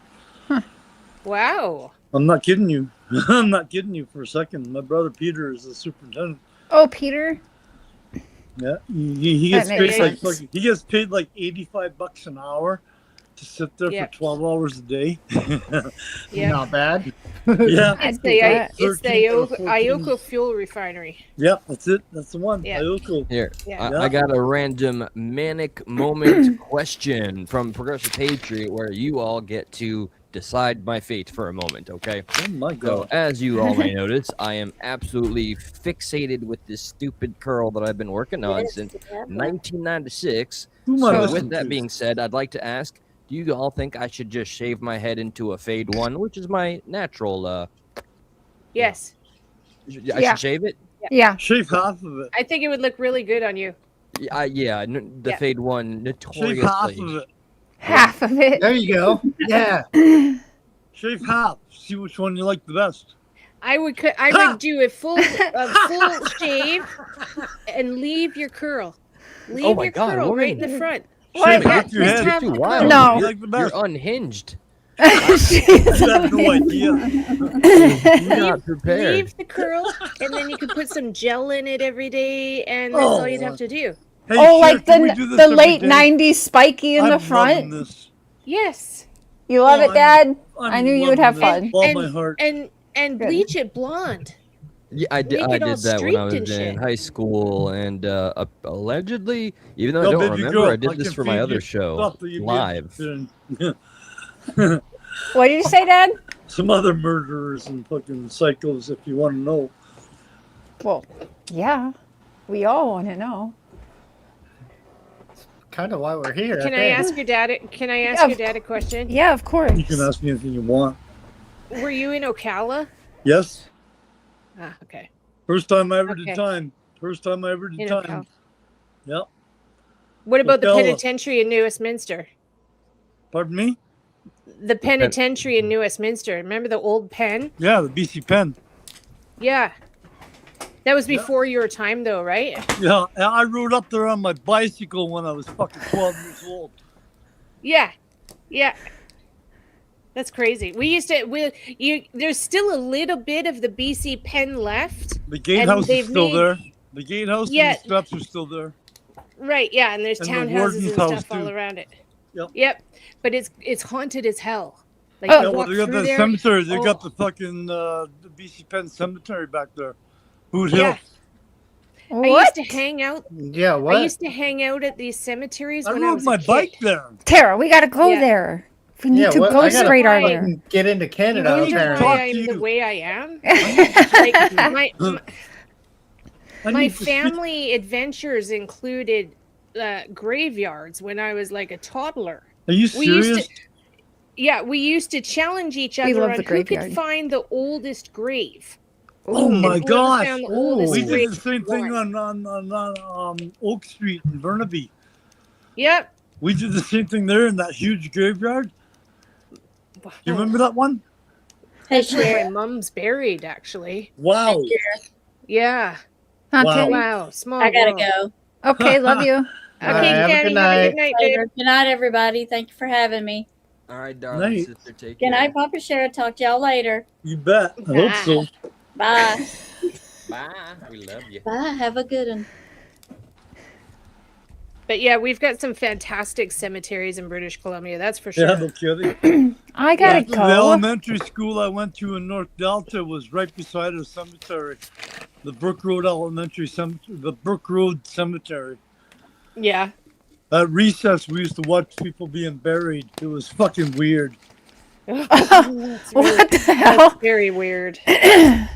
Wow. I'm not kidding you. I'm not kidding you for a second. My brother Peter is the superintendent. Oh, Peter. Yeah, he That gets makes paid like sense. he gets paid like $85 an hour to sit there Yeah. for 12 hours a day. Yeah. Not bad. Yeah, It's that. the 13 or 14. Ayoko Fuel Refinery. Yep, that's it. That's the one. Yeah. Ayoko. Here, Yeah. I got a random manic moment question from Progressive Patriot where you all get to decide my fate for a moment, okay? Oh my So, God. as you all may notice, I am absolutely fixated with this stupid curl that I've been working on Yes, since you have one. 1996. Who am I So, listening with that to? being said, I'd like to ask, do you all think I should just shave my head into a fade one, which is my natural, Yes. I Yeah. should shave it? Yeah. Shave half of it. I think it would look really good on you. The Yeah. fade one Shave half of notoriously. it. Half of it. There you go. Yeah. Shave half. See which one you like the best. I would do a full shave and leave your curl. Leave Oh my your God, curl woman. right in the front. Shave Yeah, half your just head. have Too the wild. curl. No. You like the You're best. unhinged. You have no idea. You're not prepared. Leave the curl, and then you can put some gel in it every day, and that's all you'd have to do. Hey, Oh, Cher, like can we do this the every late day? 90s spiky in I'm the loving front. this. Yes. You love it, Dad? I'm I knew you would loving have this fun. with all my heart. And Good. bleach it blonde. Yeah, I did. Make I it all did that when I was streaked and in shit. high school, and allegedly, even though I Yo, don't baby remember, girl, I did I this can for my feed other you show stuff that you'd be live. interested in. What did you say, Dad? Some other murderers and fucking psychos, if you want to know. Well, yeah. We all want to know. Kind of why we're here. Can I think. ask your dad? Can I ask Yeah, your dad a question? Yeah, of course. You can ask me anything you want. Were you in Ocala? Yes. Ah, okay. First time I ever Okay. did time. First time I ever did In time. Ocala. Yep. What about the Ocala. penitentiary in New Westminster? Pardon me? The penitentiary in New Westminster. Remember the old pen? Yeah, the BC Pen. Yeah. That was before your time, though, right? Yeah, and I rode up there on my bicycle when I was fucking 12 years old. Yeah, yeah. That's crazy. We used to. There's still a little bit of the BC pen left. The gatehouse is still there. The gatehouse Yeah. and the steps are still there. Right. Yeah, and there's And the townhouses warden's and house, stuff all too. around it. Yep. Yep. But it's haunted as hell. Like Yeah, you well, walk they got through the there. cemetery. They oh, got the fucking the BC Penn Cemetery back there. Boot Hill. Yeah. I used to hang out. Yeah, what? I used to hang out at these cemeteries I when I rode was my a kid. bike there. Tara, we gotta go Yeah. there. We need to what? go I gotta straight on fucking there. get into Canada. You wonder apparently. why I'm the way I am? Like, my family adventures included graveyards when I was like a toddler. Are you We used serious? we used to challenge each We other love on the who could graveyard. find the oldest grave. Oh my Whoever gosh! found the oldest We did grave the same thing won. on Oak Street in Burnaby. Yep. We did the same thing there in that huge graveyard. Do you remember that one? That's where my mom's buried, actually. Wow. Yeah. Huh, Wow. Teddy? Wow. Small I gotta world. go. Okay, love you. Okay, have a Danny, good have a night. good night, Later. babe. Good night, everybody. Thank you for having me. All right, darling Night. sister, take Good care. night, Papa Cher. Talk to y'all later. You bet. I hope so. Bye. Bye. We love you. Bye. Have a good one. But yeah, we've got some fantastic cemeteries in British Columbia, that's for sure. Yeah, no kidding. I gotta The go. elementary school I went to in North Delta was right beside a cemetery. The Brook Road Elementary Cemetery. The Brook Road Cemetery. Yeah. At recess, we used to watch people being buried. It was fucking weird. That's What the hell? That's very weird. Yeah,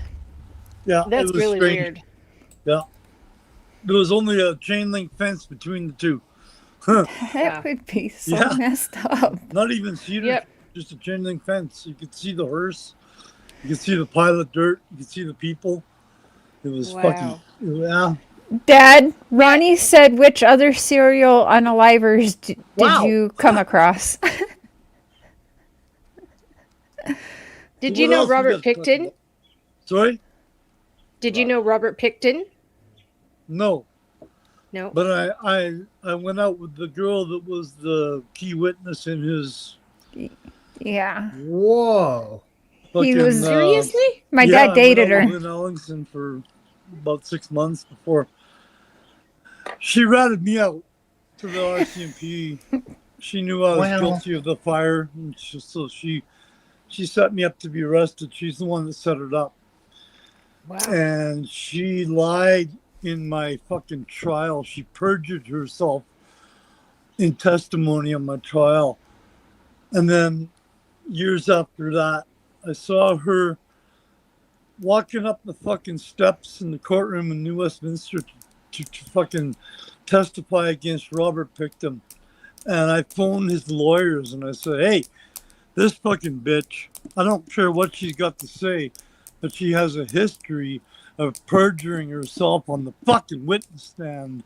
That's it was really strange. weird. Yeah. There was only a chain link fence between the two. That would be so Yeah. messed up. Not even cedar, Yep. just a chain link fence. You could see the hearse. You could see the pile of dirt. You could see the people. It was Wow. fucking, yeah. Dad, Ronnie said, which other serial unalivers did Wow. you come across? Did What you know else we Robert got to talk Picton? about? Sorry? Did you know Robert Picton? No. No. But I went out with the girl that was the key witness in his Yeah. Whoa. He fucking, was Seriously? My yeah, dad I went dated out her. with Lynn Ellingson for about 6 months before she ratted me out to the RCMP. She knew I was Well. guilty of the fire, and so she set me up to be arrested. She's the one that set it up, Wow. and she lied in my fucking trial. She perjured herself in testimony on my trial, and then years after that, I saw her walking up the fucking steps in the courtroom in New Westminster to fucking testify against Robert Picton. And I phoned his lawyers and I said, hey, this fucking bitch, I don't care what she's got to say, but she has a history of perjuring herself on the fucking witness stand.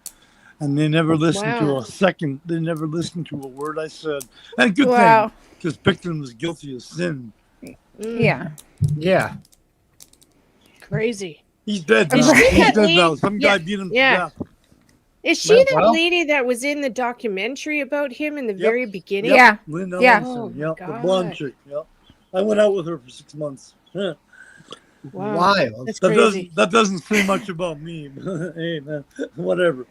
And they never listened to Wow. a second. They never listened to a word I said. And good Wow. thing, because Picton was guilty of sin. Yeah. Yeah. Crazy. He's dead Is now. she He's that dead lady? now. Some Yeah. guy beat him Yeah. to death. Is she Well, that well. lady that was in the documentary about him in the Yep. very beginning? Yep. Yeah. Lynn Yeah. Ellingson. Oh, Yep. The God. blonde chick. Yep. I went out with her for 6 months. Huh. Wow. Wild. That's That crazy. doesn't say much about me. Hey man, whatever.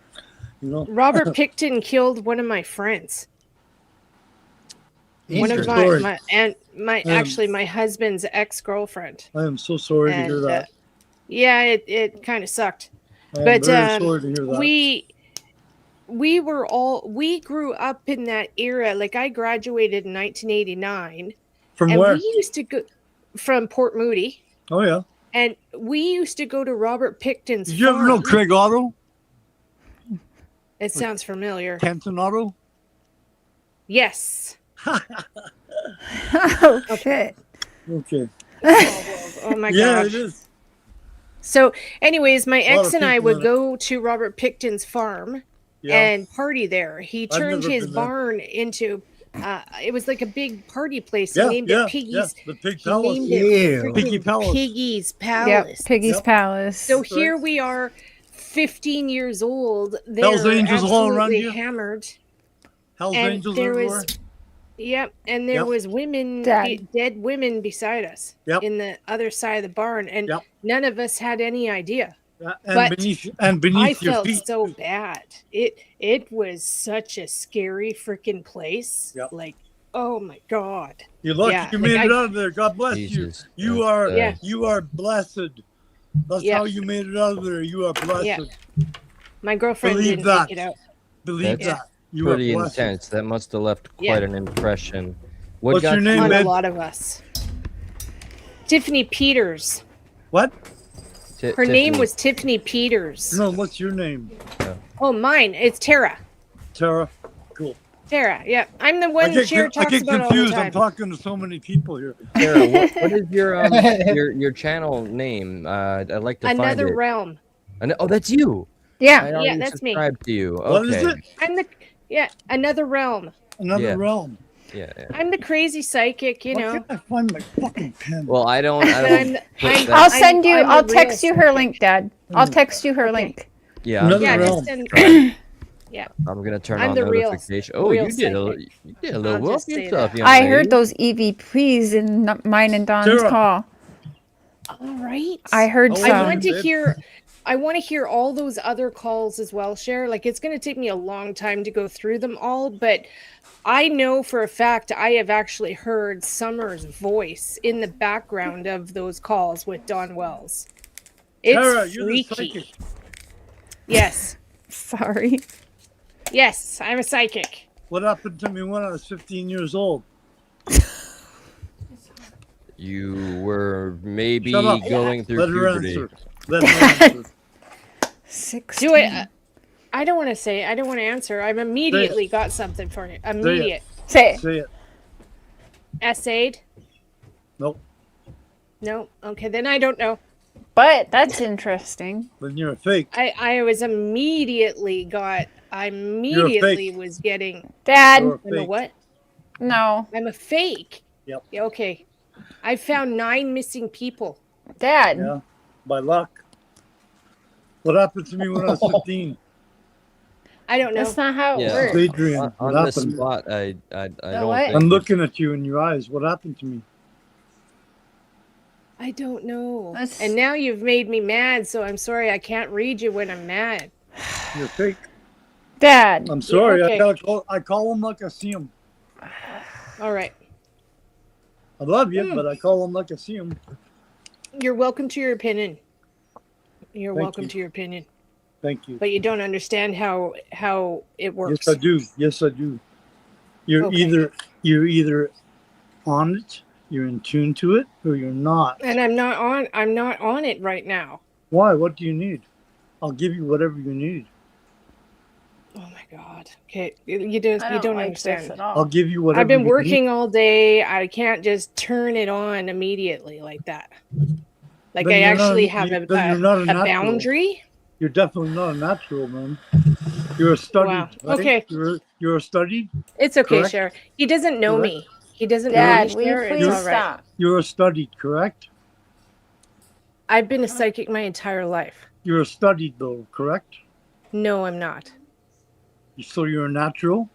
You know. Robert Picton killed one of my friends. One of Interesting. my husband's ex-girlfriend. I am so sorry to hear And that. yeah, it kind of sucked. I am But very sorry to hear that. we grew up in that era. Like I graduated in 1989. From and where? we used to go from Port Moody. Oh yeah. And we used to go to Robert Picton's Did you ever know farm. Craig Otto? It sounds familiar. Kenton Otto? Yes. Oh, shit. Okay. Oh my Yeah, gosh. it is. So, anyways, my A lot ex of and I people would in it. go to Robert Picton's farm Yeah. and party there. He I've turned never his been there. barn into it was like a big party place. Yeah, He named yeah, it Piggy's. yeah, the Pig he Palace. named Ew. it freaking Piggy Palace. Piggy's Yep. Palace. Piggy's Yep. Palace. So That's here right. we are, 15 years old. They're Hell's Angels all around absolutely you? hammered. Hell's And Angels there everywhere. was Yep, and there was women, dead women beside us in the other side of the barn, and none of us had any idea. And beneath I your felt feet. so bad. It was such a scary freaking place. Like, oh my god. You're lucky Yeah, you like made it out of there. God bless Jesus. you. You are blessed. That's how you made it out of there. You are blessed. Yeah. My girlfriend Believe didn't that. make it out. Believe That's that. You are pretty blessed. intense. That must have left Yeah. quite an impression. What What's got your name, On babe? a lot of us. Tiffany Peters. What? Her name was Tiffany Peters. No, what's your name? Oh, mine. It's Tara. Tara. Cool. Tara. Yeah, I'm the one Cher I talks get about all the confused. time. I'm talking to so many people here. Sarah, what is your your channel name? I'd like to find Another it. Realm. Oh, that's you. Yeah. I already that's me. subscribed to you. What is Okay. it? Another Realm. Another realm. Yeah. I'm the crazy psychic, you Why know. can't I find my fucking pen? Well, I don't. I'll send you. I'm the I'll real text you her link, Dad. I'll text you her link. Yeah. Another Yeah, realm. just send. Yeah. I'm gonna turn I'm on the real- notification. Oh, real you did a little I'll well just say yourself, that. young I lady. heard those EVPs in mine and Don's Sarah. call. All right. I heard some. I want to hear. I want to hear all those other calls as well, Cher. Like, it's going to take me a long time to go through them all, but I know for a fact I have actually heard Summer's voice in the background of those calls with Don Wells. It's Tara, you're the freaky. psychic. Yes. Sorry. Yes, I'm a psychic. What happened to me when I was 15 years old? You were maybe Shut up. going through Let her puberty. answer. Let her answer. 16. Do it. I don't want to say. I don't want to answer. I've immediately got something for you. Immediate. Say it. Say it. Essayed? Nope. No. Okay, then I don't know. But that's interesting. Then you're a fake. I was immediately got. I immediately was getting. Dad. You're a I'm a fake. what? No. I'm a fake. Yep. Yeah, okay. I found 9 missing people. Dad. Yeah. By luck. What happened to me when I was 15? I don't know. That's not how it Yeah. works. Adrian, On what the happened? spot, I don't what? think. I'm looking at you in your eyes. What happened to me? I don't know. That's- And now you've made me mad, so I'm sorry I can't read you when I'm mad. You're fake. Dad. I'm sorry. okay. I call them like I see them. All right. I love you, but I call them like I see them. You're welcome to your opinion. You're Thank welcome you. to your opinion. Thank you. But you don't understand how it works. Yes, I do. Yes, I do. You're Okay. either on it, you're in tune to it, or you're not. And I'm not on it right now. Why? What do you need? I'll give you whatever you need. Oh my god. Okay, you I don't like understand. this at all. I'll give you whatever. I've been you working need. all day. I can't just turn it on immediately like that. Like Then I you're not- actually have then you're not a natural. boundary. You're definitely not a natural, man. You're a studied. Wow. Right? Okay. You're a studied. It's okay, Correct? Cher. He doesn't know Correct? me. He doesn't Dad, know will me, you Cher. please It's all right. stop? You're a studied, correct? I've been a psychic my entire life. You're a studied, though, correct? No, I'm not. So you're a natural.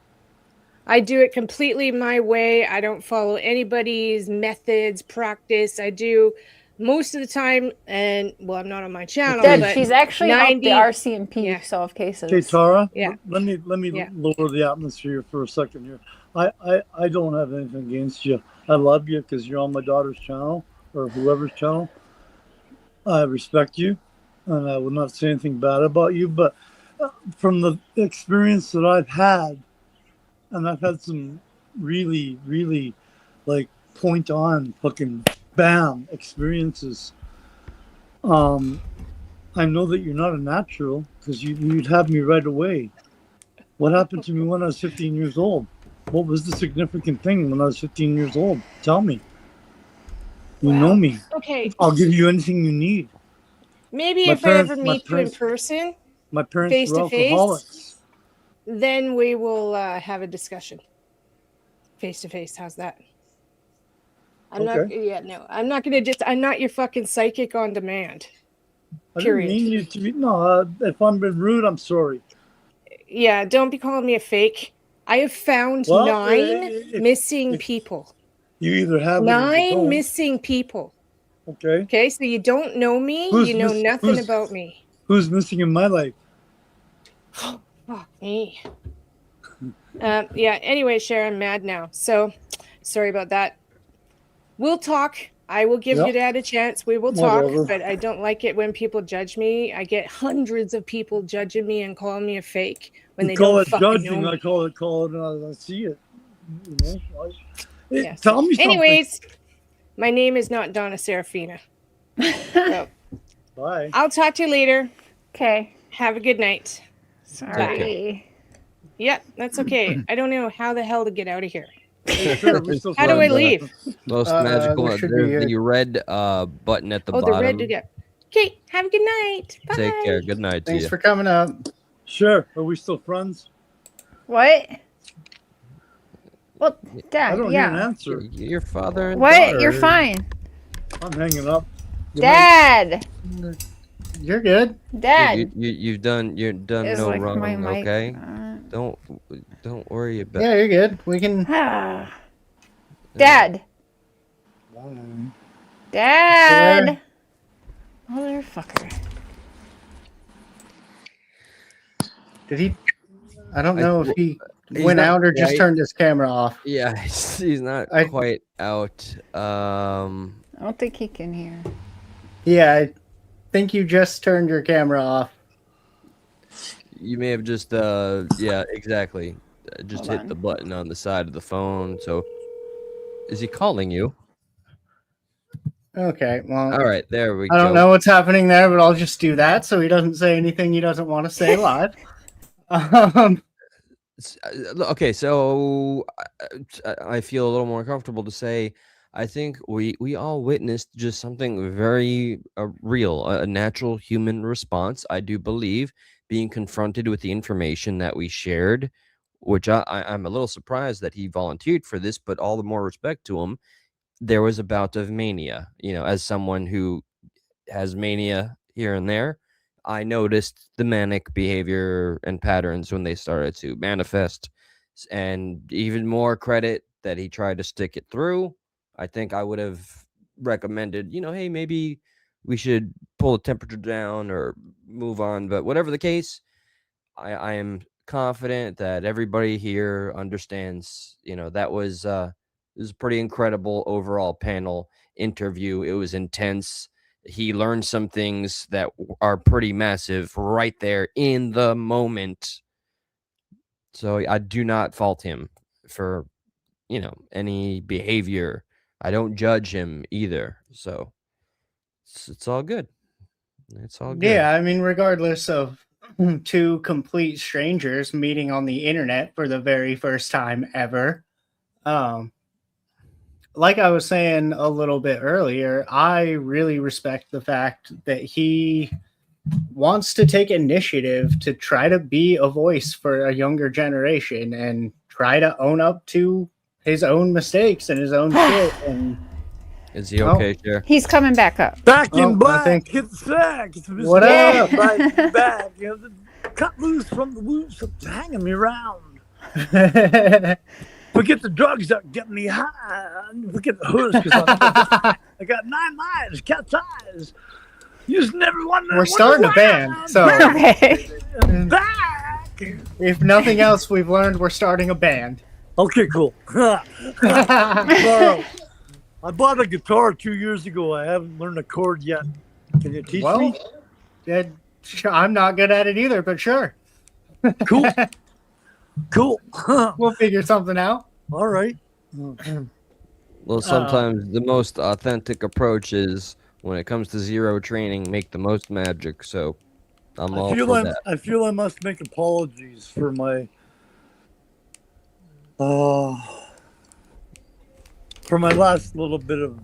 I do it completely my way. I don't follow anybody's methods, practice. I do most of the time, and well, I'm not on my channel. Dad, but she's actually helped 90 the RCMP Yeah. solve cases. Okay, Tara. Yeah. Let me Yeah. lower the atmosphere for a second here. I don't have anything against you. I love you because you're on my daughter's channel or whoever's channel. I respect you, and I will not say anything bad about you. But from the experience that I've had, and I've had some really, really like point on fucking bam experiences. I know that you're not a natural because you'd have me right away. What happened to me when I was 15 years old? What was the significant thing when I was 15 years old? Tell me. You know me. Okay, I'll give you anything you need. maybe My if parents- I ever my meet you in parents- person, My parents face were to face, alcoholics. then we will have a discussion. Face to face, how's that? I'm not I'm not your fucking psychic on demand. I didn't Period. mean you to be. No, if I'm being rude, I'm sorry. Yeah, don't be calling me a fake. I have found Well, 9 missing people. You either have it or you 9 don't. missing people. Okay. Okay, so you don't know me. You know nothing about me. Who's missing in my life? Fuck me. Yeah, anyway, Cher, I'm mad now. So, sorry about that. We'll talk. I will give your dad a chance. We will talk, Whatever. but I don't like it when people judge me. I get hundreds of people judging me and calling me a fake when they call don't it fucking judging. know me. I call it, I see it. You know? Yeah, Tell me something. anyways, my name is not Donna Serafina. So, bye. I'll talk to you later. Okay. Have a good night. Sorry. Yep, that's okay. I don't know how the hell to get out of here. Sure, How do I leave? Most magical. there should There's be the red button at the Oh, bottom. the red to get. Okay, have a good night. Bye. Take care. Good night to Thanks you. for coming up. Sure. Are we still friends? What? Well, I Dad, don't hear an yeah. answer. Your father and What? daughter. You're fine. I'm hanging up. Dad! You're good. Dad! You've done It's no like wrong, my mic, okay? Don't worry about Yeah, you're good. We can. Dad! Bye. Dad! Motherfucker. Did he? I don't know if he he's went not out or just quite- turned his camera off. Yeah, he's not quite out. I don't think he can hear. Yeah, I think you just turned your camera off. You may have just yeah, exactly. Just Hold hit on. the button on the side of the phone. So, is he calling you? Okay, well. All right, there we go. I don't know what's happening there, but I'll just do that so he doesn't say anything he doesn't want to say live. Okay, so I feel a little more comfortable to say I think we all witnessed just something very real, a natural human response. I do believe being confronted with the information that we shared, which I'm a little surprised that he volunteered for this, but all the more respect to him. There was a bout of mania, as someone who has mania here and there. I noticed the manic behavior and patterns when they started to manifest, and even more credit that he tried to stick it through. I think I would have recommended, hey, maybe we should pull the temperature down or move on. But whatever the case, I am confident that everybody here understands, that was it was a pretty incredible overall panel interview. It was intense. He learned some things that are pretty massive right there in the moment. So I do not fault him for, any behavior. I don't judge him either. So it's all good. It's all good. Yeah, I mean, regardless of two complete strangers meeting on the internet for the very first time ever, like I was saying a little bit earlier, I really respect the fact that he wants to take initiative to try to be a voice for a younger generation and try to own up to his own mistakes and his own shit. And is he okay, Cher? He's coming back up. Back in I black. think- Get the sack. What up? Back. Cut loose from the wounds that's hanging me around. Forget the drugs that get me high. Forget the hoods because I got 9 lives, cat's eyes. You just never wonder. We're starting a band, so Back. if nothing else, we've learned we're starting a band. Okay, cool. I bought a guitar 2 years ago. I haven't learned a chord yet. Can you teach me? I'm not good at it either, but sure. Cool. Cool. We'll figure something out. All right. Well, sometimes the most authentic approach is when it comes to zero training, make the most magic. So I'm all for that. I feel I must make apologies for my last little bit of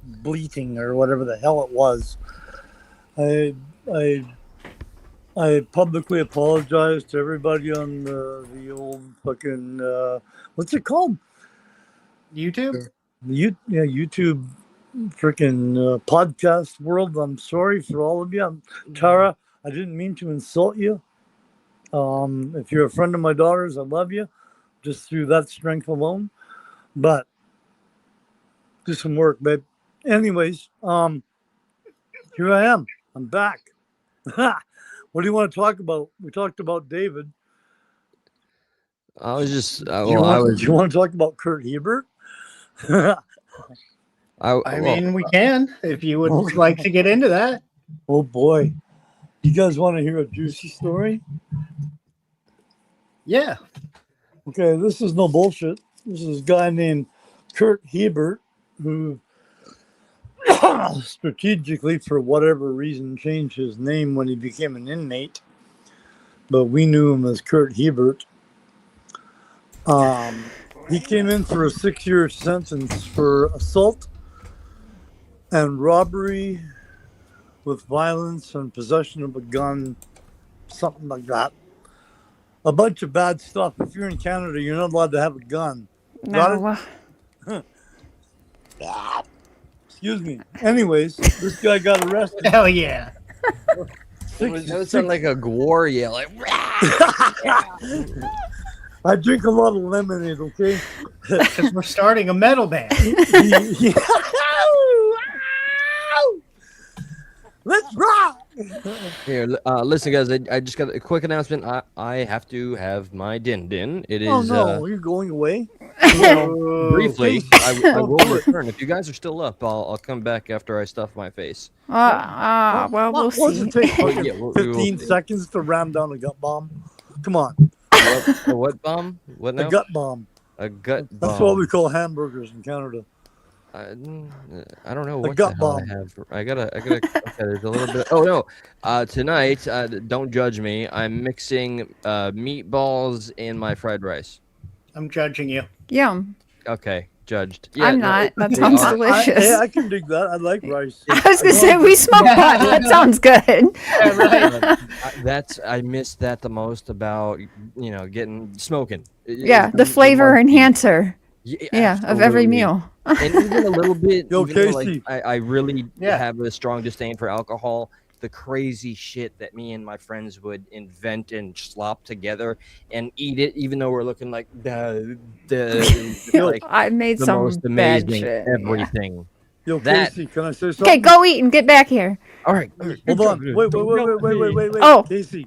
bleating or whatever the hell it was. I publicly apologize to everybody on the old fucking what's it called? YouTube? YouTube freaking podcast world. I'm sorry for all of you. Tara, I didn't mean to insult you. If you're a friend of my daughter's, I love you. just through that strength alone. But do some work, babe. Anyways, here I am. I'm back. What do you want to talk about? We talked about David. I was just Do you want to talk about Kurt Hebert? I mean, we can if you would like to get into that. Oh boy, you guys want to hear a juicy story? Yeah. Okay, this is no bullshit. This is a guy named Kurt Hebert who strategically, for whatever reason, changed his name when he became an inmate. But we knew him as Kurt Hebert. He came in for a 6-year sentence for assault and robbery with violence and possession of a gun, something like that. A bunch of bad stuff. If you're in Canada, you're not allowed to have a gun. Got it? Excuse me. Anyways, this guy got arrested. Hell yeah. That would sound like a war yell. Like, I drink a lot of lemonade, okay? Because we're starting a metal band. Let's rock! Here, listen, guys. I just got a quick announcement. I have to have my din. It is. Oh no, you're going away. Briefly, I will return. If you guys are still up, I'll come back after I stuff my face. Well, we'll What's see. it take? Oh, yeah, we 15 will. seconds to ram down a gut bomb. Come on, What bomb? What now? a gut bomb. A gut bomb. That's what we call hamburgers in Canada. I don't know A what gut the hell bomb. I have. I gotta. Okay, there's a little bit. Oh no! Tonight, don't judge me. I'm mixing meatballs in my fried rice. I'm judging you. Yum. Okay, judged. I'm not. That they sounds are- delicious. Hey, I can dig that. I like rice. I was gonna say we smoke pot. That sounds good. I miss that the most about getting smoking. Yeah, the flavor enhancer. Yeah, of every meal. And even a little bit. Yo, even though, Casey. I really have a strong disdain for alcohol. The crazy shit that me and my friends would invent and slop together and eat it, even though we're looking like like I made the some most bad amazing shit. everything. Yo, That- Casey, can I say something? Okay, go eat and get back here. All right, Hold on. Wait. Oh. Casey.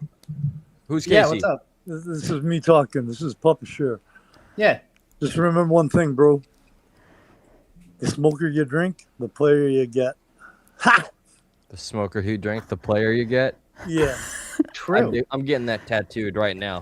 Who's Casey? Yeah, what's up? This is me talking. This is Papa Cher. Yeah. Just remember one thing, bro. The smoker you drink, the player you get. Ha! The smoker who drank, the player you get. Yeah. True. I'm getting that tattooed right now.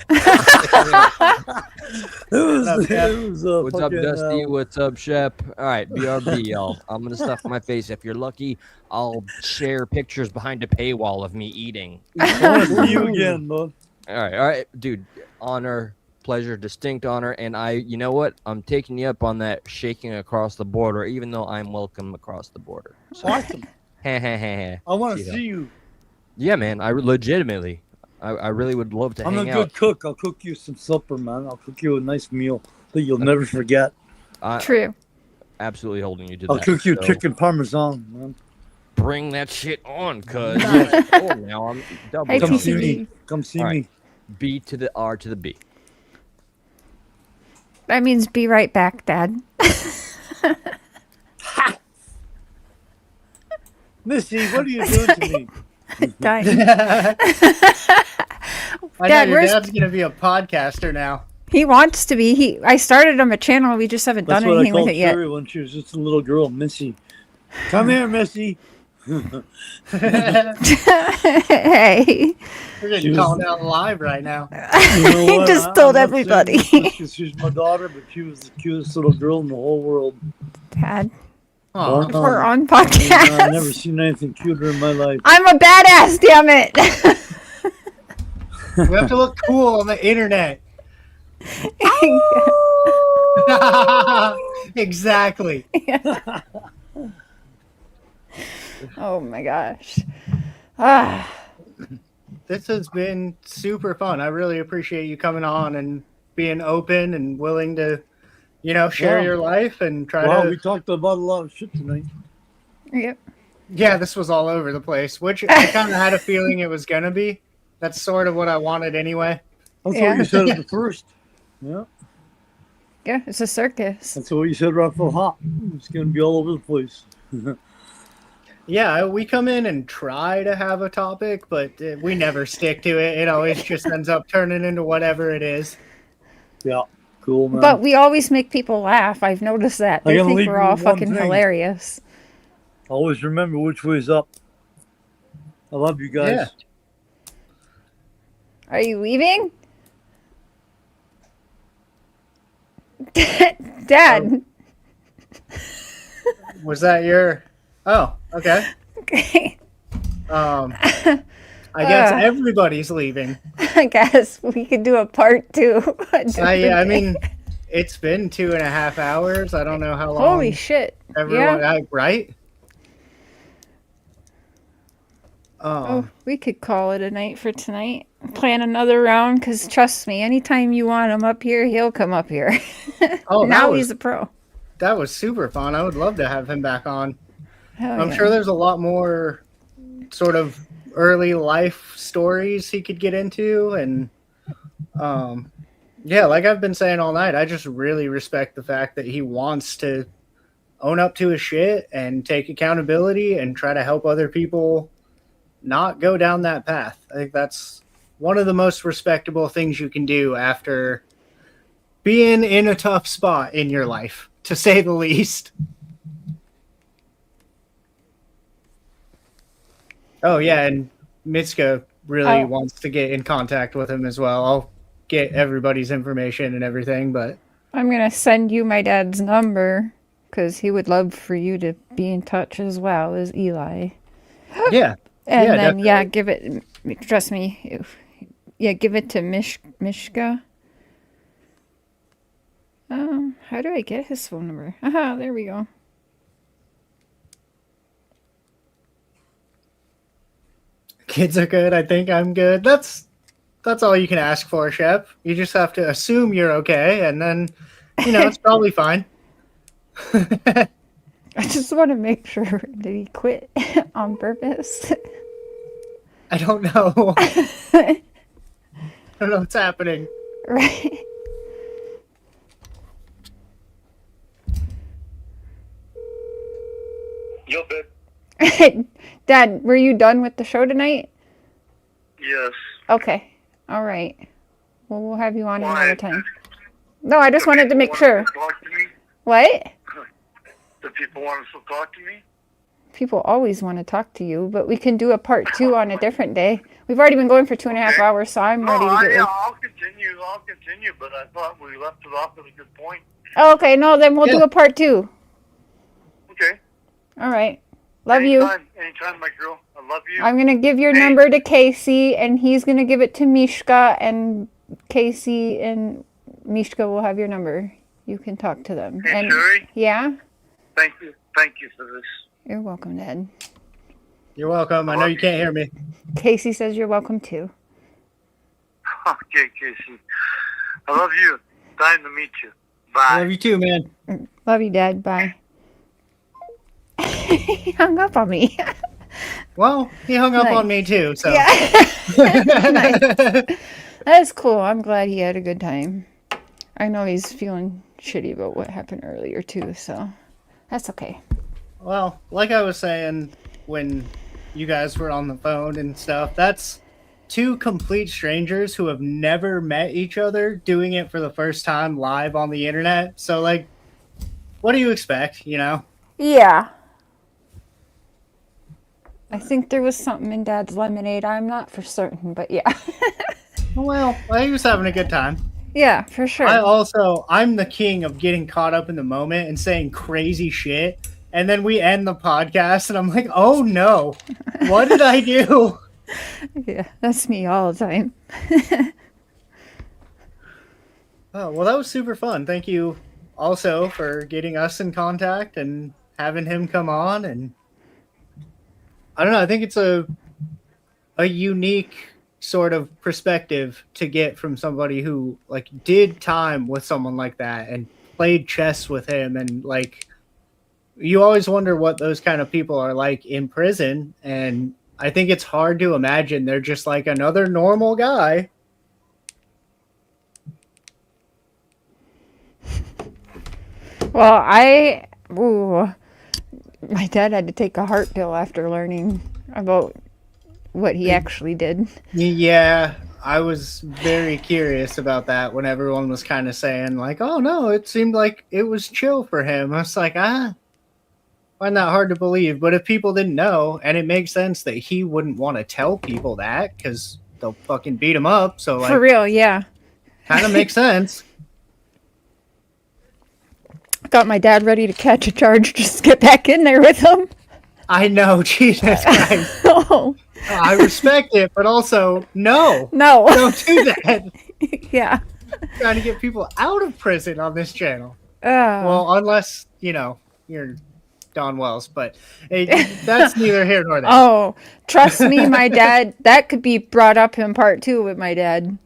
What's up, Dusty? What's up, Shep? All right, BRB, y'all. I'm gonna stuff my face. If you're lucky, I'll share pictures behind a paywall of me eating. I want to see you again, bud. All right, dude. Honor, pleasure, distinct honor, and you know what? I'm taking you up on that shaking across the border, even though I'm welcome across the border. So, Awesome. I I want to see you. Yeah, man. I legitimately, I really would love to I'm hang a out. good cook. I'll cook you some supper, man. I'll cook you a nice meal that you'll never forget. True. Absolutely holding you to I'll that. cook you so chicken parmesan, man. Bring that shit on, cuz. Oh, now I'm double. Hey, Come double. see TCB. me. Come see All right. me. B to the R to the B. That means be right back, Dad. Missy, what are you doing to me? Dying. I Dad, know your where's- dad's gonna be a podcaster now. He wants to be. I started him a channel. We just haven't That's done what I anything with called it yet. Sherry when she was just a little girl, Missy. Come here, Missy. We're Hey. getting called out live right now. You know He what? just I'm told not saying everybody. this because she's my daughter, but she was the cutest little girl in the whole world. Dad, Oh, Wow. we're on I've podcast. never seen anything cuter in my life. I'm a badass, damn it. we have to look cool on the internet. Exactly. Oh my gosh. Ah. This has been super fun. I really appreciate you coming on and being open and willing to, share Wow. your life and try Wow, to. we talked about a lot of shit tonight. Yep. Yeah, this was all over the place, which I kind of had a feeling it was going to be. That's sort of what I wanted anyway. That's Yeah. what you said at the first. Yeah. Yeah, it's a circus. That's what you said right for hot. It's going to be all over the place. Yeah, we come in and try to have a topic, but we never stick to it. It always just ends up turning into whatever it is. Yeah, cool, man. But we always make people laugh. I've noticed that. They think we're all fucking hilarious. Always remember which way's up. I love you guys. Yeah. Are you leaving? Dad. Was that your... Oh, okay. Okay. I guess everybody's leaving. I guess we could do a part 2. I mean, it's been 2.5 hours. I don't know how long. Holy shit. Everyone, right? We could call it a night for tonight. Plan another round, because trust me, anytime you want him up here, he'll come up here. Now he's a pro. That was super fun. I would love to have him back on. I'm yeah. sure there's a lot more sort of early life stories he could get into. And yeah, like I've been saying all night, I just really respect the fact that he wants to own up to his shit and take accountability and try to help other people not go down that path. I think that's one of the most respectable things you can do after being in a tough spot in your life, to say the least. Oh, yeah, and Mitska really wants to get in contact with him as well. I'll get everybody's information and everything, but... I'm going to send you my dad's number, because he would love for you to be in touch as well as Eli. Yeah. And then, definitely. give it... Trust me. Give it to Mishka. How do I get his phone number? Aha, there we go. Kids are good. I think I'm good. That's all you can ask for, Shep. You just have to assume you're okay, and then, it's probably fine. I just want to make sure that he quit on purpose. I don't know. I don't know what's happening. Right. Yo, babe. Dad, were you done with the show tonight? Yes. Okay. All right. Well, we'll have you on another time. No, I just wanted to make sure. What? Do people want to still talk to me? People always want to talk to you, but we can do a part 2 on a different day. We've already been going for 2.5 hours, so I'm ready to get I'll continue, but I thought we left it off at a good point. Oh, okay, no, then we'll do a part 2. Okay. All right. Love you. Anytime, my girl. I love you. I'm going to give your number to Casey, and he's going to give it to Mishka, and Casey and Mishka will have your number. You can talk to them. Hey, and Sherry? Yeah? Thank you for this. You're welcome, Dad. You're welcome. I know you can't hear me. Casey says you're welcome, too. Okay, Casey. I love you. Time to meet you. Bye. Love you too, man. Love you, Dad. Bye. He hung up on me. Well, he hung up on me too, so. Yeah. Nice. That's cool. I'm glad he had a good time. I know he's feeling shitty about what happened earlier too, so that's okay. Well, like I was saying when you guys were on the phone and stuff, that's 2 complete strangers who have never met each other doing it for the first time live on the internet. So, like, what do you expect, Yeah. I think there was something in Dad's lemonade. I'm not for certain, but yeah. Well, he was having a good time. Yeah, for sure. I'm the king of getting caught up in the moment and saying crazy shit. And then we end the podcast and I'm like, oh no, what did I do? Yeah, that's me all the time. Oh, well, that was super fun. Thank you also for getting us in contact and having him come on. And I don't know, I think it's a unique sort of perspective to get from somebody who like did time with someone like that and played chess with him. And like, you always wonder what those kind of people are like in prison. And I think it's hard to imagine they're just like another normal guy. Well, my dad had to take a heart pill after learning about what he actually did. Yeah, I was very curious about that when everyone was kind of saying like, "Oh no, it seemed like it was chill for him." I was like, find that hard to believe. But if people didn't know, and it makes sense that he wouldn't want to tell people that because they'll fucking beat him up. So like, For real, yeah. kind of makes sense. Got my dad ready to catch a charge, just get back in there with him. I know, Jesus Christ. Oh. I respect it, but also no, don't do that. Yeah. Trying to get people out of prison on this channel. Well, unless you're Don Wells, but that's neither here nor there. Oh, trust me, my dad, that could be brought up in part 2 with my dad.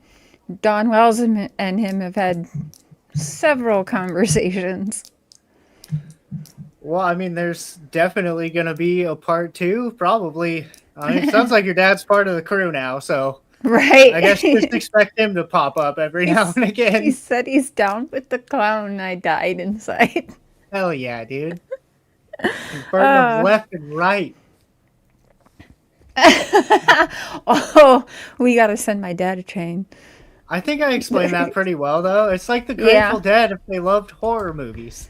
Don Wells and him have had several conversations. Well, I mean, there's definitely going to be a part 2, probably. I mean, it sounds like your dad's part of the crew now, so right. I guess just expect him to pop up every now and again. He said he's down with the clown, and I died inside. Hell yeah, dude. He's burning them left and right. Oh, we got to send my dad a chain. I think I explained that pretty well, though. It's like the Grateful Dead if they loved horror movies.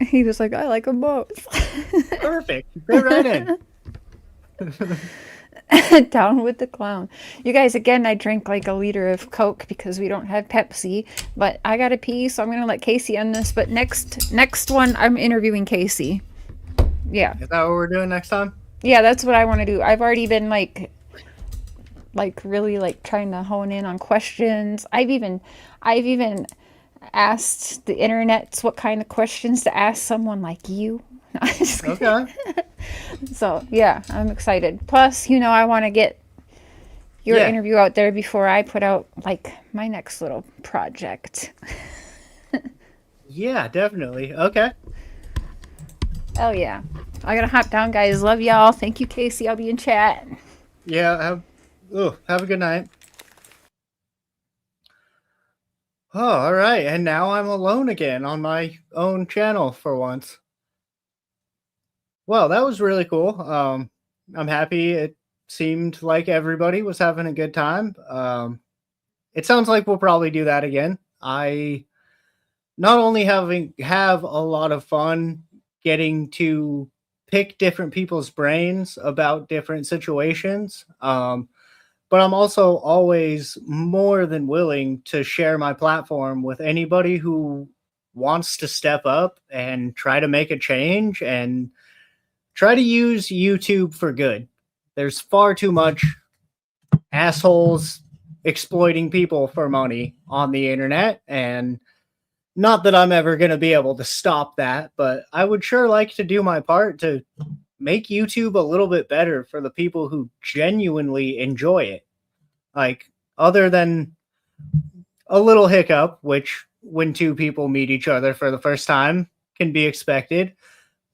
He was like, I like them both. Perfect. Fit right in. Down with the clown. You guys, again, I drank like a liter of Coke because we don't have Pepsi, but I gotta pee, so I'm gonna let Casey end this. But next one, I'm interviewing Casey. Yeah. Is that what we're doing next time? Yeah, that's what I want to do. I've already been like really like trying to hone in on questions. I've even asked the internet what kind of questions to ask someone like you. Okay. So yeah, I'm excited. Plus, I want to get your interview out there before I put out like my next little project. Yeah, definitely. Okay. Oh yeah. I gotta hop down, guys. Love y'all. Thank you, Casey. I'll be in chat. Yeah. Have a good night. Oh, all right. And now I'm alone again on my own channel for once. Well, that was really cool. I'm happy. It seemed like everybody was having a good time. It sounds like we'll probably do that again. I not only have a lot of fun getting to pick different people's brains about different situations, but I'm also always more than willing to share my platform with anybody who wants to step up and try to make a change and try to use YouTube for good. There's far too much assholes exploiting people for money on the internet, and not that I'm ever going to be able to stop that, but I would sure like to do my part to make YouTube a little bit better for the people who genuinely enjoy it. Like, other than a little hiccup, which when two people meet each other for the first time can be expected,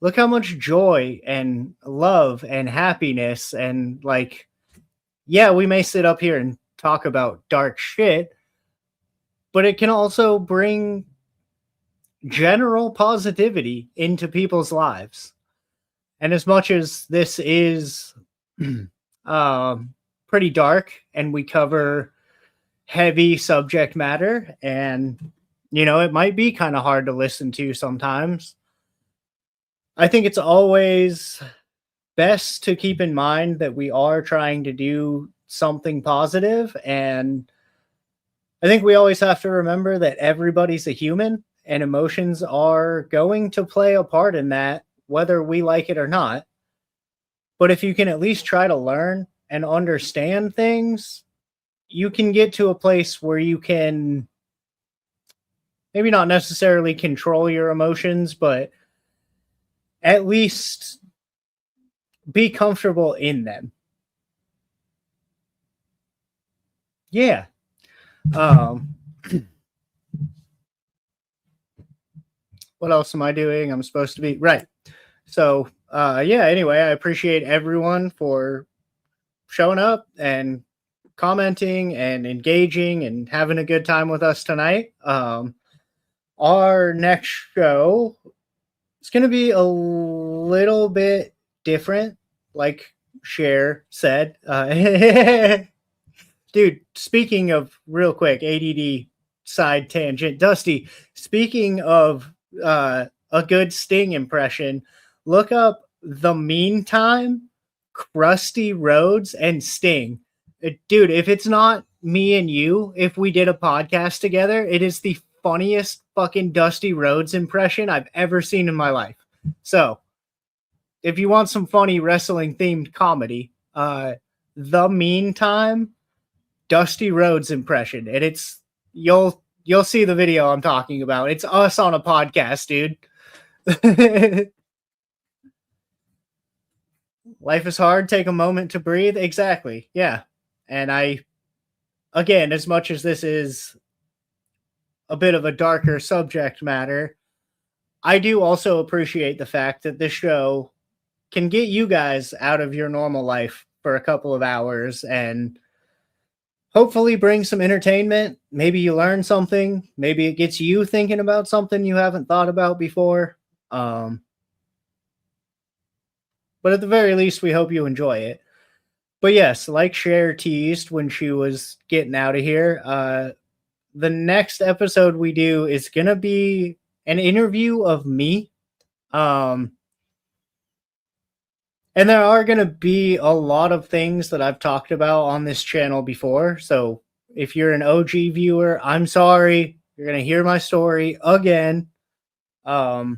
look how much joy and love and happiness and we may sit up here and talk about dark shit, but it can also bring general positivity into people's lives. And as much as this is pretty dark and we cover heavy subject matter and, it might be kind of hard to listen to sometimes, I think it's always best to keep in mind that we are trying to do something positive, and I think we always have to remember that everybody's a human and emotions are going to play a part in that, whether we like it or not. But if you can at least try to learn and understand things, you can get to a place where you can maybe not necessarily control your emotions, but at least be comfortable in them. Yeah. What else am I doing? I'm supposed to be right. So, anyway, I appreciate everyone for showing up and commenting and engaging and having a good time with us tonight. our next show is going to be a little bit different, like Cher said. Dude, speaking of real quick, ADD side tangent, Dusty, speaking of a good Sting impression, look up The Meantime, Krusty Rhodes, and Sting. Dude, if it's not me and you, if we did a podcast together, it is the funniest fucking Dusty Rhodes impression I've ever seen in my life. So, if you want some funny wrestling themed comedy, The Meantime, Dusty Rhodes impression, and it's you'll see the video I'm talking about. It's us on a podcast, dude. Life is hard. Take a moment to breathe. Exactly. Yeah. And again, as much as this is a bit of a darker subject matter, I do also appreciate the fact that this show can get you guys out of your normal life for a couple of hours and hopefully bring some entertainment. Maybe you learn something. Maybe it gets you thinking about something you haven't thought about before. But at the very least, we hope you enjoy it. But yes, like Cher teased when she was getting out of here, the next episode we do is going to be an interview of me. And there are going to be a lot of things that I've talked about on this channel before. So if you're an OG viewer, I'm sorry. You're going to hear my story again. But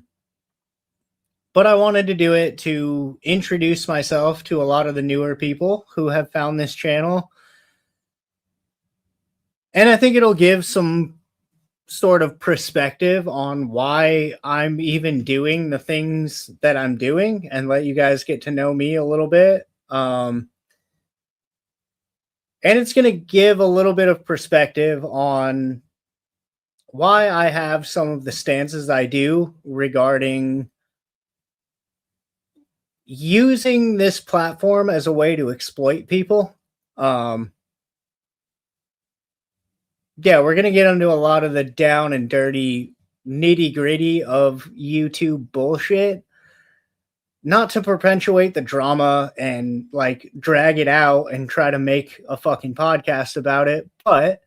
I wanted to do it to introduce myself to a lot of the newer people who have found this channel. And I think it'll give some sort of perspective on why I'm even doing the things that I'm doing and let you guys get to know me a little bit. And it's going to give a little bit of perspective on why I have some of the stances I do regarding using this platform as a way to exploit people. Yeah, we're going to get into a lot of the down and dirty nitty gritty of YouTube bullshit. Not to perpetuate the drama and like drag it out and try to make a fucking podcast about it. But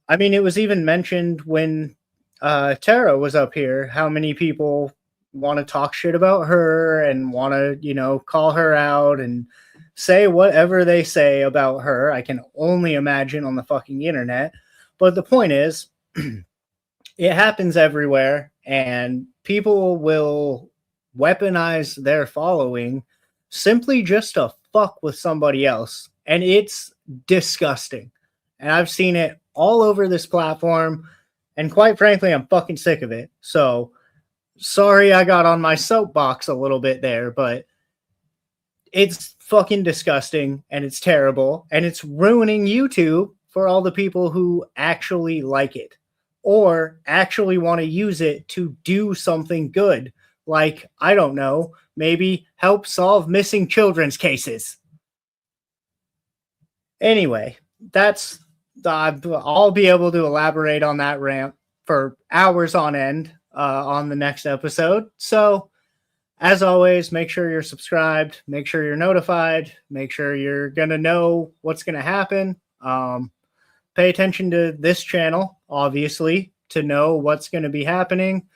I mean, it was even mentioned when Tara was up here, how many people want to talk shit about her and want to, call her out and say whatever they say about her. I can only imagine on the fucking internet. But the point is, it happens everywhere, and people will weaponize their following simply just to fuck with somebody else. And it's disgusting. And I've seen it all over this platform. And quite frankly, I'm fucking sick of it. So sorry I got on my soapbox a little bit there, but it's fucking disgusting and it's terrible and it's ruining YouTube for all the people who actually like it or actually want to use it to do something good. Like, I don't know, maybe help solve missing children's cases. Anyway, I'll be able to elaborate on that rant for hours on end on the next episode. So, as always, make sure you're subscribed, make sure you're notified, make sure you're going to know what's going to happen. Pay attention to this channel, obviously, to know what's going to be happening.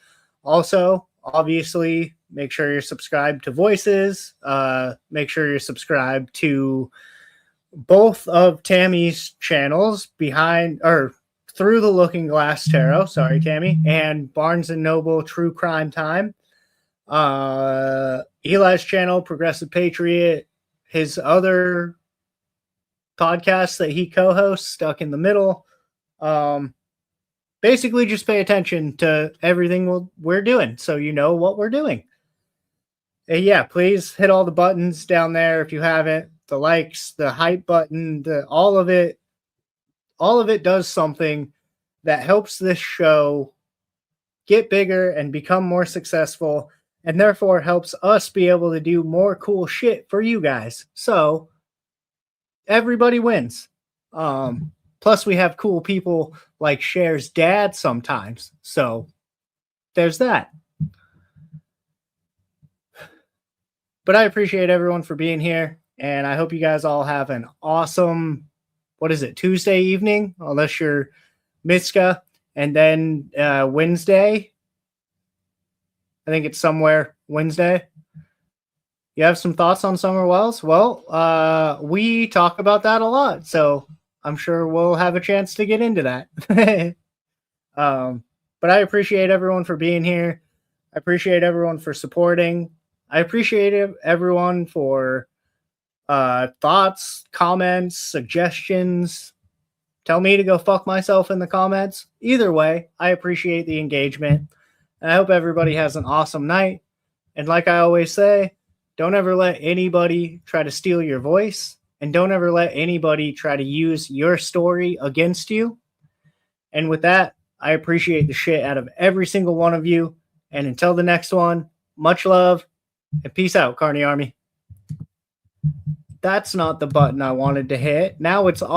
Also, obviously, make sure you're subscribed to Voices. Make sure you're subscribed to both of Tammy's channels, Through the Looking Glass Tarot, sorry, Tammy, and Barnes & Noble True Crime Time. Eli's channel, Progressive Patriot, his other podcast that he co-hosts, Stuck in the Middle. Basically just pay attention to everything we're doing so you know what we're doing. Yeah, please hit all the buttons down there if you haven't. The likes, the hype button, all of it does something that helps this show get bigger and become more successful, and therefore helps us be able to do more cool shit for you guys. So everybody wins. Plus, we have cool people like Cher's dad sometimes. So there's that. But I appreciate everyone for being here. And I hope you guys all have an awesome, what is it, Tuesday evening? Unless you're Mitska. And then Wednesday, I think it's somewhere Wednesday. You have some thoughts on Summer Wells? Well, we talk about that a lot. So I'm sure we'll have a chance to get into that. But I appreciate everyone for being here. I appreciate everyone for supporting. I appreciate everyone for thoughts, comments, suggestions. Tell me to go fuck myself in the comments. Either way, I appreciate the engagement. And I hope everybody has an awesome night. And like I always say, don't ever let anybody try to steal your voice. And don't ever let anybody try to use your story against you. And with that, I appreciate the shit out of every single one of you. And until the next one, much love and peace out, Carney Army. That's not the button I wanted to hit. Now it's off.